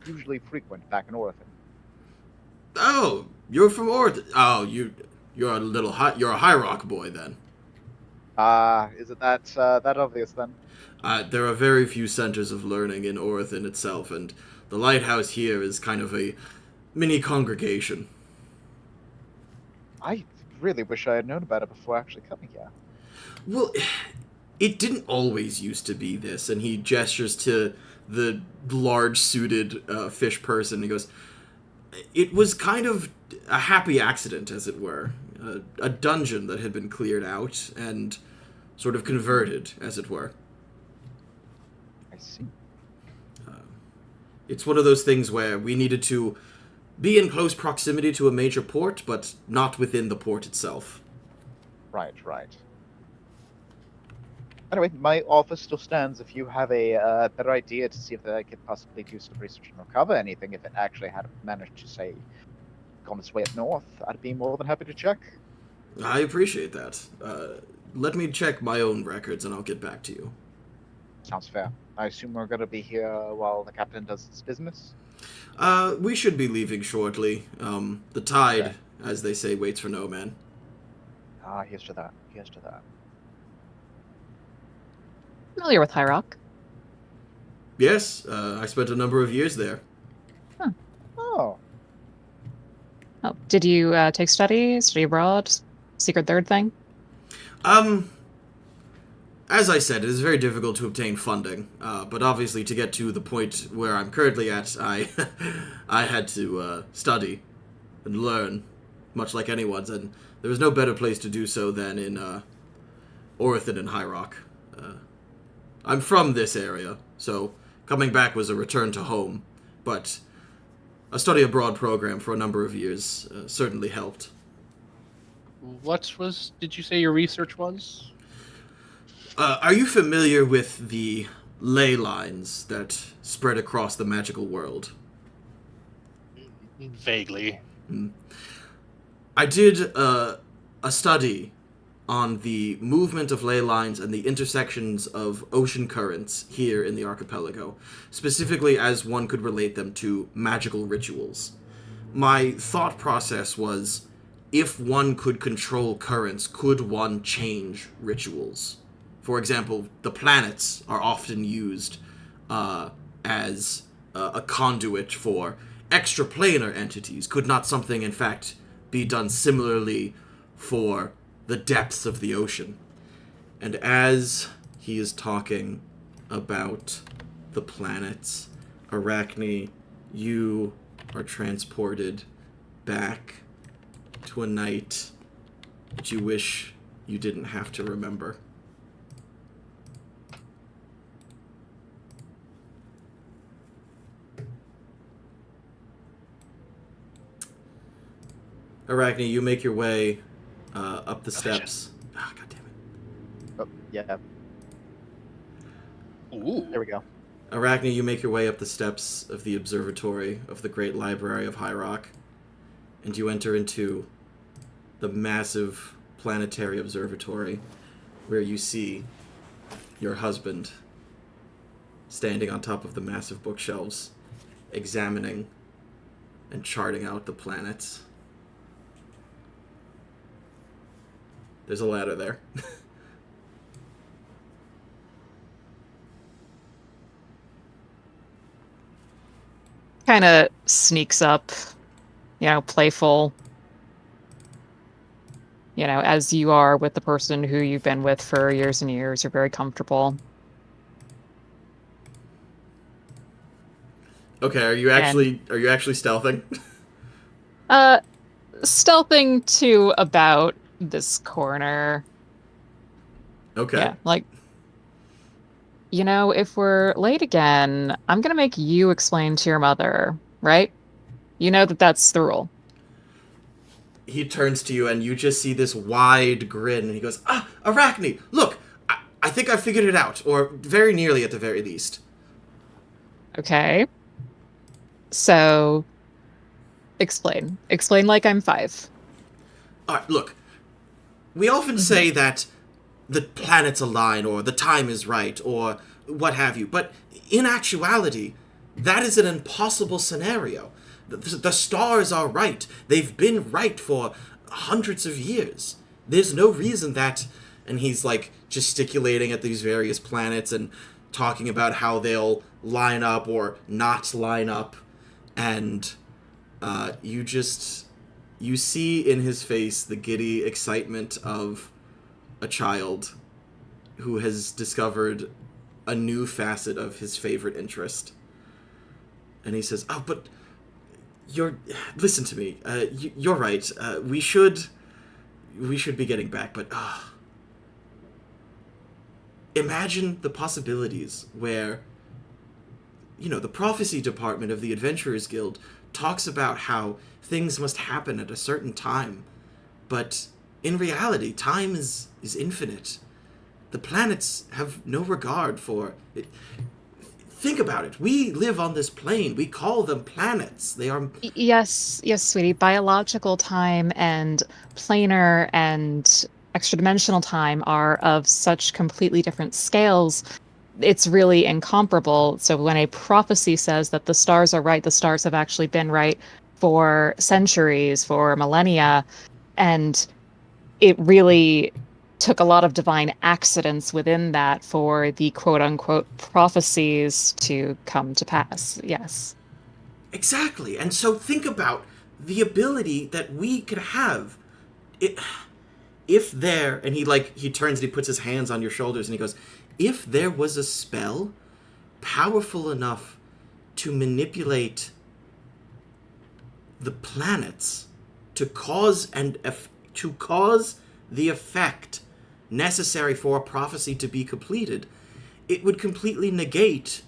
usually frequent back in Orphan. Oh, you're from Orth. Oh, you're a little you're a High Rock boy then. Is it that obvious then? There are very few centers of learning in Orthin itself, and the lighthouse here is kind of a mini congregation. I really wish I had known about it before actually coming here. Well, it didn't always used to be this, and he gestures to the large-suited fish person. He goes, it was kind of a happy accident, as it were. A dungeon that had been cleared out and sort of converted, as it were. I see. It's one of those things where we needed to be in close proximity to a major port, but not within the port itself. Right. Anyway, my office still stands if you have a better idea to see if I could possibly do some research and recover anything if it actually had managed to, say, gone its way up north. I'd be more than happy to check. I appreciate that. Let me check my own records and I'll get back to you. Sounds fair. I assume we're going to be here while the captain does his business? We should be leaving shortly. The tide, as they say, waits for no man. Ah, here's to that. Here's to that. Familiar with High Rock? Yes, I spent a number of years there. Oh, Oh, did you take study abroad, secret third thing? As I said, it is very difficult to obtain funding, but obviously to get to the point where I'm currently at, I had to study and learn, much like anyone's, and there was no better place to do so than in Orethen and High Rock. I'm from this area, so coming back was a return to home, but a study abroad program for a number of years certainly helped. Did you say your research was? Are you familiar with the ley lines that spread across the magical world? Vaguely. I did a study on the movement of ley lines and the intersections of ocean currents here in the archipelago, specifically as one could relate them to magical rituals. My thought process was, if one could control currents, could one change rituals? For example, the planets are often used as a conduit for extraplanar entities. Could not something, in fact, be done similarly for the depths of the ocean? And as he is talking about the planets, Arachne, you are transported back to a night that you wish you didn't have to remember. Arachne, you make your way up the steps. Ah, God damn it. oh, yeah. Ooh. There we go. Arachne, you make your way up the steps of the observatory of the Great Library of High Rock, and you enter into the massive planetary observatory, where you see your husband standing on top of the massive bookshelves, examining and charting out the planets. There's a ladder there. Kind of sneaks up, playful, as you are with the person who you've been with for years and years. You're very comfortable. Okay, are you actually stealthing? Stealthing to about this corner. Okay. Yeah, if we're late again, I'm gonna make you explain to your mother, right? You know that's the rule. He turns to you and you just see this wide grin and he goes, Arachne, look, I think I figured it out, or very nearly at the very least. Okay. So, explain. Explain like I'm 5. Alright, look, we often say that the planets align, or the time is right, or what have you, but in actuality, that is an impossible scenario. The stars are right. They've been right for hundreds of years. There's no reason that... And he's, gesticulating at these various planets and talking about how they'll line up or not line up. And you see in his face the giddy excitement of a child who has discovered a new facet of his favorite interest. And he says, but listen to me. You're right. We should be getting back, but imagine the possibilities where, the prophecy department of the Adventurers Guild talks about how things must happen at a certain time, but in reality, time is infinite. The planets have no regard for it. Think about it. We live on this plane. We call them planets. They are... Yes, sweetie. Biological time and planar and extra-dimensional time are of such completely different scales it's really incomparable. So when a prophecy says that the stars are right, the stars have actually been right for centuries, for millennia, and it really took a lot of divine accidents within that for the quote-unquote prophecies to come to pass. Yes. Exactly. And so think about the ability that we could have. If there, and he turns and he puts his hands on your shoulders and he goes, if there was a spell powerful enough to manipulate the planets to cause the effect necessary for a prophecy to be completed, it would completely negate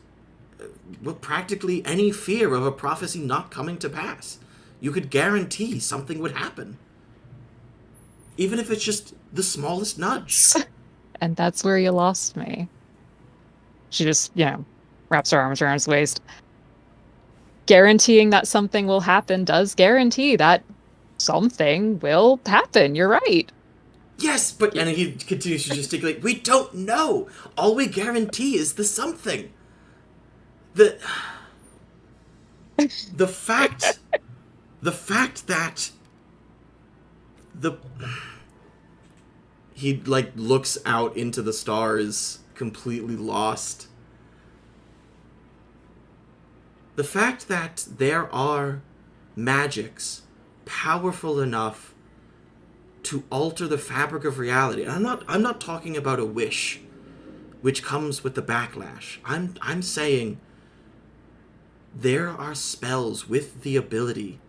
practically any fear of a prophecy not coming to pass. You could guarantee something would happen. Even if it's just the smallest nudge. And that's where you lost me. She just, wraps her arms around his waist. Guaranteeing that something will happen does guarantee that something will happen. You're right. Yes, but... And he continues to gesticulate. We don't know. All we guarantee is the something. The fact that he looks out into the stars, completely lost. The fact that there are magics powerful enough to alter the fabric of reality. And I'm not talking about a wish, which comes with the backlash. I'm saying there are spells with the ability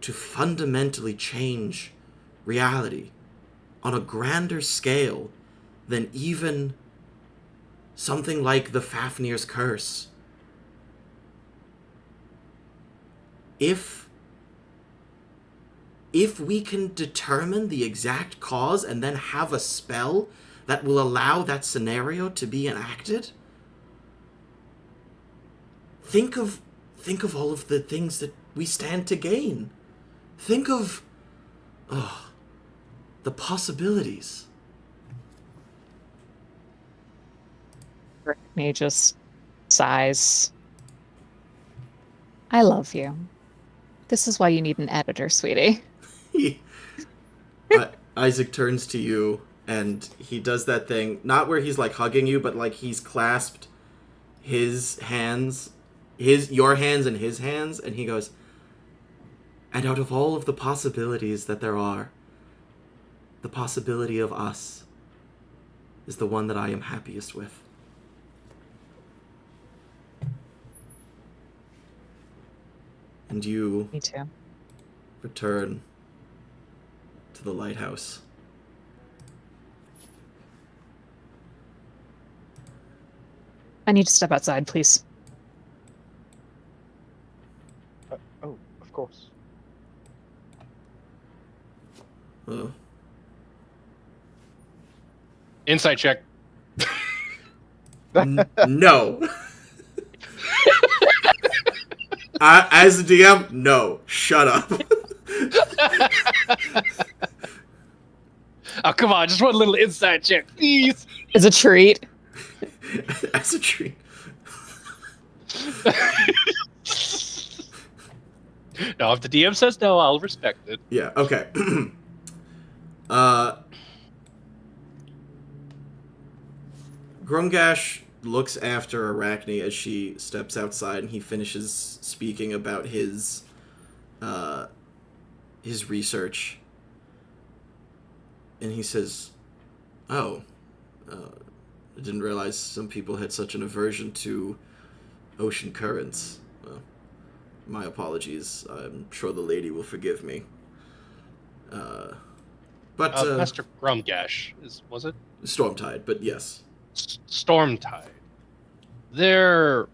to fundamentally change reality on a grander scale than even something like the Fafnir's Curse. If we can determine the exact cause and then have a spell that will allow that scenario to be enacted, think of all of the things that we stand to gain. Think of the possibilities. He just sighs. I love you. This is why you need an editor, sweetie. Isaac turns to you, and he does that thing, not where he's hugging you, but he's clasped his hands, your hands in his hands, and he goes, and out of all of the possibilities that there are, the possibility of us is the one that I am happiest with. And you... Me too. Return to the lighthouse. I need to step outside, please. Oh, of course. Insight check. No. As the DM, no. Shut up. Oh, come on. Just one little insight check, please. It's a treat. As a treat. No, if the DM says no, I'll respect it. Yeah, okay. Grumgash looks after Arachne as she steps outside, and he finishes speaking about his research. And he says, I didn't realize some people had such an aversion to ocean currents. My apologies. I'm sure the lady will forgive me. Master Grumgash, was it? Stormtide, but yes. Stormtide. There,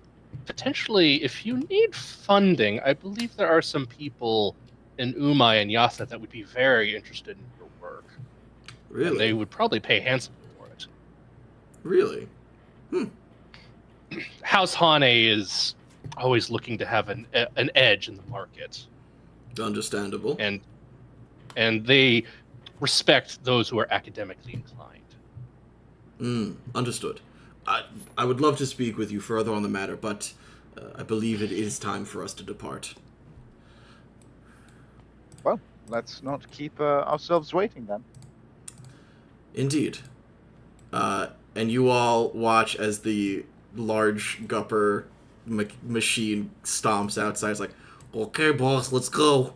potentially, if you need funding, I believe there are some people in Umai and Yasa that would be very interested in your work. Really? And they would probably pay handsomely for it. Really? House Hane is always looking to have an edge in the market. Understandable. And they respect those who are academically inclined. Understood. I would love to speak with you further on the matter, but I believe it is time for us to depart. Well, let's not keep ourselves waiting then. Indeed. And you all watch as the large gupper machine stomps outside. It's like, okay, boss, let's go.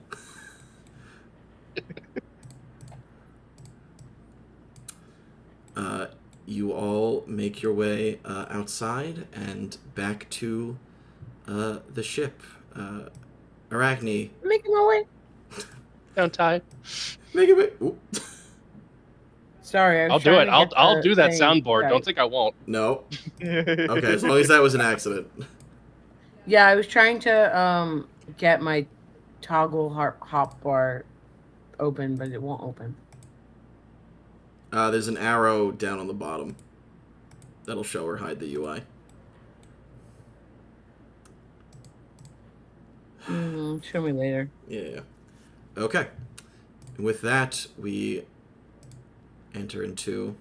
You all make your way outside and back to the ship. Arachne. Making my way. Down tied. Make it. Oop. Sorry, I was I'll do trying it. to get I'll the do that thing soundboard. right. Don't think I won't. No. Okay, as long as that was an accident. Yeah, I was trying to get my toggle hop bar open, but it won't open. There's an arrow down on the bottom. That'll show or hide the UI. Show me later. Yeah. Okay. With that, we enter into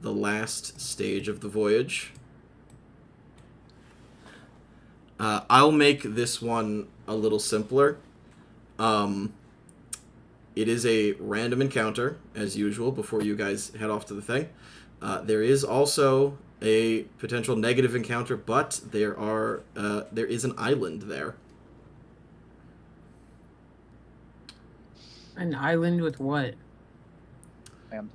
the last stage of the voyage. I'll make this one a little simpler. It is a random encounter, as usual, before you guys head off to the thing. There is also a potential negative encounter, but there is an island there. An island with what? And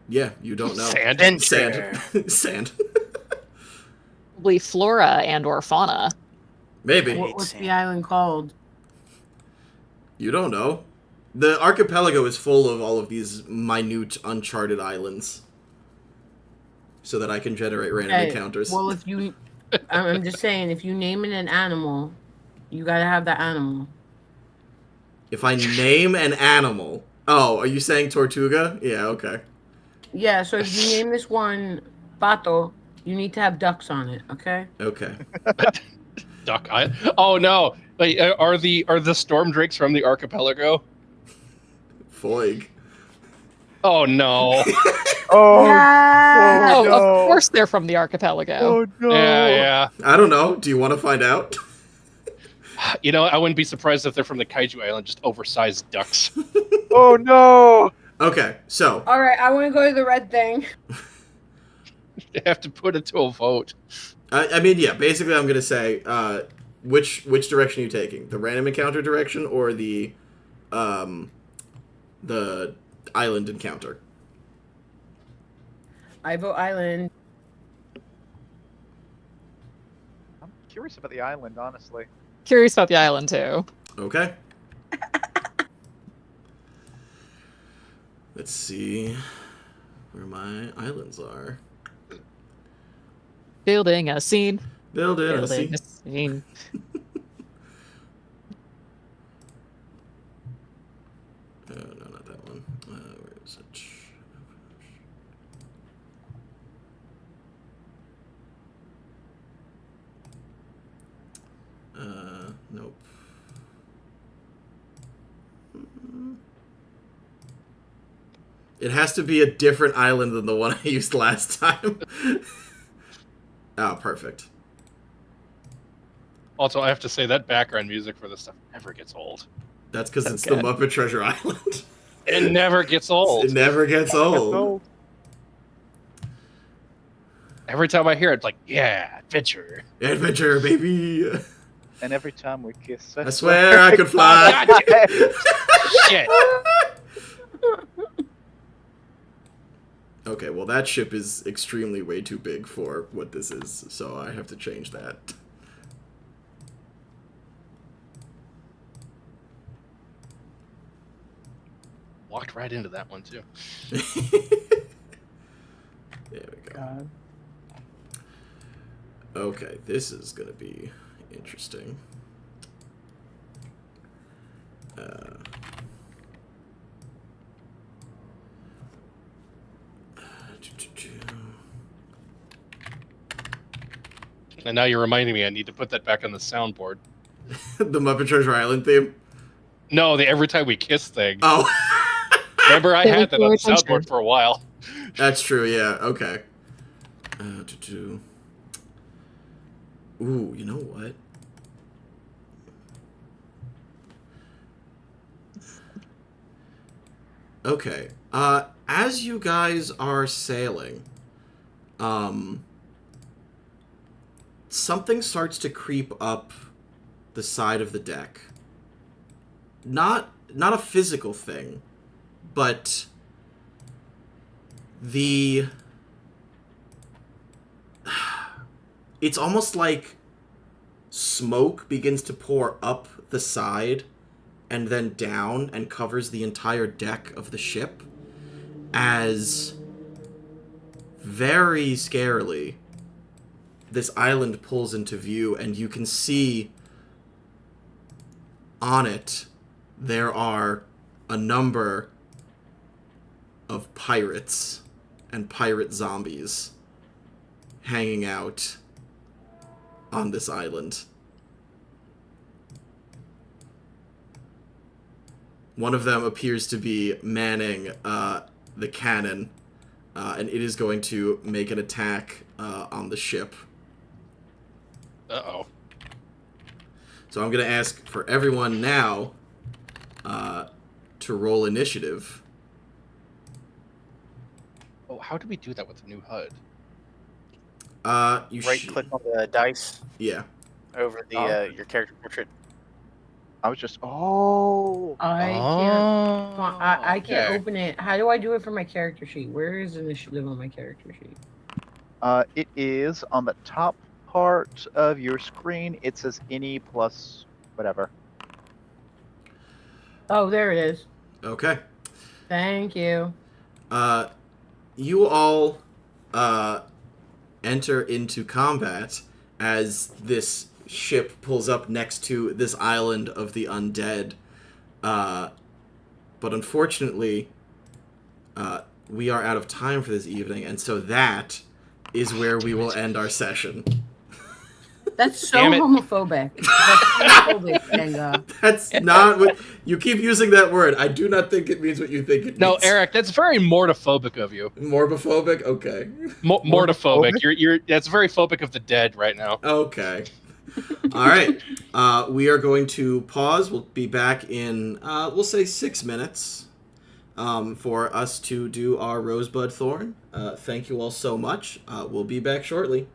Yeah, you don't know. Sand. Sand. Sand. Probably flora and or fauna. Maybe. What's the island called? You don't know. The archipelago is full of all of these minute, uncharted islands. So that I can generate random Okay, encounters. Well, if you, I'm just saying, if you name it an animal, you gotta have that animal. If I name an animal... Oh, are you saying Tortuga? Yeah, okay. Yeah, so if you name this one Pato, you need to have ducks on it, okay? Okay. Duck Eye. Oh no! Wait, are the storm drakes from the archipelago? Foig. Oh no! oh, Oh, no. of course they're from the archipelago. oh no! Yeah. I don't know. Do you want to find out? You know, I wouldn't be surprised if they're from the Kaiju Island, just oversized ducks. Oh no! Okay, so... All right, I want to go to the red thing. They have to put it to a vote. I mean, yeah, basically I'm going to say, which direction are you taking? The random encounter direction or the island encounter? I vote island. I'm curious about the island, honestly. Curious about the island too. Okay. Let's see where my islands are. Building a scene. Building a Building sea. a scene. No, not that one. Where is it? Nope. It has to be a different island than the one I used last time. Oh, perfect. Also, I have to say that background music for this stuff never gets old. That's because So it's good. the Muppet Treasure Island. It never gets old. It never gets old. Every time I hear it, it's like, yeah, adventure. Adventure, baby. And every time we kiss, I swear I could fly. Shit. Okay, well that ship is extremely way too big for what this is, so I have to change that. Walked right into that one, too. There we go. God. Okay, this is gonna be interesting. And now you're reminding me I need to put that back on the soundboard. The Muppet Treasure Island theme. No, the every time we kiss thing. Oh, Remember, I They had that on the attention. soundboard for a while. that's true. Yeah. Okay. To Ooh, you know what? Okay. As you guys are sailing, something starts to creep up the side of the deck. Not a physical thing, but the it's almost like smoke begins to pour up the side and then down and covers the entire deck of the ship as very scarily this island pulls into view, and you can see on it there are a number of pirates and pirate zombies hanging out on this island. One of them appears to be manning the cannon, and it is going to make an attack on the ship. Uh-oh. So I'm going to ask for everyone now to roll initiative. Oh, how do we do that with the new HUD? You Right click on the dice Yeah. over the Oh. your character portrait. I was just, oh, I can't. I can't okay. open it. How do I do it for my character sheet? Where is initiative on my character sheet? it is on the top part of your screen. It says any plus whatever. Oh, there it is. Okay. Thank you. You all enter into combat as this ship pulls up next to this island of the undead. But unfortunately, we are out of time for this evening, and so that is where we will end our session. That's so Damn it. homophobic. That's homophobic, Tenga. That's not what... You keep using that word. I do not think it means what you think it means. No, Eric, that's very mortophobic of you. Morbophobic? Okay. Mortophobic. You're that's very phobic of the dead right now. Okay. All right. We are going to pause. We'll be back in, we'll say 6 minutes for us to do our Rosebud Thorn. Thank you all so much. We'll be back shortly.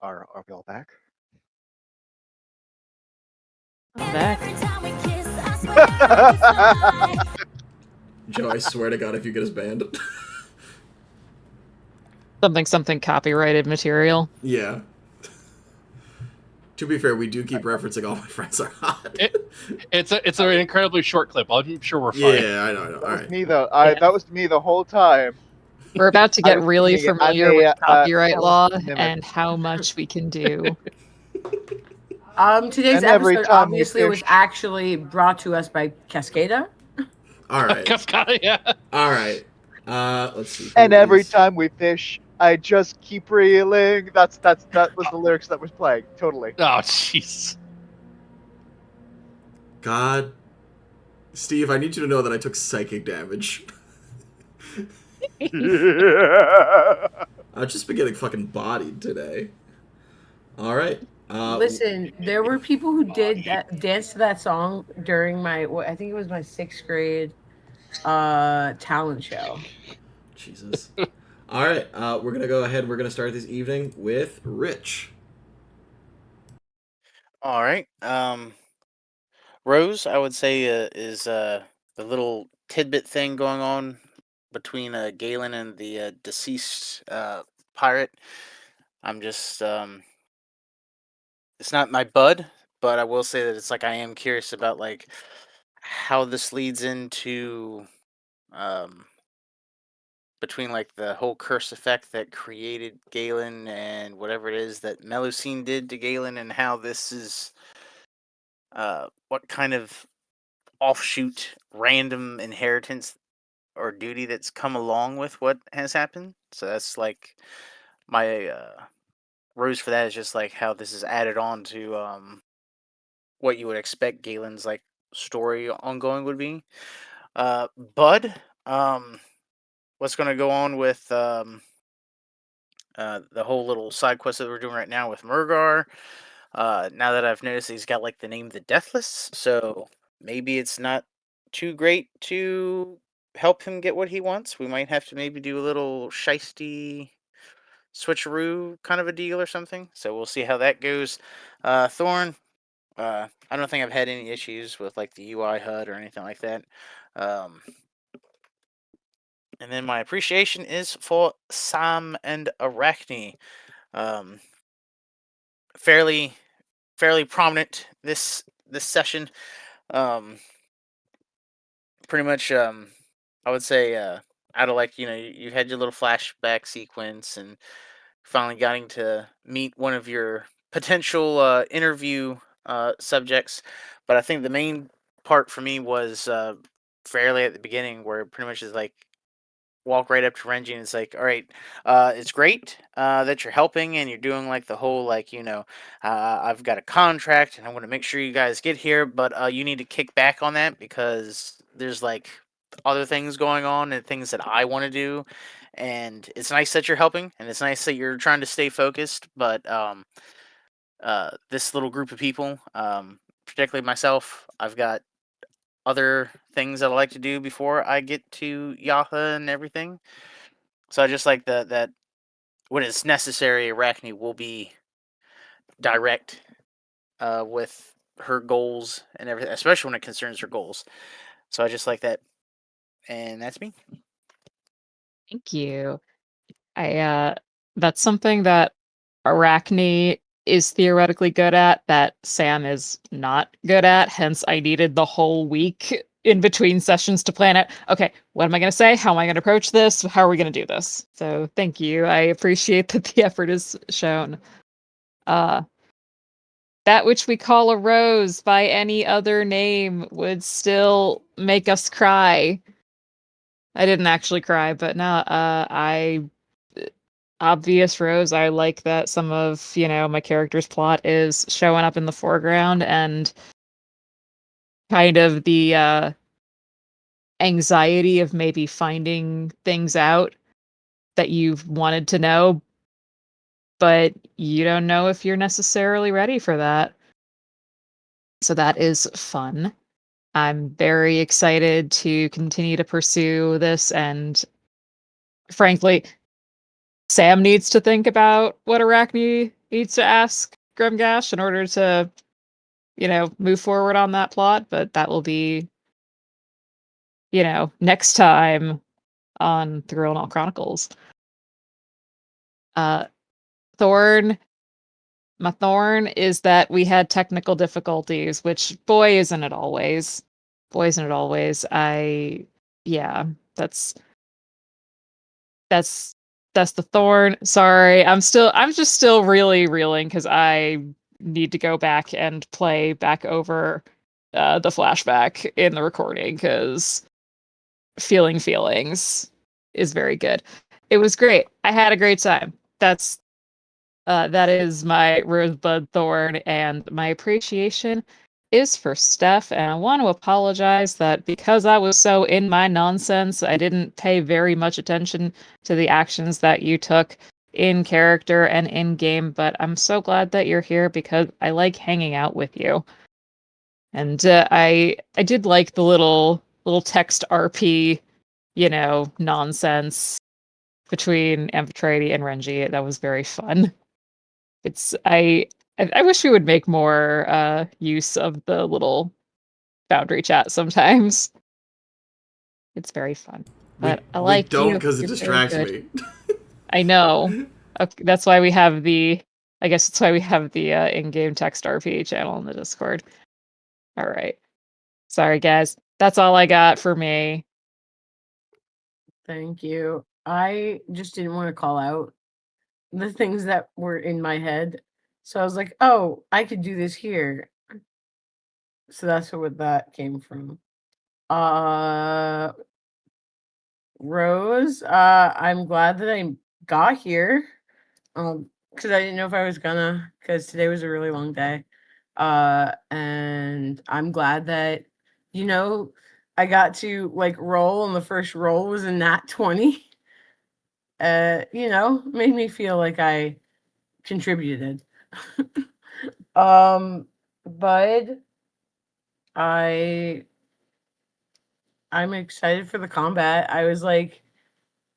Are we all back? I'm back. Joe, I swear to God, if you get us banned. Something copyrighted material. Yeah. To be fair, we do keep referencing all my friends are hot. It's an incredibly short clip. I'm sure we're fine. Yeah, I know. All That was right. me though. Yeah. That was me the whole time. We're about to I get was really thinking, I'm familiar with a, copyright law talented mimic. and how much we can do. Today's And every episode time we obviously was fish- actually brought to us by Cascada. All right. Cascada, yeah. All right. Let's see. And every time we fish, I just keep reeling. That was the lyrics that was playing. Totally. Oh, jeez. God. Steve, I need you to know that I took psychic damage. I've just been getting fucking bodied today. All right. Listen, there were people who did that, dance to that song during my, I think it was my 6th grade talent show. Jesus. All right. We're going to go ahead. We're going to start this evening with Rich. All right. Rose, I would say, is the little tidbit thing going on between Galen and the deceased pirate. I'm just, it's not my bud, but I will say that it's like I am curious about like how this leads into between like the whole curse effect that created Galen and whatever it is that Melusine did to Galen, and how this is what kind of offshoot random inheritance or duty that's come along with what has happened. So that's like my rose for that is just like how this is added on to what you would expect Galen's like story ongoing would be. Bud, what's going to go on with the whole little side quest that we're doing right now with Mergar? Now that I've noticed he's got like the name the Deathless, so maybe it's not too great to help him get what he wants. We might have to maybe do a little shisty switcheroo kind of a deal or something. So we'll see how that goes. Thorn, I don't think I've had any issues with like the UI HUD or anything like that. And then my appreciation is for Sam and Arachne. Fairly prominent this session. Pretty much I would say out of like, you had your little flashback sequence and finally getting to meet one of your potential interview subjects. But I think the main part for me was fairly at the beginning, where it pretty much is like walk right up to Renji and it's like, all right, it's great that you're helping and you're doing like the whole like, I've got a contract and I want to make sure you guys get here, but you need to kick back on that because there's like other things going on and things that I want to do. And it's nice that you're helping and it's nice that you're trying to stay focused, but this little group of people, particularly myself, I've got other things that I like to do before I get to Yaha and everything. So I just like that when it's necessary, Arachne will be direct with her goals and everything, especially when it concerns her goals. So I just like that. And that's me. Thank you. That's something that Arachne is theoretically good at that Sam is not good at, hence I needed the whole week in between sessions to plan it. Okay, what am I going to say? How am I going to approach this? How are we going to do this? So thank you. I appreciate that the effort is shown. That which we call a rose by any other name would still make us cry. I didn't actually cry, but no, obvious rose. I like that some of, my character's plot is showing up in the foreground and kind of the anxiety of maybe finding things out that you've wanted to know, but you don't know if you're necessarily ready for that. So that is fun. I'm very excited to continue to pursue this, and frankly, Sam needs to think about what Arachne needs to ask Grimgash in order to, move forward on that plot, but that will be, next time on the Grillonal Chronicles. Thorn, my thorn is that we had technical difficulties, which boy isn't it always. Boy isn't it always. Yeah, that's the thorn. Sorry, I'm just still really reeling because I need to go back and play back over the flashback in the recording because feeling feelings is very good. It was great. I had a great time. That is my rosebud thorn, and my appreciation is for Steph. And I want to apologize that because I was so in my nonsense, I didn't pay very much attention to the actions that you took in character and in game. But I'm so glad that you're here because I like hanging out with you. And I did like the little text RP, nonsense between Amphitrite and Renji. That was very fun. I wish we would make more use of the little boundary chat sometimes. It's very fun. But I like we don't you. because it You're very distracts good. me. I know. Okay, that's why we have the. I guess that's why we have the in-game text RP channel in the Discord. All right. Sorry, guys. That's all I got for me. Thank you. I just didn't want to call out the things that were in my head. So I was like, oh, I could do this here. So that's where that came from. Rose, I'm glad that I got here. Because I didn't know if I was gonna, because today was a really long day. And I'm glad that, I got to like roll, and the first roll was a nat 20. Made me feel like I contributed. Bud, I'm excited for the combat. I was like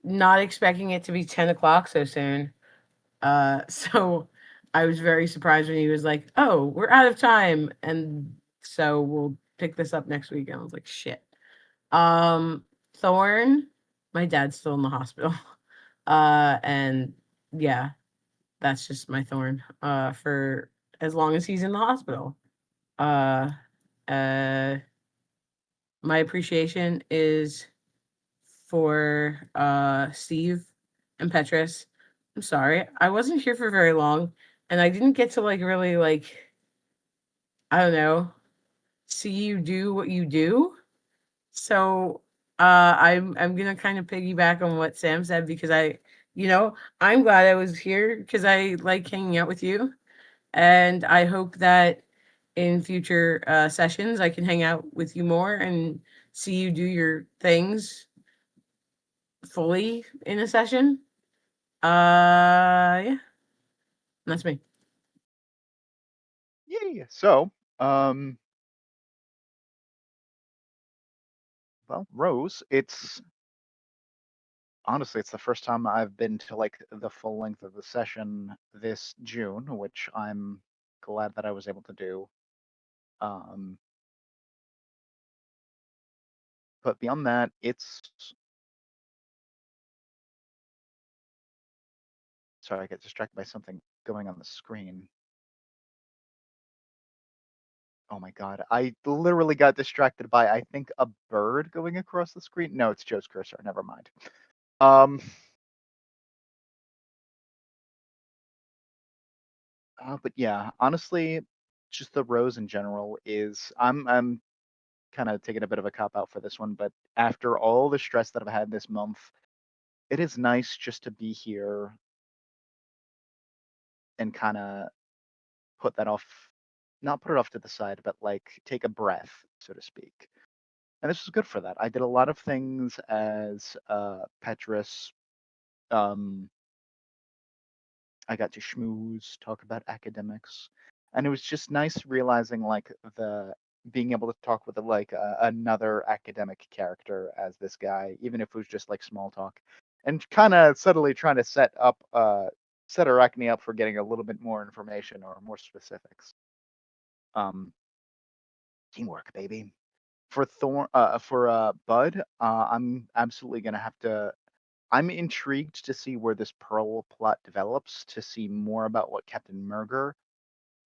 not expecting it to be 10 o'clock so soon. So I was very surprised when he was like, "Oh, we're out of time, and so we'll pick this up next week." And I was like, "Shit." Thorn, my dad's still in the hospital. And yeah, that's just my thorn. For as long as he's in the hospital. Uh, uh, my appreciation is for Steve and Petrus. I'm sorry, I wasn't here for very long, and I didn't get to like really like, I don't know, see you do what you do. So I'm gonna kind of piggyback on what Sam said because I'm glad I was here because I like hanging out with you, and I hope that in future sessions I can hang out with you more and see you do your things fully in a session. Yeah, that's me. Yay! So, well, Rose, honestly, it's the first time I've been to like the full length of the session this June, which I'm glad that I was able to do. But beyond that, sorry, I get distracted by something going on the screen. Oh my god, I literally got distracted by, I think, a bird going across the screen. No, it's Joe's cursor. Never mind. But yeah, honestly, just the Rose in general is I'm kind of taking a bit of a cop out for this one, but after all the stress that I've had this month, it is nice just to be here and kind of put that off, not put it off to the side, but like take a breath, so to speak. And this was good for that. I did a lot of things as Petrus. I got to schmooze, talk about academics, and it was just nice realizing like the being able to talk with like another academic character as this guy, even if it was just like small talk. and kind of subtly trying to set Arachne up for getting a little bit more information or more specifics. Teamwork, baby. For Bud, I'm absolutely gonna have to. I'm intrigued to see where this Pearl plot develops, to see more about what Captain Mergar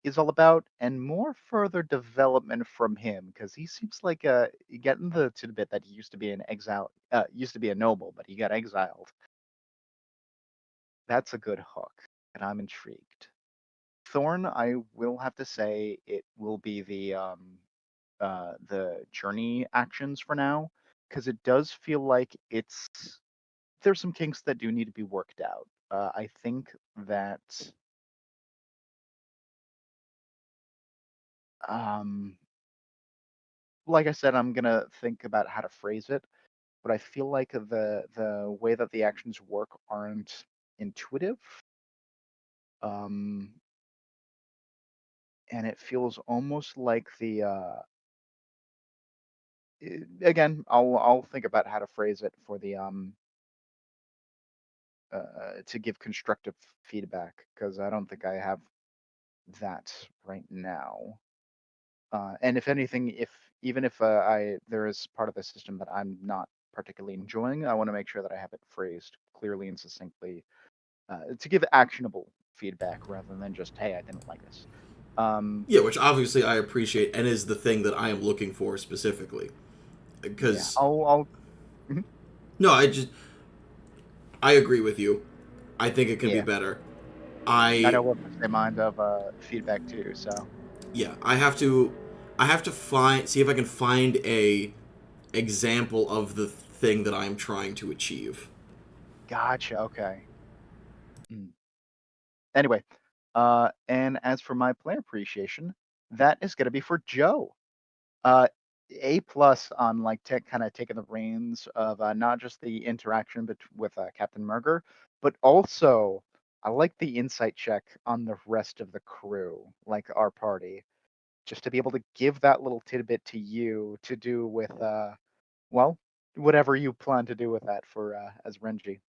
is all about, and more further development from him, because he seems like getting the tidbit that he used to be an exile, used to be a noble, but he got exiled. That's a good hook, and I'm intrigued. Thorn, I will have to say it will be the journey actions for now, because it does feel like there's some kinks that do need to be worked out. I think that like I said, I'm gonna think about how to phrase it, but I feel like the way that the actions work aren't intuitive. And it feels almost like again, I'll think about how to phrase it for the to give constructive feedback, because I don't think I have that right now. And if anything, even if there is part of the system that I'm not particularly enjoying, I want to make sure that I have it phrased clearly and succinctly to give actionable feedback rather than just, hey, I didn't like this. Yeah, which obviously I appreciate and is the thing that I am looking for specifically. Because yeah, I'll no, I agree with you. I think it can be better. I know we're in the same mind of feedback too, so yeah, I have to see if I can find a example of the thing that I'm trying to achieve. gotcha. Okay. Anyway, and as for my player appreciation, that is going to be for Joe. A plus on like kind of taking the reins of not just the interaction with Captain Mergar, but also I like the insight check on the rest of the crew, like our party, just to be able to give that little tidbit to you to do with well, whatever you plan to do with that for as Renji.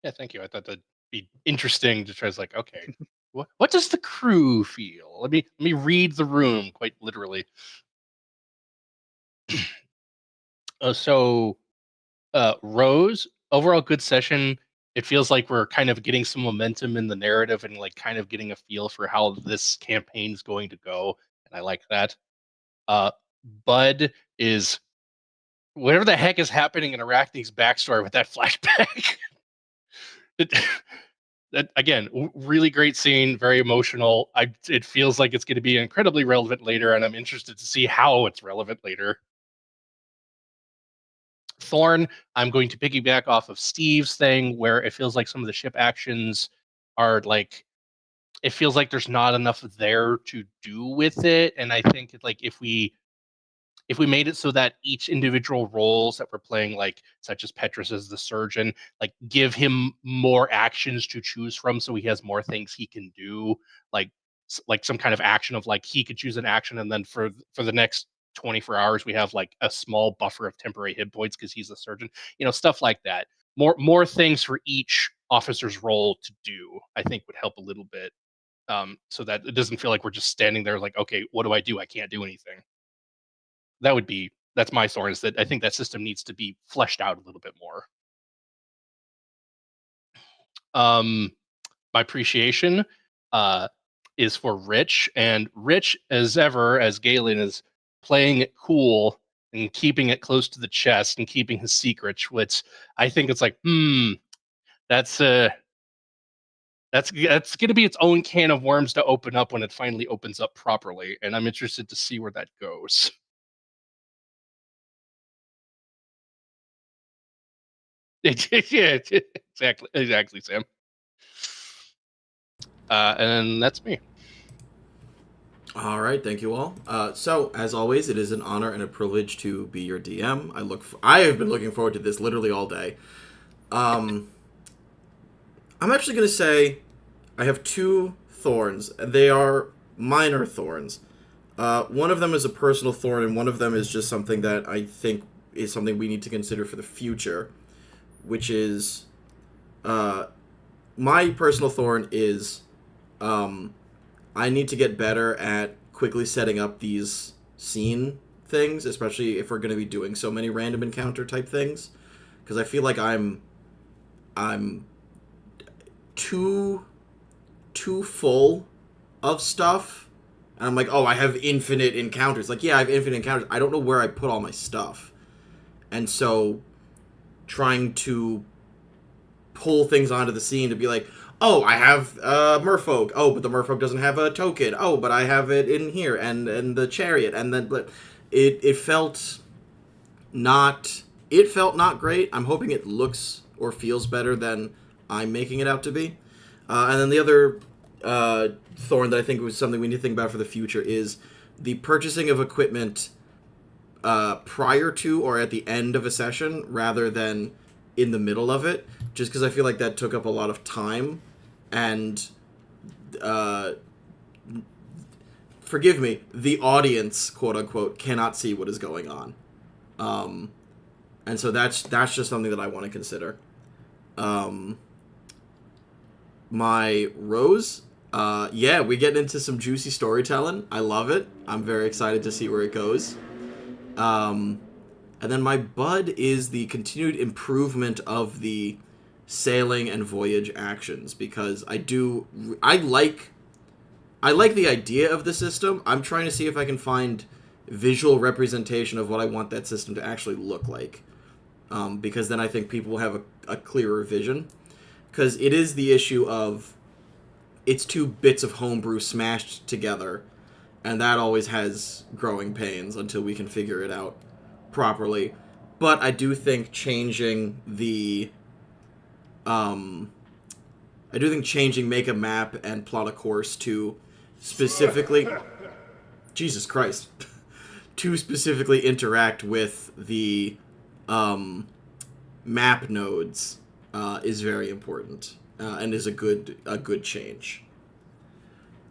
Yeah, thank you. I thought that'd be interesting to try to like, okay, what does the crew feel? Let me read the room quite literally. So Rose, overall good session. It feels like we're kind of getting some momentum in the narrative and like kind of getting a feel for how this campaign's going to go, and I like that. Bud is whatever the heck is happening in Arachne's backstory with that flashback. That again, really great scene, very emotional. It feels like it's going to be incredibly relevant later, and I'm interested to see how it's relevant later. Thorn, I'm going to piggyback off of Steve's thing, where it feels like some of the ship actions are like, it feels like there's not enough there to do with it, and I think like if we made it so that each individual roles that we're playing, like such as Petrus as the surgeon, like give him more actions to choose from, so he has more things he can do, like some kind of action of like he could choose an action, and then for the next 24 hours we have like a small buffer of temporary hit points because he's a surgeon, stuff like that. More things for each officer's role to do, I think would help a little bit, so that it doesn't feel like we're just standing there like, okay, what do? I can't do anything. That's my thorn, is that I think that system needs to be fleshed out a little bit more. My appreciation is for Rich, and Rich, as ever, as Galen, is playing it cool and keeping it close to the chest and keeping his secrets, which I think it's like, that's going to be its own can of worms to open up when it finally opens up properly, and I'm interested to see where that goes. Yeah, exactly, Sam. And that's me. All right, thank you all. So, as always, it is an honor and a privilege to be your DM. I have been looking forward to this literally all day. I'm actually going to say I have two thorns, and they are minor thorns. One of them is a personal thorn, and one of them is just something that I think is something we need to consider for the future, which is, my personal thorn is, I need to get better at quickly setting up these scene things, especially if we're going to be doing so many random encounter type things, because I feel like I'm too full of stuff. And I'm like, oh, I have infinite encounters. Like, yeah, I have infinite encounters. I don't know where I put all my stuff. And so trying to pull things onto the scene to be like, oh, I have merfolk. Oh, but the merfolk doesn't have a token. Oh, but I have it in here. And the chariot. And then it felt not great. I'm hoping it looks or feels better than I'm making it out to be. And then the other thorn that I think was something we need to think about for the future is the purchasing of equipment prior to or at the end of a session rather than in the middle of it, just because I feel like that took up a lot of time, and forgive me, the audience, quote unquote, cannot see what is going on, and so that's just something that I want to consider. My rose, yeah, we get into some juicy storytelling. I love it. I'm very excited to see where it goes. And then my bud is the continued improvement of the sailing and voyage actions, because I like the idea of the system. I'm trying to see if I can find visual representation of what I want that system to actually look like, because then I think people will have a clearer vision. Because it is the issue of it's two bits of homebrew smashed together, and that always has growing pains until we can figure it out properly. But I do think changing make a map and plot a course to specifically Jesus Christ to specifically interact with the map nodes is very important, and is a good change.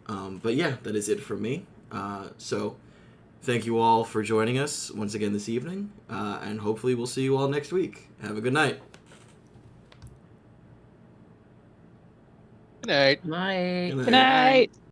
But yeah, that is it from me. So thank you all for joining us once again this evening, and hopefully we'll see you all next week. Have a good night. Good night. Night. Good Good night.